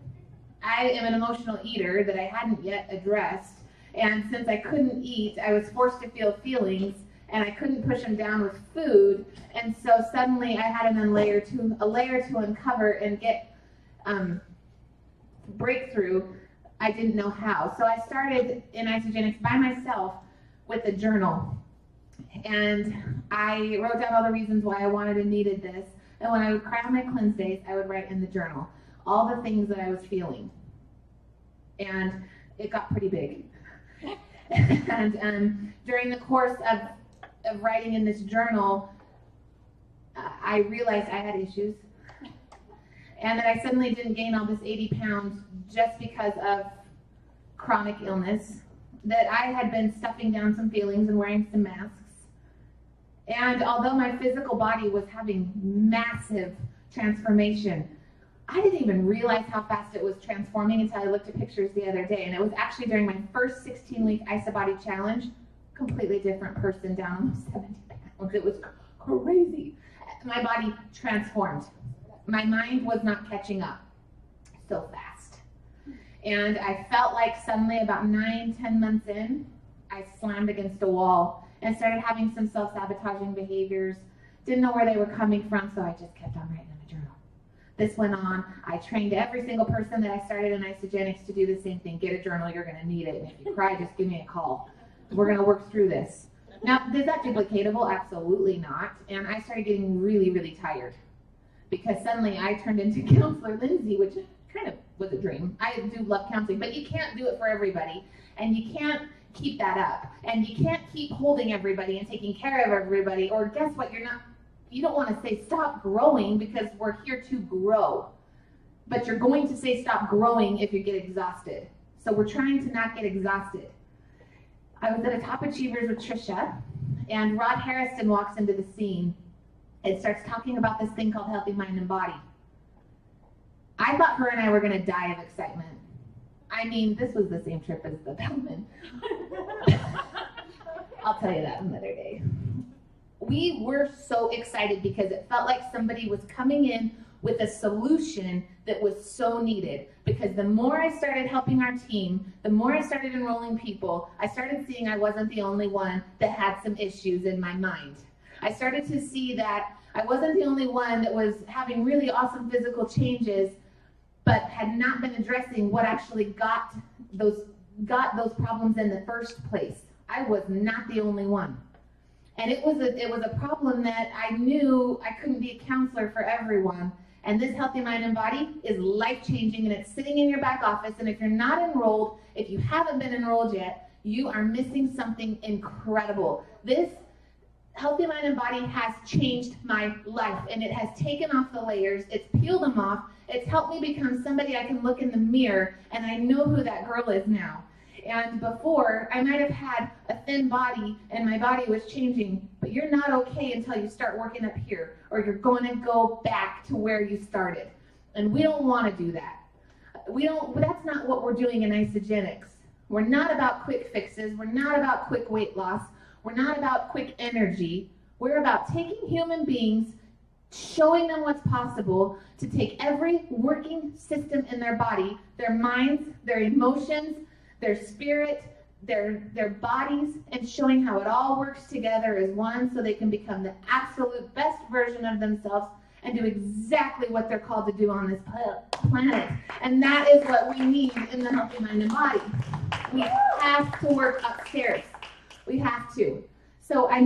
[SPEAKER 1] I am an emotional eater that I hadn't yet addressed. And since I couldn't eat, I was forced to feel feelings, and I couldn't push them down with food. And so suddenly I had a layer to uncover and get breakthrough. I didn't know how. So I started in Isogenics by myself with a journal. And I wrote down all the reasons why I wanted and needed this. And when I would cry on my cleanse days, I would write in the journal all the things that I was feeling. And it got pretty big. And during the course of writing in this journal, I realized I had issues. And that I suddenly didn't gain all this 80 pounds just because of chronic illness. That I had been stuffing down some feelings and wearing some masks. And although my physical body was having massive transformation, I didn't even realize how fast it was transforming until I looked at pictures the other day. And it was actually during my first 16-week Isabody challenge, completely different person, down almost 70 pounds. It was crazy. My body transformed. My mind was not catching up so fast. And I felt like suddenly about 9-10 months in, I slammed against a wall and started having some self-sabotaging behaviors. Didn't know where they were coming from, so I just kept on writing in my journal. This went on. I trained every single person that I started in Isogenics to do the same thing. Get a journal, you're going to need it. And if you cry, just give me a call. We're going to work through this. Now, is that duplicatable? Absolutely not. And I started getting really, really tired because suddenly I turned into Counselor Lindsay, which kind of was a dream. I do love counseling, but you can't do it for everybody. And you can't keep that up. And you can't keep holding everybody and taking care of everybody. Or guess what? You don't want to say stop growing because we're here to grow. But you're going to say stop growing if you get exhausted. So we're trying to not get exhausted. I was at a Top Achievers with Trisha, and Rod Harrison walks into the scene and starts talking about this thing called healthy mind and body. I thought her and I were going to die of excitement. I mean, this was the same trip as the Bellman. I'll tell you that another day. We were so excited because it felt like somebody was coming in with a solution that was so needed. Because the more I started helping our team, the more I started enrolling people, I started seeing I wasn't the only one that had some issues in my mind. I started to see that I wasn't the only one that was having really awesome physical changes, but had not been addressing what actually got those problems in the first place. I was not the only one. And it was a problem that I knew I couldn't be a counselor for everyone. And this Healthy Mind and Body is life-changing, and it's sitting in your back office. And if you're not enrolled, if you haven't been enrolled yet, you are missing something incredible. This Healthy Mind and Body has changed my life, and it has taken off the layers. It's peeled them off. It's helped me become somebody I can look in the mirror, and I know who that girl is now. And before, I might have had a thin body and my body was changing, but you're not okay until you start working up here, or you're going to go back to where you started. And we don't want to do that. That's not what we're doing in Isogenics. We're not about quick fixes. We're not about quick weight loss. We're not about quick energy. We're about taking human beings, showing them what's possible to take every working system in their body, their minds, their emotions, their spirit, their bodies, and showing how it all works together as one so they can become the absolute best version of themselves and do exactly what they're called to do on this planet. And that is what we need in the Healthy Mind and Body. We have to work upstairs. We have to. So I'm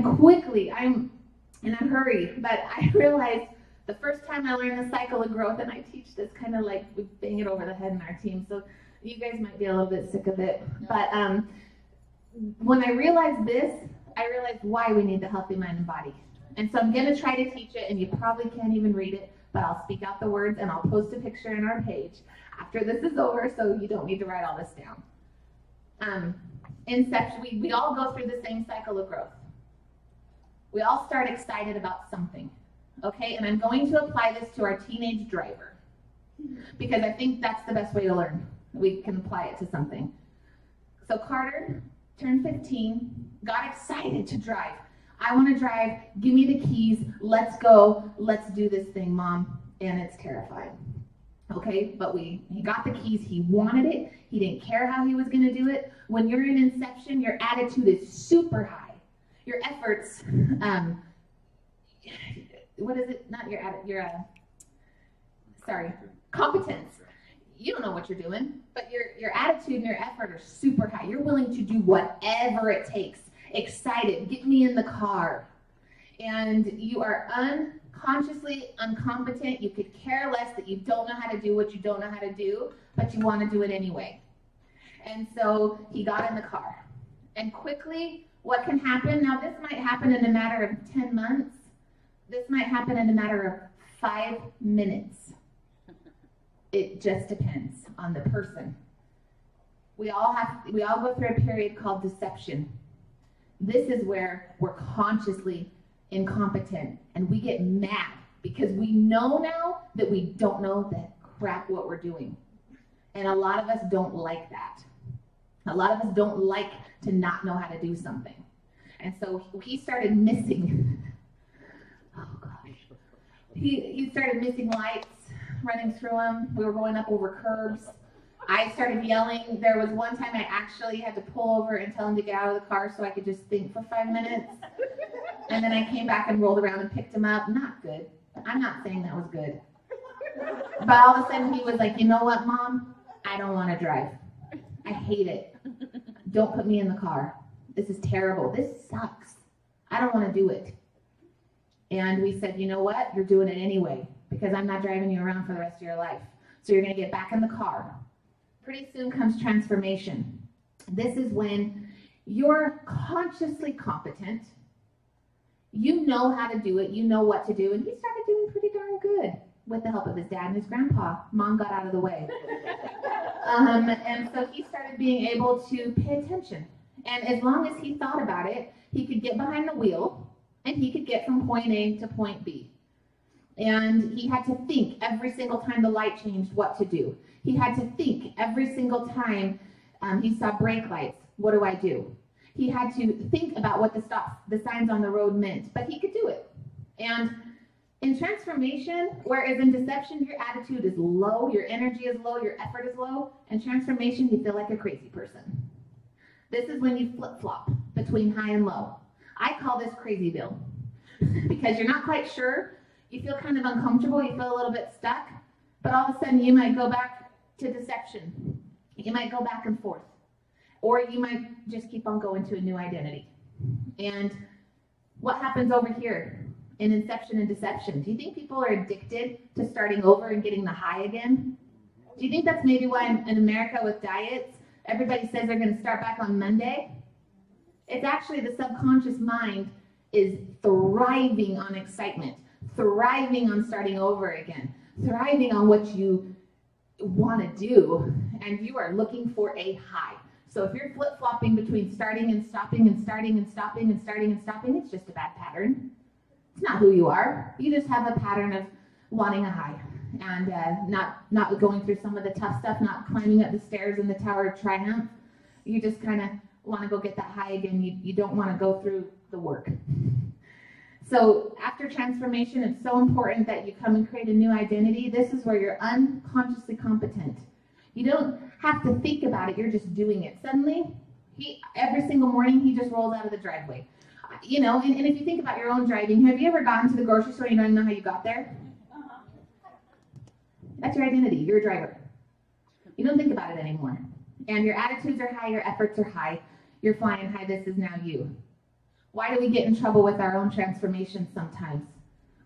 [SPEAKER 1] in a hurry, but I realized the first time I learned the cycle of growth, and I teach this kind of like we bang it over the head in our team, so you guys might be a little bit sick of it. But when I realized this, I realized why we need the Healthy Mind and Body. And so I'm going to try to teach it, and you probably can't even read it, but I'll speak out the words, and I'll post a picture in our page after this is over, so you don't need to write all this down. Inception, we all go through the same cycle of growth. We all start excited about something, okay? And I'm going to apply this to our teenage driver because I think that's the best way to learn. We can apply it to something. So Carter turned 15, got excited to drive. I want to drive, give me the keys, let's go, let's do this thing, Mom. And it's terrifying. Okay, but he got the keys, he wanted it, he didn't care how he was going to do it. When you're in Inception, your attitude is super high. Your efforts, what is it? Not your attitude, competence. You don't know what you're doing, but your attitude and your effort are super high. You're willing to do whatever it takes. Excited, get me in the car. And you are unconsciously incompetent. You could care less that you don't know how to do what you don't know how to do, but you want to do it anyway. And so he got in the car. And quickly, what can happen? Now, this might happen in a matter of 10 months. This might happen in a matter of 5 minutes. It just depends on the person. We all go through a period called deception. This is where we're consciously incompetent and we get mad because we know now that we don't know the crap what we're doing. And a lot of us don't like that. A lot of us don't like to not know how to do something. And so he started missing, oh gosh, he started missing lights, running through them. We were going up over curbs. I started yelling. There was one time I actually had to pull over and tell him to get out of the car so I could just think for 5 minutes. And then I came back and rolled around and picked him up. Not good. I'm not saying that was good. But all of a sudden he was like, you know what, Mom? I don't want to drive. I hate it. Don't put me in the car. This is terrible. This sucks. I don't want to do it. And we said, you know what? You're doing it anyway because I'm not driving you around for the rest of your life. So you're going to get back in the car. Pretty soon comes transformation. This is when you're consciously competent. You know how to do it. You know what to do. And he started doing pretty darn good with the help of his dad and his grandpa. Mom got out of the way. And so he started being able to pay attention. And as long as he thought about it, he could get behind the wheel and he could get from point A to point B. And he had to think every single time the light changed what to do. He had to think every single time he saw brake lights, what do I do? he had to think about what the signs on the road meant, but he could do it. And in transformation, whereas in deception, your attitude is low, your energy is low, your effort is low, in transformation, you feel like a crazy person. This is when you flip-flop between high and low. I call this Crazyville because you're not quite sure. You feel kind of uncomfortable. You feel a little bit stuck. But all of a sudden, you might go back to deception. You might go back and forth. Or you might just keep on going to a new identity. And what happens over here in inception and deception? Do you think people are addicted to starting over and getting the high again? Do you think that's maybe why in America with diets, everybody says they're going to start back on Monday? It's actually the subconscious mind is thriving on excitement, thriving on starting over again, thriving on what you want to do, and you are looking for a high. So if you're flip-flopping between starting and stopping and starting and stopping and starting and stopping, it's just a bad pattern. It's not who you are. You just have a pattern of wanting a high and not going through some of the tough stuff, not climbing up the stairs in the Tower of Triumph. You just kind of want to go get that high again. You don't want to go through the work. So after transformation, it's so important that you come and create a new identity. This is where you're unconsciously competent. You don't have to think about it. You're just doing it. Suddenly, every single morning, he just rolls out of the driveway. You know, and if you think about your own driving, have you ever gotten to the grocery store and you don't even know how you got there? That's your identity. You're a driver. You don't think about it anymore. And your attitudes are high, your efforts are high, you're flying high, this is now you. Why do we get in trouble with our own transformation sometimes?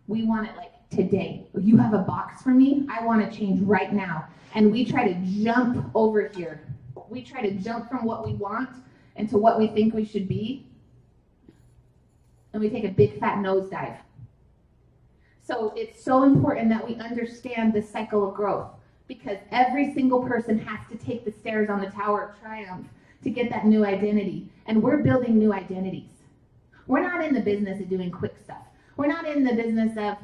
[SPEAKER 1] We want it like today. You have a box for me, I want to change right now. And we try to jump over here. We try to jump from what we want into what we think we should be. And we take a big fat nosedive. So it's so important that we understand the cycle of growth, because every single person has to take the stairs on the Tower of Triumph to get that new identity. And we're building new identities. We're not in the business of doing quick stuff. We're not in the business of,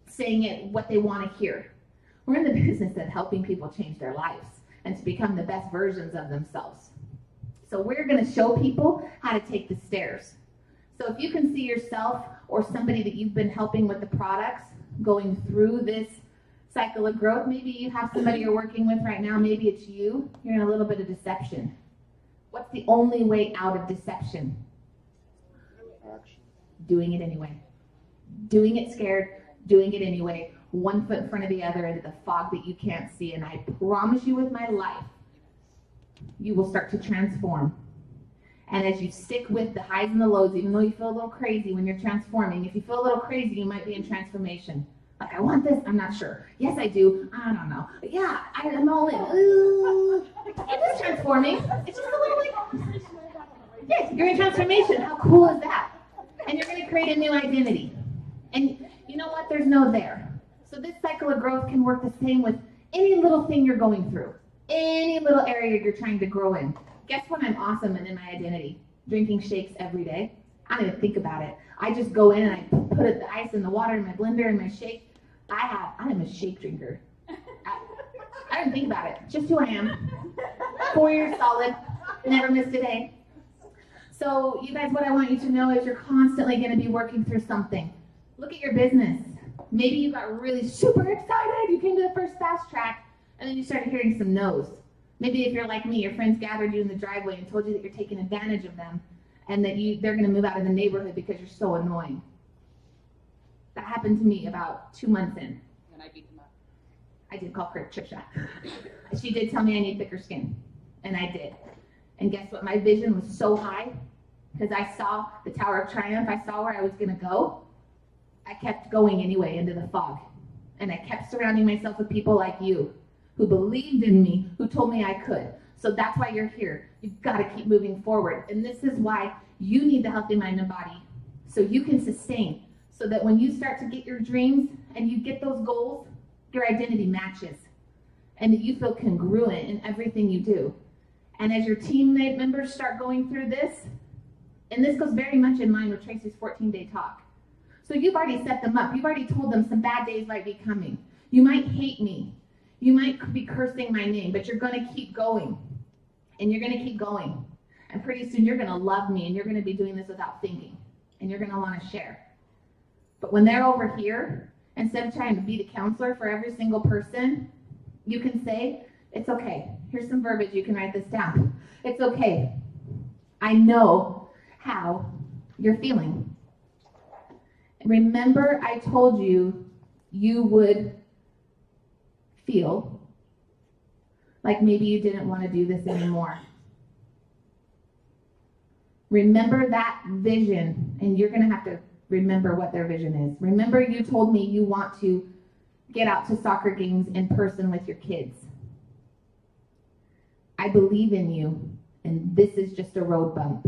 [SPEAKER 1] saying it what they want to hear. We're in the business of helping people change their lives and to become the best versions of themselves. So we're going to show people how to take the stairs. So if you can see yourself or somebody that you've been helping with the products going through this cycle of growth, maybe you have somebody you're working with right now, maybe it's you, you're in a little bit of deception. What's the only way out of deception?
[SPEAKER 7] Action.
[SPEAKER 1] Doing it anyway. Doing it scared, doing it anyway, one foot in front of the other into the fog that you can't see. And I promise you with my life, you will start to transform. And as you stick with the highs and the lows, even though you feel a little crazy when you're transforming, if you feel a little crazy, you might be in transformation. Like, I want this, I'm not sure. Yes, I do, I don't know. But yeah, I'm all in. Ooh. It is transforming. It's just a little like, yes, you're in transformation. How cool is that? And you're going to create a new identity. And you know what? There's no there. So this cycle of growth can work the same with any little thing you're going through, any little area you're trying to grow in. Guess what? I'm awesome in my identity. Drinking shakes every day. I don't even think about it. I just go in and I put the ice in the water in my blender and my shake. I am a shake drinker. I don't think about it. Just who I am. 4 years solid. Never missed a day. So you guys, what I want you to know is you're constantly going to be working through something. Look at your business. Maybe you got really super excited. You came to the first fast track and then you started hearing some no's. Maybe if you're like me, your friends gathered you in the driveway and told you that you're taking advantage of them and that they're going to move out of the neighborhood because you're so annoying. That happened to me about 2 months in.
[SPEAKER 10] And I beat them up.
[SPEAKER 1] I did call Trisha. She did tell me I need thicker skin, and I did. And guess what? My vision was so high because I saw the Tower of Triumph. I saw where I was going to go. I kept going anyway into the fog. And I kept surrounding myself with people like you who believed in me, who told me I could. So that's why you're here. You've got to keep moving forward. And this is why you need the healthy mind and body so you can sustain. So that when you start to get your dreams and you get those goals, your identity matches. And that you feel congruent in everything you do. And as your teammate members start going through this, and this goes very much in line with Tracy's 14-day talk. So you've already set them up. You've already told them some bad days might be coming. You might hate me. You might be cursing my name, but you're going to keep going. And you're going to keep going. And pretty soon you're going to love me and you're going to be doing this without thinking. And you're going to want to share. But when they're over here, instead of trying to be the counselor for every single person, you can say, it's okay. Here's some verbiage. You can write this down. It's okay. I know how you're feeling. Remember, I told you you would feel like maybe you didn't want to do this anymore. Remember that vision, and you're going to have to remember what their vision is. Remember, you told me you want to get out to soccer games in person with your kids. I believe in you, and this is just a road bump.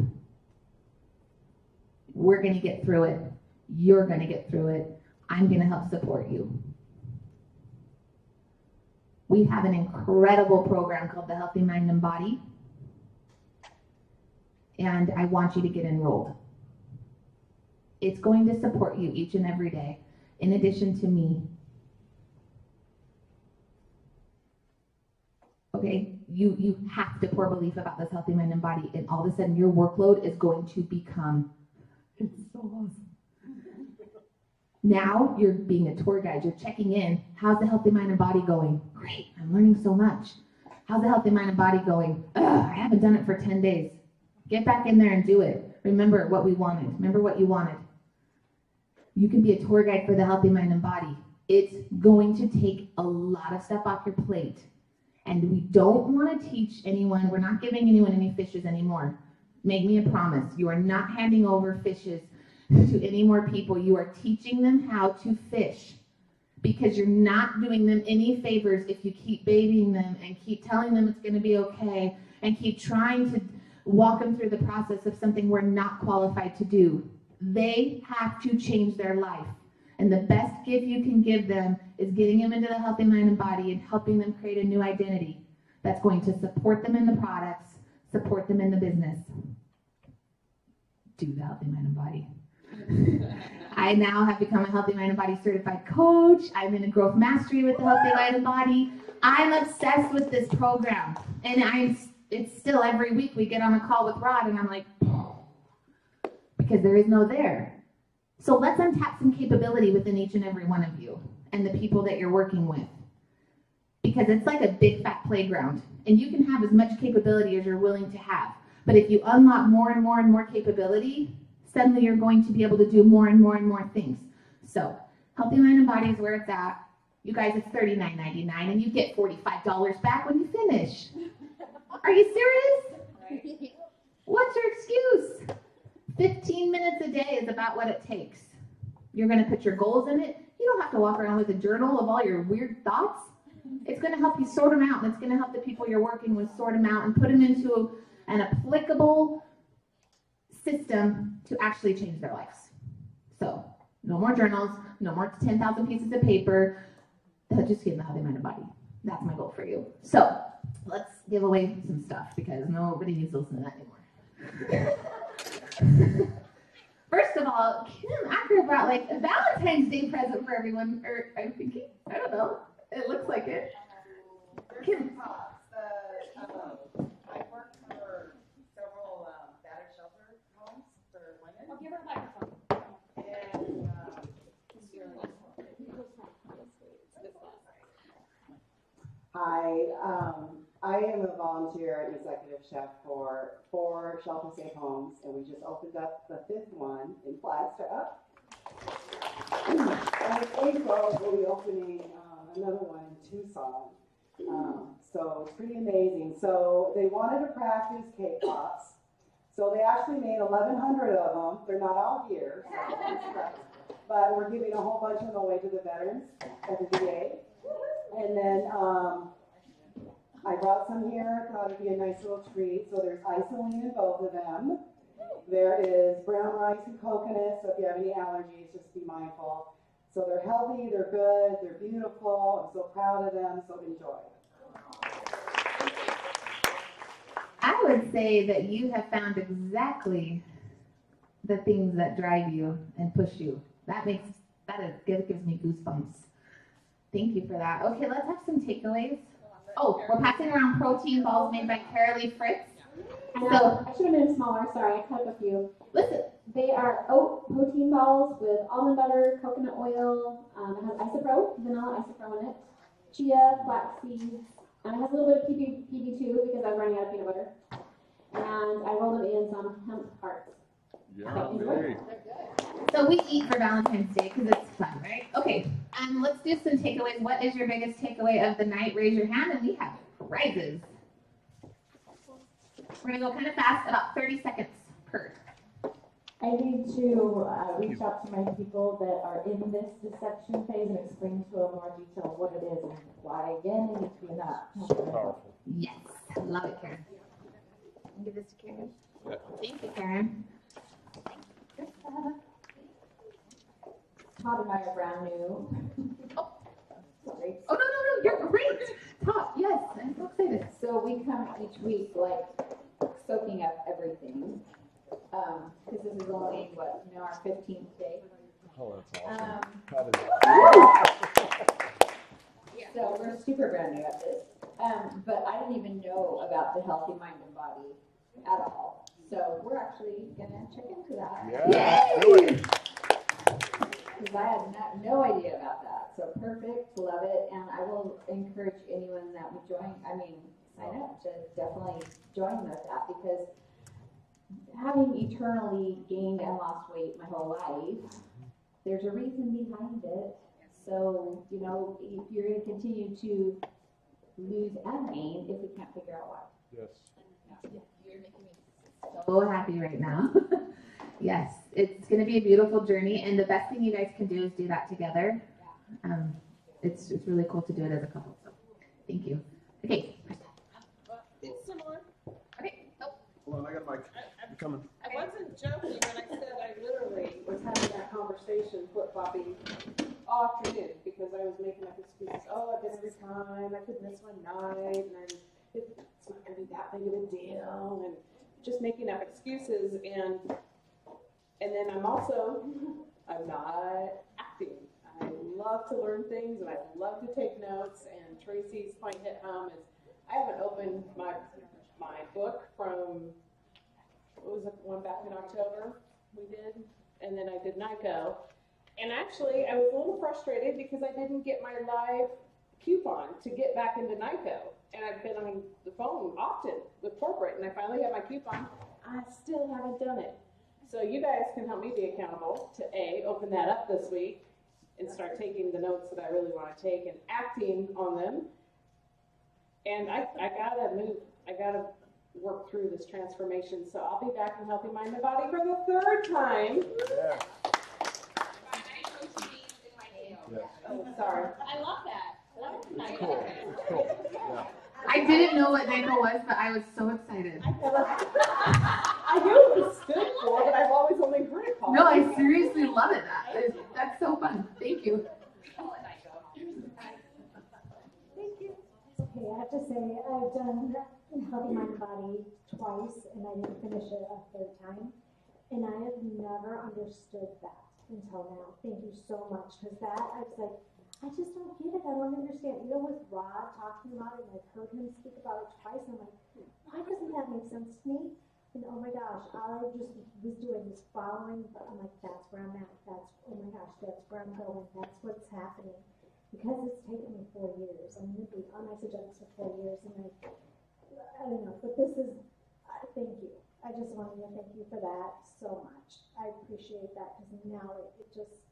[SPEAKER 1] We're going to get through it. You're going to get through it. I'm going to help support you. We have an incredible program called the Healthy Mind and Body, and I want you to get enrolled. It's going to support you each and every day, in addition to me. Okay, you have to pour belief about this Healthy Mind and Body, and all of a sudden your workload is going to become, it's so awesome. Now you're being a tour guide, you're checking in. How's the Healthy Mind and Body going? Great, I'm learning so much. How's the Healthy Mind and Body going? I haven't done it for 10 days. Get back in there and do it. Remember what we wanted. Remember what you wanted. You can be a tour guide for the Healthy Mind and Body. It's going to take a lot of stuff off your plate. And we don't want to teach anyone, we're not giving anyone any fishes anymore. Make me a promise. You are not handing over fishes to any more people. You are teaching them how to fish, because you're not doing them any favors if you keep babying them and keep telling them it's going to be okay and keep trying to walk them through the process of something we're not qualified to do. They have to change their life. And the best gift you can give them is getting them into the Healthy Mind and Body and helping them create a new identity that's going to support them in the products, support them in the business. Do the Healthy Mind and Body. I now have become a Healthy Mind and Body certified coach. I'm in a growth mastery with the Healthy Mind and Body. I'm obsessed with this program. And it's still every week we get on a call with Rod and I'm like, because there is no there. So let's untap some capability within each and every one of you and the people that you're working with. Because it's like a big fat playground. And you can have as much capability as you're willing to have. But if you unlock more and more and more capability, suddenly you're going to be able to do more and more and more things. So Healthy Mind and Body is where it's at. You guys, it's $39.99 and you get $45 back when you finish. Are you serious? What's your excuse? 15 minutes a day is about what it takes. You're going to put your goals in it. You don't have to walk around with a journal of all your weird thoughts. It's going to help you sort them out, and it's going to help the people you're working with sort them out and put them into an applicable system to actually change their lives. So no more journals, no more 10,000 pieces of paper. Just get in the Healthy Mind and Body. That's my goal for you. So let's give away some stuff because nobody needs to listen to that anymore. First of all, Kim Acker brought like a Valentine's Day present for everyone, or I'm thinking, I don't know, it looks like it. Kim.
[SPEAKER 18] I worked for several battered shelter homes for women.
[SPEAKER 9] Oh, give her a microphone.
[SPEAKER 18] And I am a volunteer and executive chef for 4 shelter-safe homes, and we just opened up the 5th one in Flagstaff. And in April, we'll be opening another one in Tucson. So it's pretty amazing. So they wanted to practice cake pops. So they actually made 1,100 of them. They're not all here. But we're giving a whole bunch of them away to the veterans at the VA. And then I brought some here. Thought it'd be a nice little treat. So there's isolene in both of them. There is brown rice and coconut. So if you have any allergies, just be mindful. So they're healthy, they're good, they're beautiful. I'm so proud of them. So enjoy.
[SPEAKER 1] I would say that you have found exactly the things that drive you and push you. That gives me goosebumps. Thank you for that. Okay, let's have some takeaways. Oh, we're passing around protein balls made by Carolee Fritz. So
[SPEAKER 8] I should have been smaller. Sorry, I cut up a few.
[SPEAKER 1] listen,
[SPEAKER 8] They are oat protein balls with almond butter, coconut oil. It has isopro, vanilla isopro in it, chia, flax seeds, and it has a little bit of PB2 because I was running out of peanut butter. And I rolled them in some hemp hearts.
[SPEAKER 7] Yummy.
[SPEAKER 1] so we eat for Valentine's Day because it's fun, right? Okay, let's do some takeaways. What is your biggest takeaway of the night? Raise your hand, and we have prizes. We're gonna go kind of fast, about 30 seconds per.
[SPEAKER 8] I need to reach out to my people that are in this deception phase and explain to them more detail what it is and why again it needs to be that.
[SPEAKER 7] So powerful.
[SPEAKER 1] Yes, love it, Karen. I'll give this to Karen.
[SPEAKER 7] Yeah.
[SPEAKER 1] Thank you, Karen.
[SPEAKER 8] Todd and I are brand new. Sorry.
[SPEAKER 1] Oh, no, you're great. Top, yes, I'm so excited.
[SPEAKER 8] So we come each week like soaking up everything. Because this is only, our 15th day.
[SPEAKER 7] Oh, that's awesome. That is
[SPEAKER 8] So we're super brand new at this. But I didn't even know about the healthy mind and body at all. So we're actually going to check into that.
[SPEAKER 7] Yeah, do it.
[SPEAKER 8] Because I had no idea about that. So perfect, love it. And I will encourage anyone that would sign up to definitely join with that because having eternally gained and lost weight my whole life, there's a reason behind it. So, if you're going to continue to lose and gain, if we can't figure out why.
[SPEAKER 7] Yes.
[SPEAKER 1] You're making me so happy right now. Yes, it's going to be a beautiful journey, and the best thing you guys can do is do that together. It's really cool to do it as a couple. So, thank you. Okay.
[SPEAKER 19] It's similar.
[SPEAKER 1] Okay. Oh.
[SPEAKER 7] Hold on, I got a mic. I'm coming.
[SPEAKER 19] I wasn't joking when I said I literally was having that conversation flip-flopping all afternoon because I was making up excuses. Oh, I've been every time. I could miss one night, and it's not going to be that big of a deal, and just making up excuses. And then I'm not acting. I love to learn things, and I love to take notes. And Tracy's point hit home is I haven't opened my book from. What was the one back in October we did? And then I did NICO. And actually, I was a little frustrated because I didn't get my live coupon to get back into NICO. And I've been on the phone often with corporate, and I finally have my coupon. I still haven't done it. So you guys can help me be accountable to open that up this week and start taking the notes that I really want to take and acting on them. And I gotta move. I gotta work through this transformation. So I'll be back in Healthy Mind and Body for the third time.
[SPEAKER 7] Yeah.
[SPEAKER 19] Oh, sorry.
[SPEAKER 9] I love that.
[SPEAKER 7] It's cool. It's cool. Yeah.
[SPEAKER 1] I didn't know what NICO was, but I was so excited.
[SPEAKER 19] I knew it was stood for, but I've always only heard it called.
[SPEAKER 1] No, I seriously love it. That's so fun. Thank you.
[SPEAKER 8] Thank you. Okay, I have to say, I've done Healthy Mind and Body twice, and I didn't finish it a third time. And I have never understood that until now. Thank you so much, because I was like, I just don't get it. I don't understand. With Rod talking about it, and I've heard him speak about it twice, and I'm like, why doesn't that make sense to me? And oh my gosh, I just was doing this following, but I'm like, that's where I'm at. Oh my gosh, that's where I'm going. That's what's happening. Because it's taken me 4 years. I'm going to be on isogenics for 4 years, and I don't know, but this is, thank you. I just wanted to thank you for that so much. I appreciate that, because now it clicks.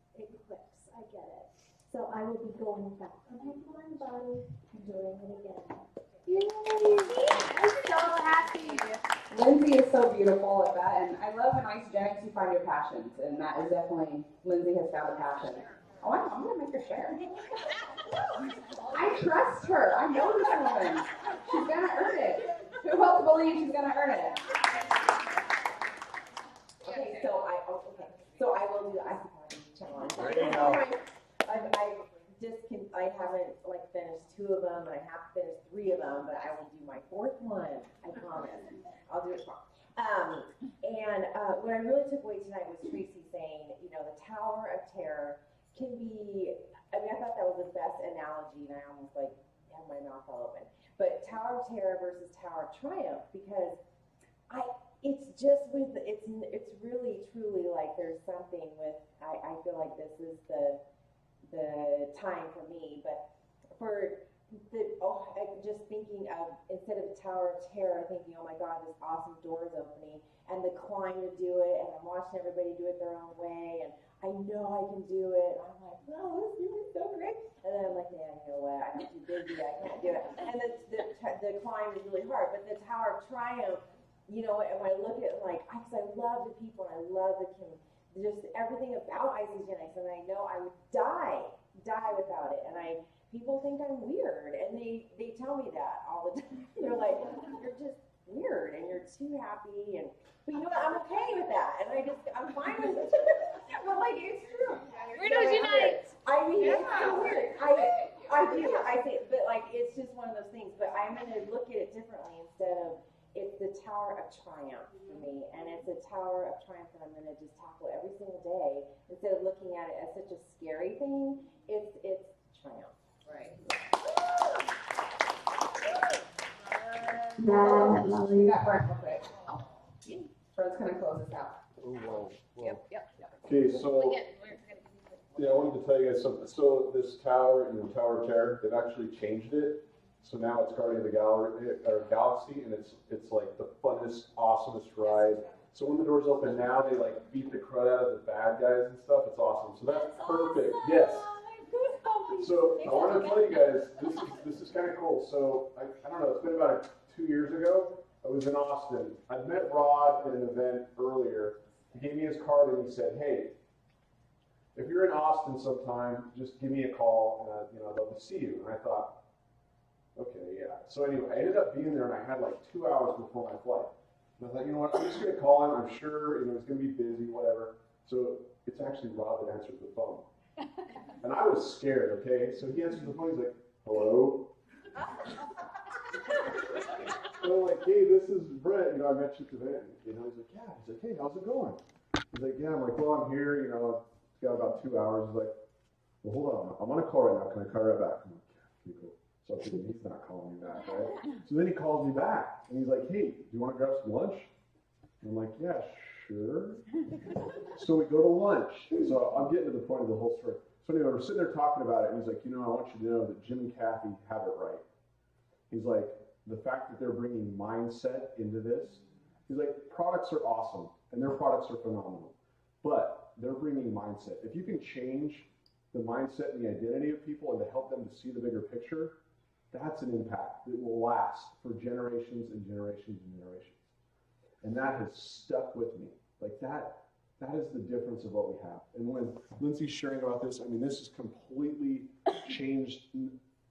[SPEAKER 8] I get it. So I will be going back on my body and doing it again.
[SPEAKER 10] Yay! I'm so happy. Lindsay is so beautiful at that, and I love in isogenics you find your passions, and that is definitely, Lindsay has found a passion. Oh, I'm going to make her share. I trust her. I know this woman. She's going to earn it. Who else believes she's going to earn it?
[SPEAKER 20] Okay, so I will do the ice challenge.
[SPEAKER 7] There you go.
[SPEAKER 20] I haven't finished 2 of them, and I have finished 3 of them, but I will do my 4th one. I promise. I'll do it tomorrow. And what I really took away tonight was Tracy saying, the Tower of Terror can be. I thought that was the best analogy, and I almost had my mouth all open. But Tower of Terror versus Tower of Triumph, because it's just with, it's really, truly like there's something with, I feel like this is the time for me, but for I'm just thinking of, instead of the Tower of Terror, thinking, oh my God, this awesome door is opening, and the climb to do it, and I'm watching everybody do it their own way, and I know I can do it. I'm like, wow, this is so great. And then I'm like, man, you know what? I'm too busy. I can't do it. And the climb is really hard, but the Tower of Triumph, you know, and when I look at it, like, because I love the people, and I love just everything about Isogenics, and I know I would die without it, and people think I'm weird, and they tell me that all the time. They're like, you're just weird, and you're too happy, but you know what? I'm okay with that, and I'm fine with it. But like, it's true.
[SPEAKER 1] Weirdos unite.
[SPEAKER 20] I mean, it's so weird. I think, but like, it's just one of those things. But I'm gonna look at it differently instead of it's the Tower of Triumph for me, and it's a Tower of Triumph that I'm gonna just tackle every single day instead of looking at it as such a scary thing. It's triumph. Right.
[SPEAKER 10] We got Brent real quick. Brent's gonna close us out.
[SPEAKER 4] Oh, whoa.
[SPEAKER 10] Yep.
[SPEAKER 4] Okay, so yeah, I wanted to tell you guys something. So this tower, Tower of Terror, they've actually changed it. So now it's Guardian of the Galaxy, and it's like the funnest, awesomest ride. So when the doors open now, they like beat the crud out of the bad guys and stuff. It's awesome. So that's perfect. Awesome. Yes. So I want to tell you guys, this is kind of cool. So I don't know, it's been about 2 years ago. I was in Austin. I'd met Rod at an event earlier. He gave me his card and he said, hey, if you're in Austin sometime, just give me a call and I'd love to see you. And I thought, okay, yeah. So anyway, I ended up being there and I had like 2 hours before my flight. And I thought, you know what, I'm just going to call him. I'm sure, he's going to be busy, whatever. So it's actually Rod that answered the phone. And I was scared, okay? So he answers the phone, he's like, hello? So I'm like, hey, this is Brett, I met you today. He's like, yeah. He's like, hey, how's it going? He's like, yeah. I'm like, well, I'm here, it's got about 2 hours. He's like, well, hold on, I'm on a call right now. Can I call right back? I'm like, yeah, can you go? So I'm thinking he's not calling me back, right? So then he calls me back, and he's like, hey, do you want to grab some lunch? And I'm like, yeah, sure. So we go to lunch. So I'm getting to the point of the whole story. So anyway, we're sitting there talking about it, and he's like, I want you to know that Jim and Kathy have it right. He's like, the fact that they're bringing mindset into this, he's like, products are awesome, and their products are phenomenal, but they're bringing mindset. If you can change the mindset and the identity of people and to help them to see the bigger picture, that's an impact that will last for generations and generations and generations. And that has stuck with me. Like that is the difference of what we have. And when Lindsay's sharing about this, this has completely changed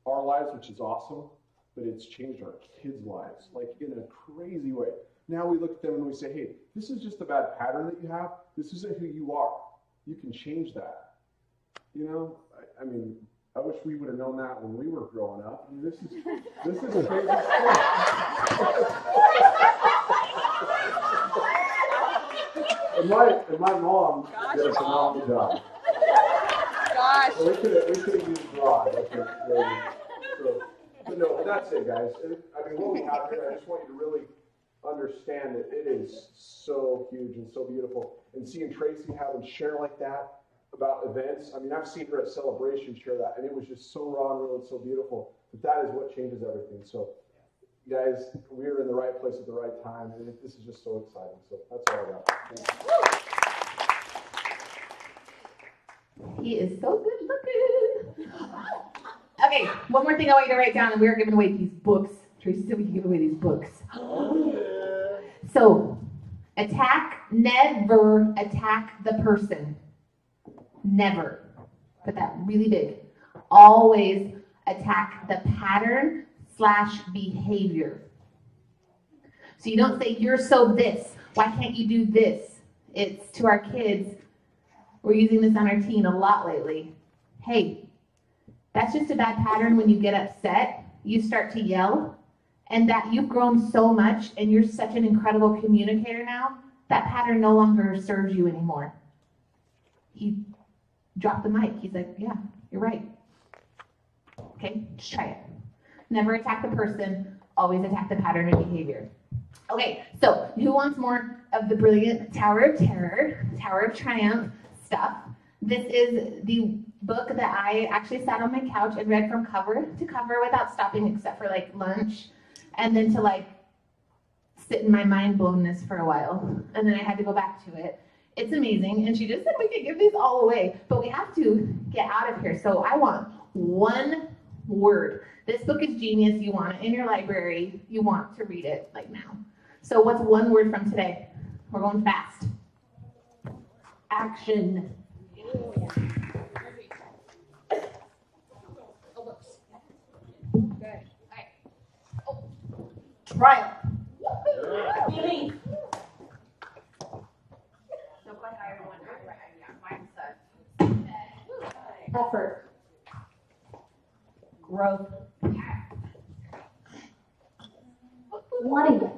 [SPEAKER 4] our lives, which is awesome, but it's changed our kids' lives, like in a crazy way. Now we look at them and we say, hey, this is just a bad pattern that you have. This isn't who you are. You can change that. I wish we would have known that when we were growing up. This is a crazy stuff. And my mom did a phenomenal job.
[SPEAKER 10] Gosh.
[SPEAKER 4] So we could have used Rod. But no, and that's it, guys. What we have here, I just want you to really understand that it is so huge and so beautiful. And seeing Tracy have them share like that about events, I've seen her at Celebration share that, and it was just so raw and real and so beautiful. But that is what changes everything. So, guys, we're in the right place at the right time, and this is just so exciting. So that's all I got.
[SPEAKER 1] He is so good looking. Okay, one more thing I want you to write down, and we're giving away these books. Tracy said we can give away these books. So, never attack the person. Never. Put that really big. Always attack the pattern / behavior. So you don't say, you're so this. Why can't you do this? It's to our kids. We're using this on our team a lot lately. Hey, that's just a bad pattern. When you get upset, you start to yell, and that you've grown so much and you're such an incredible communicator now, that pattern no longer serves you anymore. He dropped the mic. He's like, yeah, you're right. Okay, just try it. Never attack the person, always attack the pattern of behavior. Okay, so who wants more of the brilliant Tower of Terror, Tower of Triumph stuff? This is the book that I actually sat on my couch and read from cover to cover without stopping except for like lunch, and then to like sit in my mind blownness for a while, and then I had to go back to it. It's amazing, and she just said we could give these all away, but we have to get out of here. So I want one word. This book is genius. You want it in your library. You want to read it like now. So what's one word from today? We're going fast. Action. Triumph.
[SPEAKER 20] Believe.
[SPEAKER 1] Effort.
[SPEAKER 20] Growth.
[SPEAKER 8] Wanting.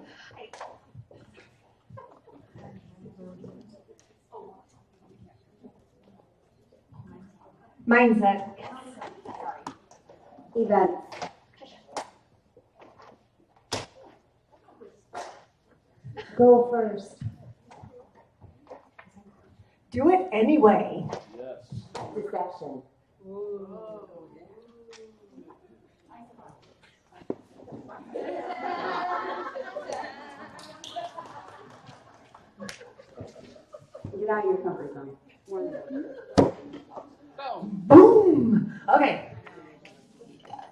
[SPEAKER 13] Mindset.
[SPEAKER 8] Event. Go first.
[SPEAKER 13] Do it anyway.
[SPEAKER 20] Deception.
[SPEAKER 17] Get out of your comfort zone.
[SPEAKER 1] Boom. Okay.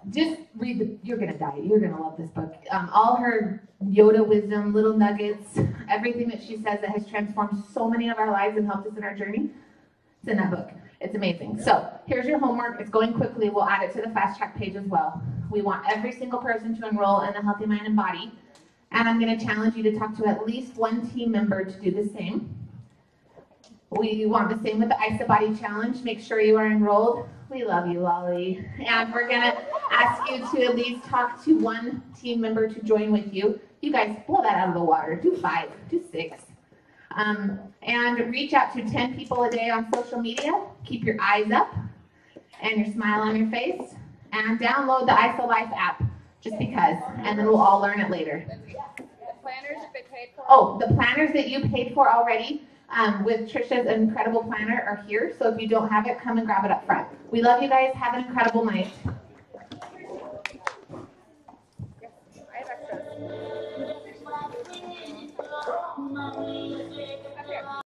[SPEAKER 1] Just read the. You're gonna die. You're gonna love this book. All her Yoda wisdom, little nuggets, everything that she says that has transformed so many of our lives and helped us in our journey. It's in that book. It's amazing. So here's your homework. It's going quickly. We'll add it to the fast track page as well. We want every single person to enroll in the Healthy Mind and Body, and I'm going to challenge you to talk to at least one team member to do the same. We want the same with the Ice the Body Challenge. Make sure you are enrolled. We love you, Lolly. And we're going to ask you to at least talk to one team member to join with you. You guys, blow that out of the water. Do 5, do 6. And reach out to 10 people a day on social media. Keep your eyes up and your smile on your face. And download the ISO Life app, just because. And then we'll all learn it later.
[SPEAKER 9] The planners they paid for.
[SPEAKER 1] Oh, the planners that you paid for already with Trisha's incredible planner are here. So if you don't have it, come and grab it up front. We love you guys. Have an incredible night.